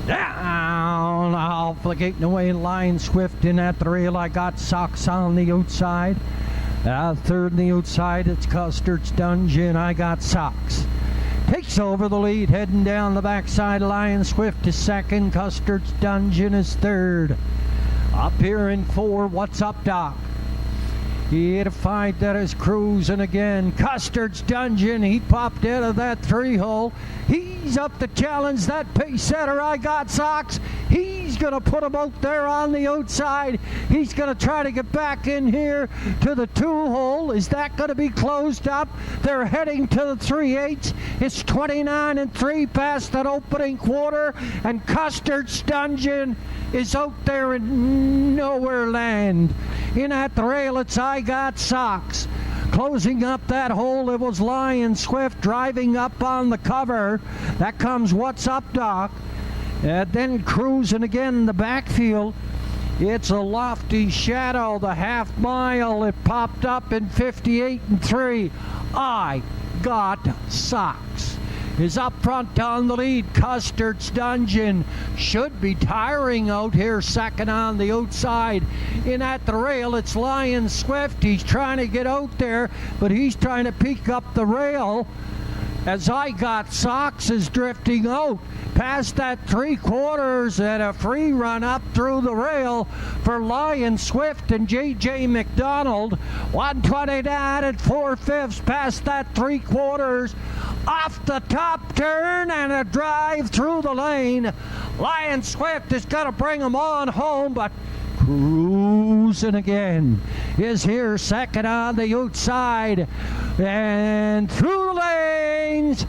Down off the gate and away, Lion Swift in at the rail. I got Socks on the outside. Third on the outside, it's Custard's Dungeon. I got Socks. Takes over the lead, heading down the backside. Lion Swift is second. Custard's Dungeon is third. Up here in 4, What's Up Doc? He had a fight that is cruising again. Custard's Dungeon, he popped out of that 3-hole. He's up to challenge that pace setter. I got Socks. He's going to put him out there on the outside. He's going to try to get back in here to the 2-hole. Is that going to be closed up? They're heading to the 3/8. It's 29-3 past that opening quarter, and Custard's Dungeon is out there in nowhere land. In at the rail, it's I Got Socks. Closing up that hole, it was Lion Swift driving up on the cover. That comes What's Up, Doc. Then cruising again in the backfield. It's a Lofty Shadow, the half mile. It popped up in 58-3. I Got Socks is up front on the lead. Custard's Dungeon should be tiring out here, second on the outside. In at the rail, it's Lion Swift. He's trying to get out there, but he's trying to peek up the rail as I Got Socks is drifting out past that 3/4 and a free run up through the rail for Lion Swift and J.J. McDonald. 129 and 4/5 past that 3/4. Off the top turn and a drive through the lane. Lion Swift is going to bring him on home, but cruising again is here second on the outside and through the lanes,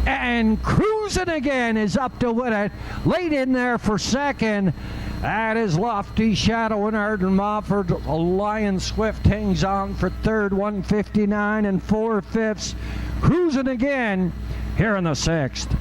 and cruising again is up to win it. Late in there for second. That is Lofty Shadow and Arden Mofford. Lion Swift hangs on for third, 159 and 4/5. Cruising again here in the 6th.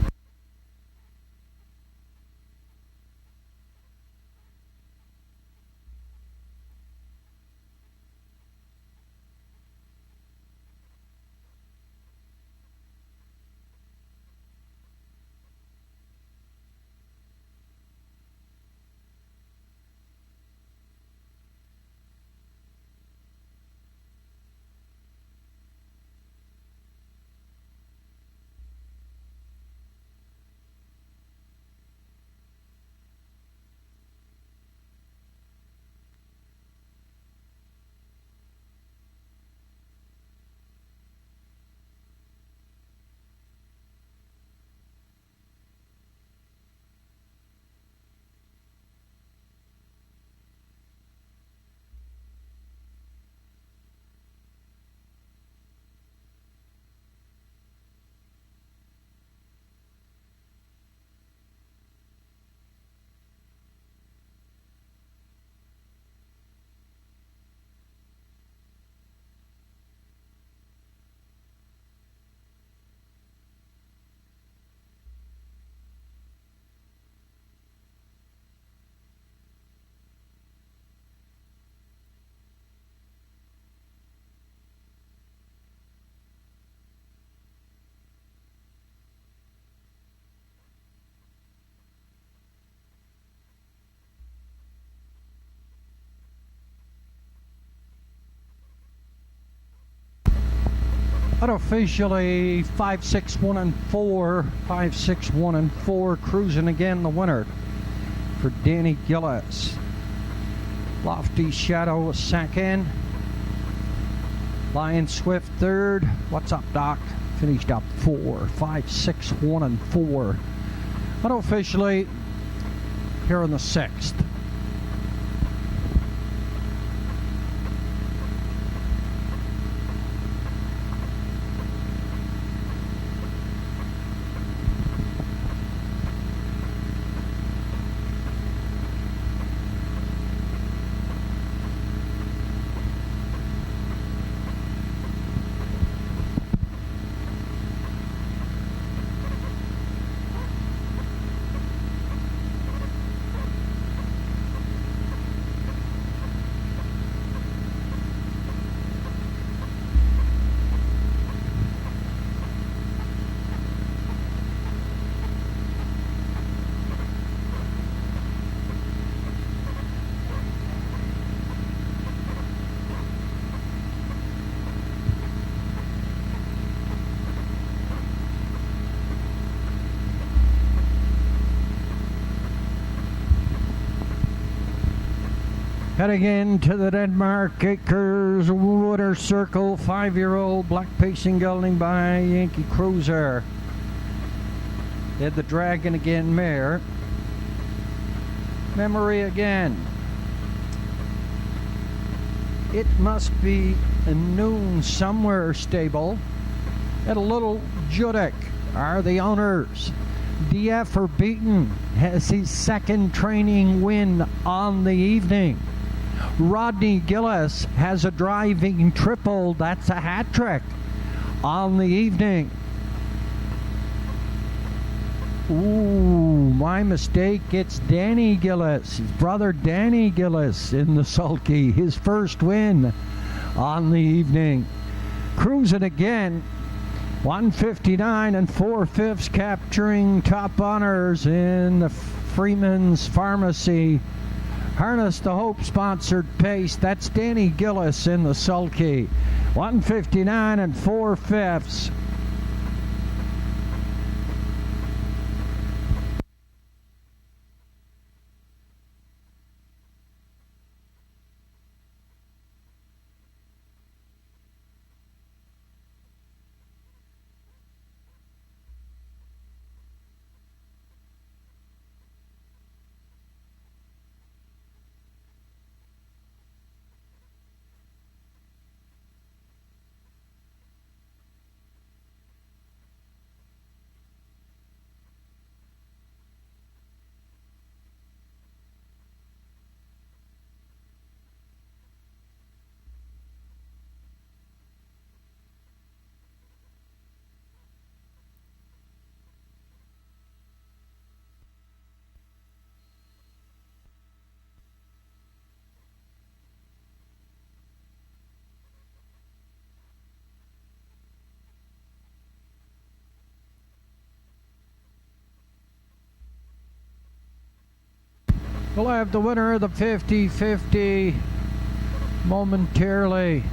Unofficially 5, 6, 1, and 4. 5, 6, 1, and 4. Cruising again, the winner for Danny Gillis. Lofty Shadow second. Lion Swift third. What's Up, Doc? Finished up 4, 5, 6, 1, and 4. Unofficially here in the 6th. Heading into the Denmark Acres Water Circle, 5-year-old black pacing gelding by Yankee Cruiser. They had the Dragon Again mare. memory again. It must be a noon somewhere stable at a Little Judic are the owners. DF or Beaton has his second training win on the evening. Rodney Gillis has a driving triple, that's a hat trick on the evening. Ooh, my mistake, it's Danny Gillis, his brother Danny Gillis in the sulky, his first win on the evening. Cruising again, 159 and 4/5 capturing top honors in the Freeman's Pharmacy Harness the Hope sponsored pace. That's Danny Gillis in the sulky, 159 and 4/5. We'll have the winner of the 50-50 momentarily.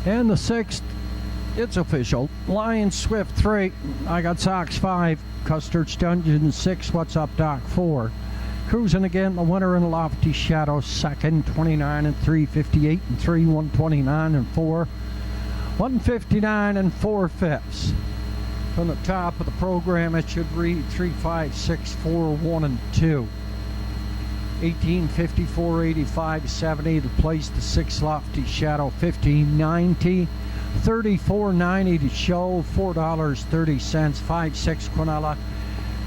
And the sixth, it's official. Lion Swift 3, I got Sox 5, Custard's Dungeon 6, What's Up Doc 4. Cruising again, the winner in Lofty Shadow second, 29 and 3, 58 and 3, 129 and 4. 159 4/5. From the top of the program, it should read 3, 5, 6, 4, 1, and 2. 1854, 85, 70. The place, the 6 lofty shadow, 1590. 34.90 to show, $4.30. 5-6 Quinella,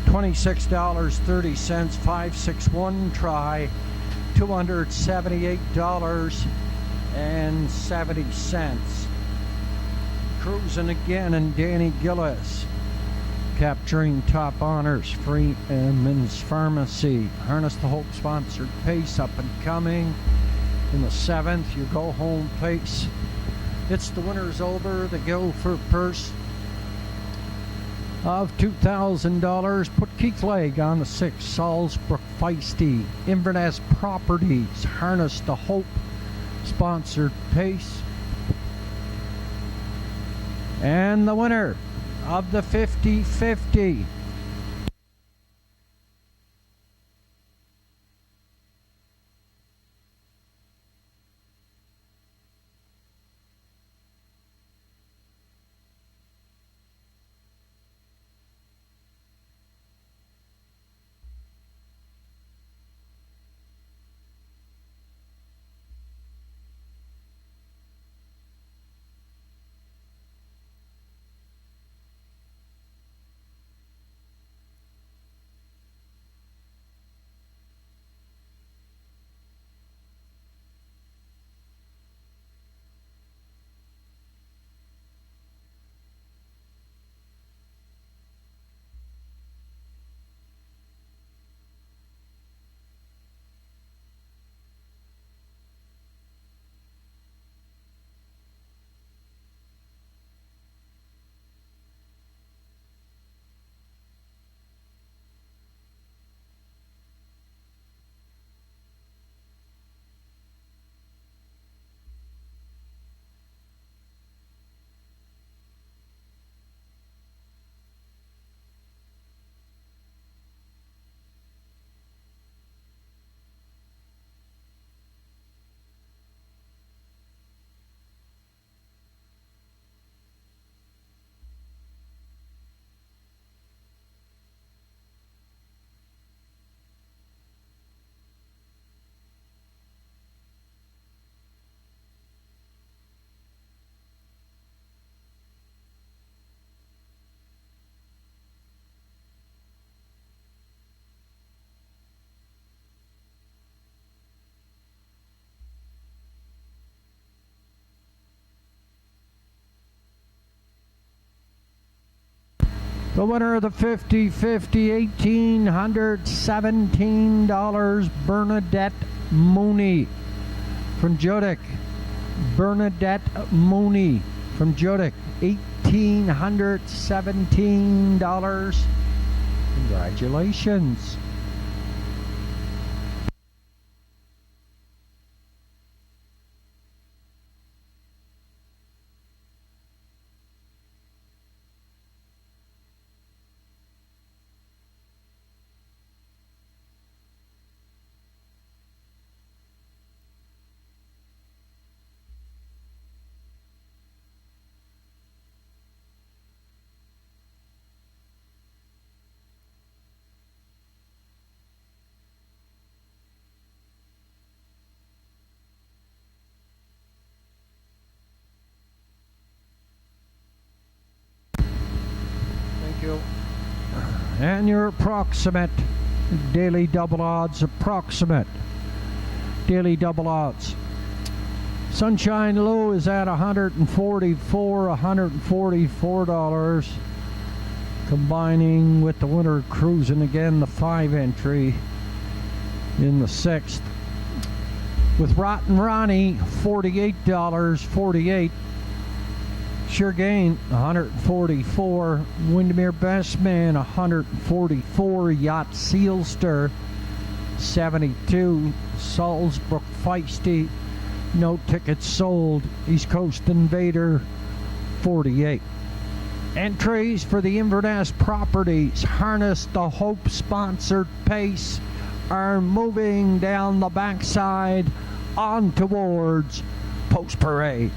$26.30. 5-6 try, $278.70. Cruising again, and Danny Gillis capturing top honors. Freeman's Pharmacy, Harness the Hope sponsored pace, up and coming in the 7th. Your go home pace. It's the winner's over. The go for purse of $2,000. Put Keith Leg on the 6th. Salzbrook Feisty, Inverness Properties, Harness the Hope sponsored pace. And the winner of the 50-50. The winner of the 50-50, $1,817, Bernadette Mooney from Judic. Bernadette Mooney from Judic, $1,817. Congratulations. And your approximate daily double odds, daily double odds. Sunshine Low is at $144, combining with the winter cruising again, the 5 entry in the 6th. With Rotten Ronnie, $48.48. Sure Gain, $144. Windermere Best Man, $144. Yacht Sealster, $72. Salzbrook Feisty, no tickets sold. East Coast Invader, $48. Entries for the Inverness Properties Harness the Hope sponsored pace are moving down the backside on towards Post Parade.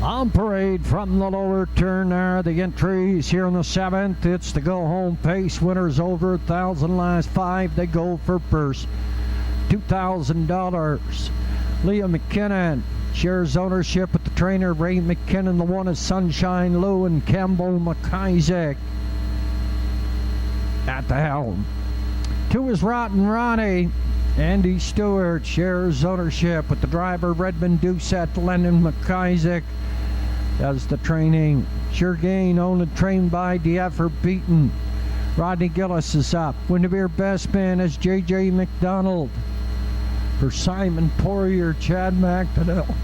On parade from the lower turn there, the entries here in the 7th. It's the go-home pace. Winners over 1,000, last 5. They go for first. $2,000. Liam McKinnon shares ownership with the trainer Ray McKinnon. The one is Sunshine Lou and Campbell McIsaac at the helm. 2 is Rotten Ronnie. Andy Stewart shares ownership with the driver Redmond Doucette. Lennon McIsaac does the training. Sure Gain, owned and trained by DF Beaton. Rodney Gillis is up. Windermere Best Man is J.J. McDonald. For Simon Poirier, Chad McDonnell.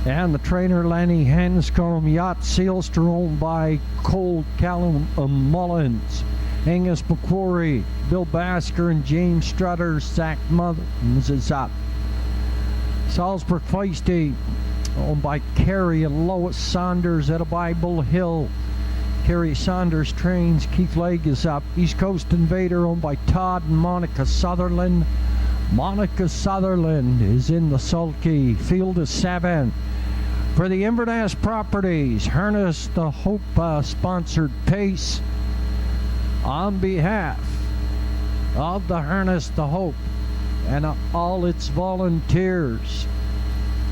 And the trainer Lenny Hanscombe. Yacht Sealster, owned by Cole Callum Mullins. Angus McQuarrie, Bill Basker, and James Strutter. Zach Mullins is up. Salzburg Feisty, owned by Kerry and Lois Saunders at a Bible Hill. Kerry Saunders trains. Keith Legg is up. East Coast Invader, owned by Todd and Monica Sutherland. Monica Sutherland is in the sulky. Field is 7. For the Inverness Properties, Harness the Hope sponsored pace. On behalf of the Harness the Hope and all its volunteers,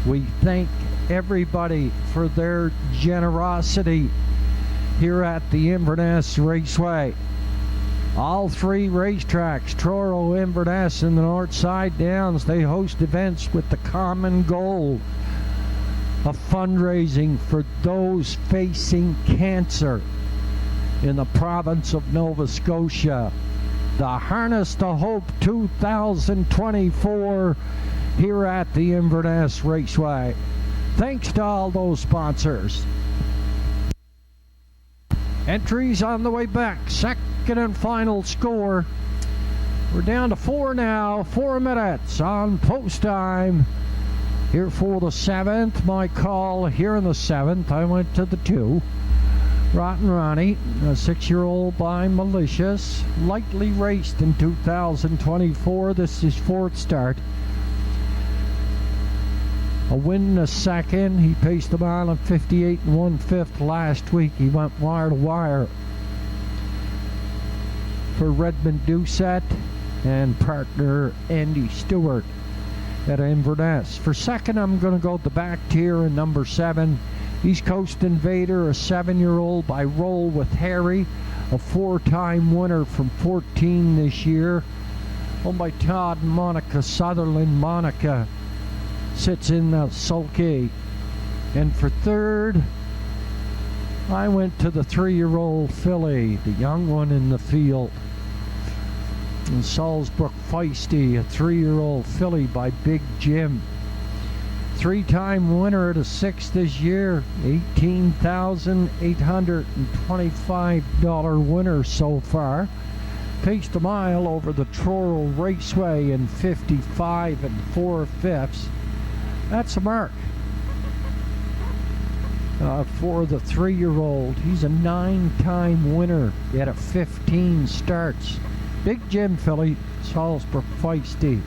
we thank everybody for their generosity here at the Inverness Raceway. All 3 racetracks, Truro, Inverness, and the Northside Downs, they host events with the common goal of fundraising for those facing cancer in the province of Nova Scotia. The Harness to Hope 2024 here at the Inverness Raceway. Thanks to all those sponsors. Entries on the way back. Second and final score. We're down to 4 now. 4 minutes on post time. Here for the 7th. My call here in the 7th. I went to the 2. Rotten Ronnie, a 6-year-old by Malicious. Lightly raced in 2024. This is 4th start. A win and a second. He paced the mile in 58 1/5 last week. He went wire to wire for Redmond Doucette and partner Andy Stewart at Inverness. For second, I'm going to go the back tier in number 7. East Coast Invader, a 7-year-old by Roll with Harry, a 4-time winner from 14 this year. Owned by Todd and Monica Sutherland. Monica sits in the sulky. And for third, I went to the 3-year-old filly, the young one in the field. And Salzburg Feisty, a 3-year-old filly by Big Jim. 3-time winner at a 6 this year. $18,825 winner so far. Paced a mile over the Truro Raceway in 55 4/5. That's a mark for the 3-year-old. He's a 9-time winner at a 15 starts. Big Jim filly, Salzburg Feisty.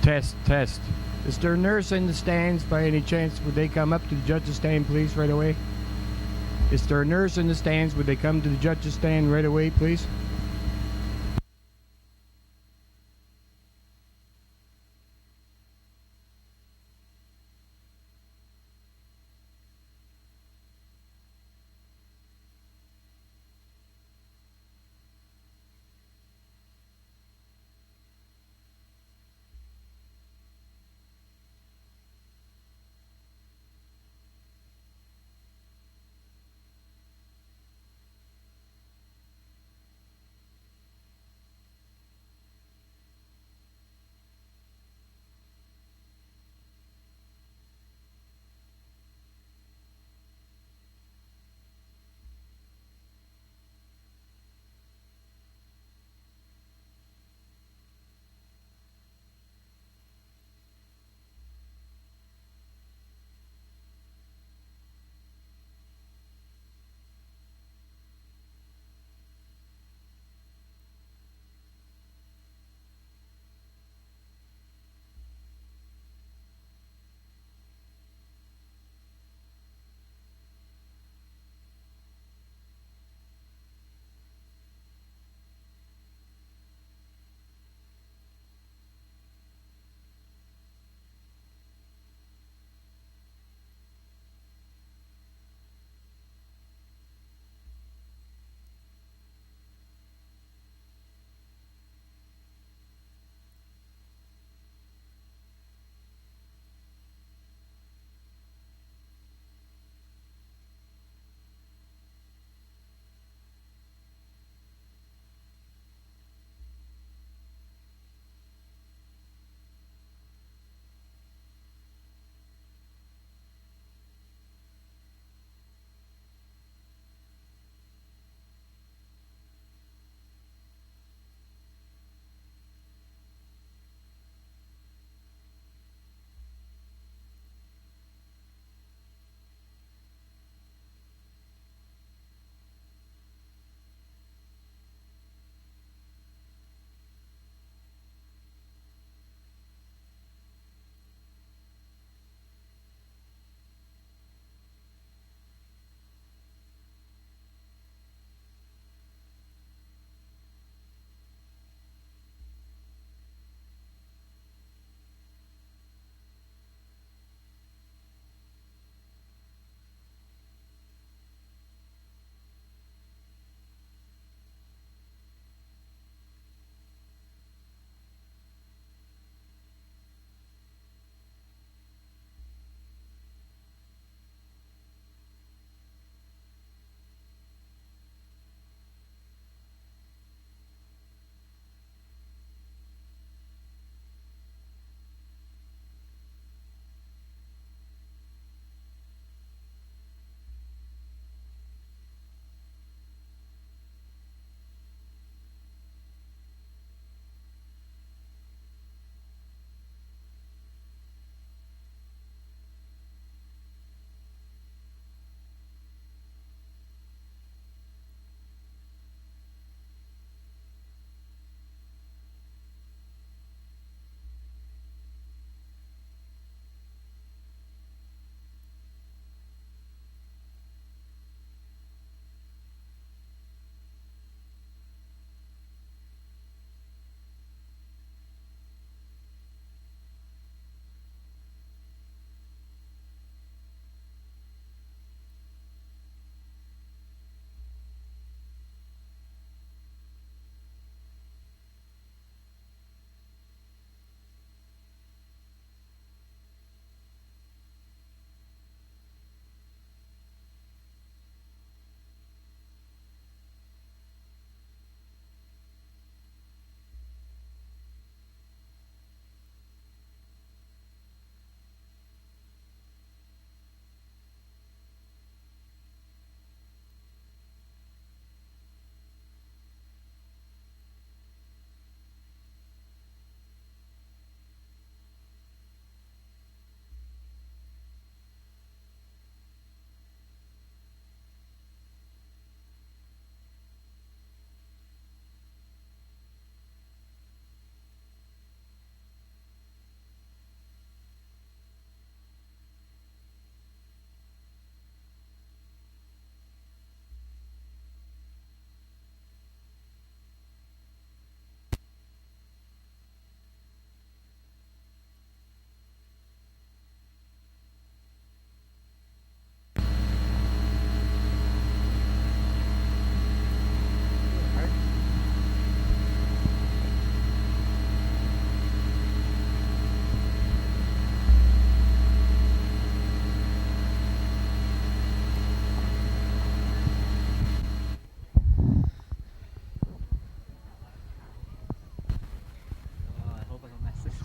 Test, test. Is there a nurse in the stands by any chance? Would they come up to the judge's stand, please, right away? Is there a nurse in the stands? Would they come to the judge's stand right away, please?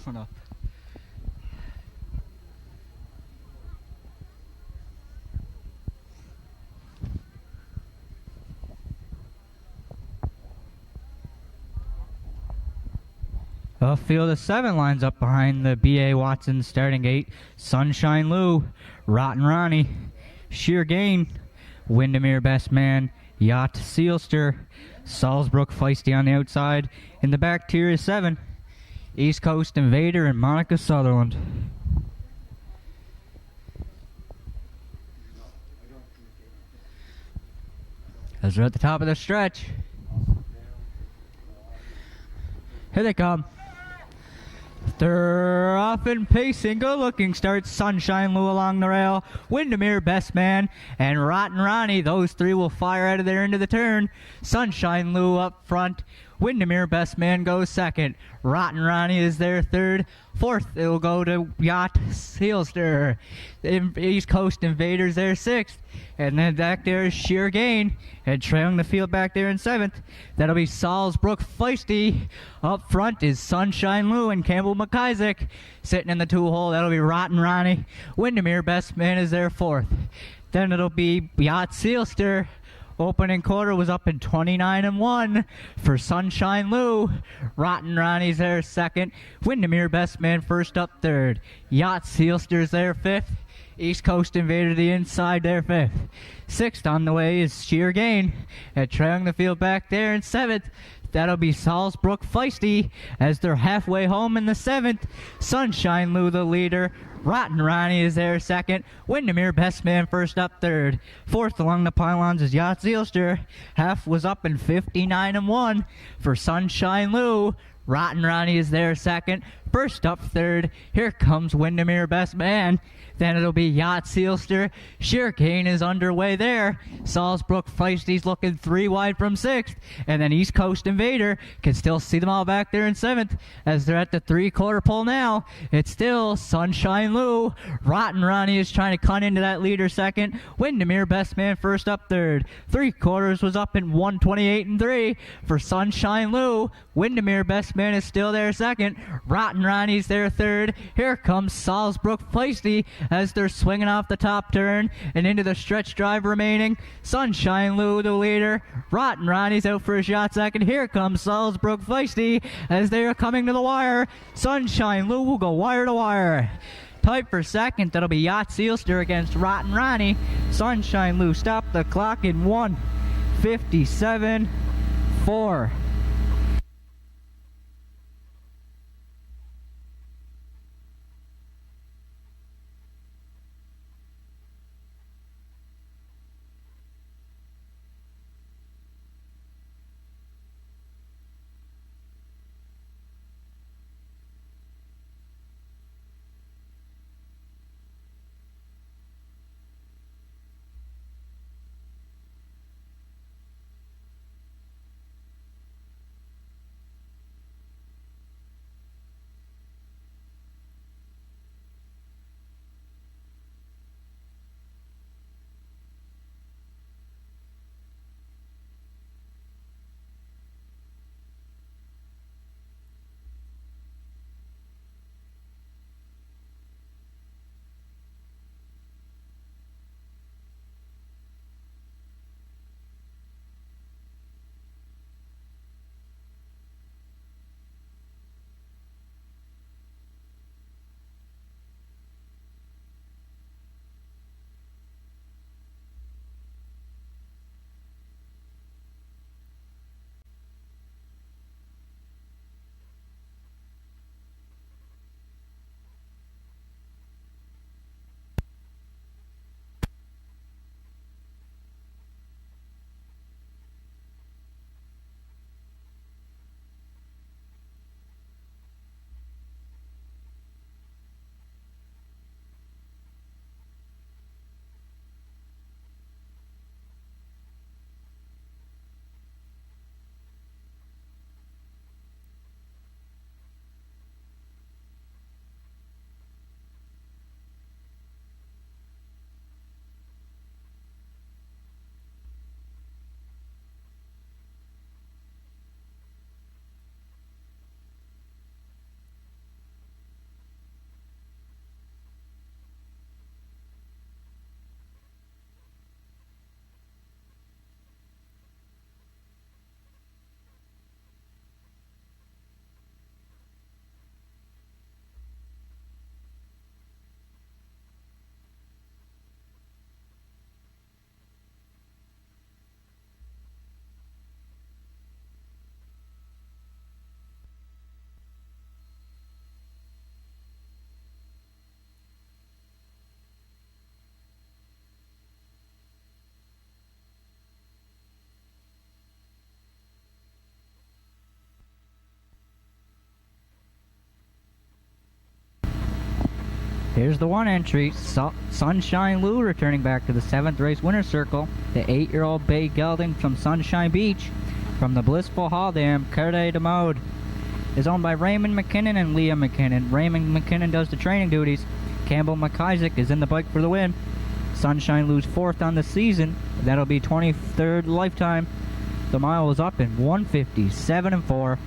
don't know. Field of 7 lines up behind the B.A. Watson starting gate. Sunshine Lou, Rotten Ronnie, Sheer Gain, Windermere Best Man, Yacht Sealster, Salzbrook Feisty on the outside. In the back tier is 7, East Coast Invader and Monica Sutherland. As we're at the top of the stretch. Here they come. They're off and pacing. Good looking start. Sunshine Lou along the rail. Windermere Best Man and Rotten Ronnie. Those three will fire out of there into the turn. Sunshine Lou up front. Windermere Best Man goes second. Rotten Ronnie is there third. Fourth, it will go to Yacht Sealster. East Coast Invaders there sixth. And then back there is Sheer Gain. And trailing the field back there in seventh. That'll be Salzbrook Feisty. Up front is Sunshine Lou and Campbell McIsaac. Sitting in the 2-hole, that'll be Rotten Ronnie. Windermere Best Man is there fourth. Then it'll be Yacht Sealster. Opening quarter was up in 29-1 for Sunshine Lou. Rotten Ronnie's there second. Windermere Best Man first up third. Yacht Sealster's there fifth. East Coast Invader the inside there fifth. Sixth on the way is Sheer Gain. And trailing the field back there in seventh. That'll be Salzbrook Feisty as they're halfway home in the seventh. Sunshine Lou the leader. Rotten Ronnie is there second. Windermere Best Man first up third. Fourth along the pylons is Yacht Sealster. Half was up in 59-1 for Sunshine Lou. Rotten Ronnie is there second. First up third. Here comes Windermere Best Man. Then it'll be Yacht Sealster. Sheer Gain is underway there. Salzbrook Feisty's looking 3 wide from sixth. And then East Coast Invader can still see them all back there in seventh as they're at the 3/4 pole now. It's still Sunshine Lou. Rotten Ronnie is trying to cut into that leader second. Windermere Best Man first up third. 3/4 was up in 128-3 for Sunshine Lou. Windermere Best Man is still there second. Rotten Ronnie's there third. Here comes Salzbrook Feisty as they're swinging off the top turn and into the stretch drive remaining. Sunshine Lou the leader. Rotten Ronnie's out for a shot second. Here comes Salzbrook Feisty as they are coming to the wire. Sunshine Lou will go wire to wire. Tight for second. That'll be Yacht Sealster against Rotten Ronnie. Sunshine Lou stopped the clock in 1:57.4. Here's the one entry. Sunshine Lou returning back to the 7th race winner's circle. The 8-year-old bay gelding from Sunshine Beach from the Blissful Hall Dam, Carte de Mode, is owned by Raymond McKinnon and Leah McKinnon. Raymond McKinnon does the training duties. Campbell McIsaac is in the bike for the win. Sunshine Lou's 4th on the season. That'll be 23rd lifetime. The mile is up in 1:57 and 4.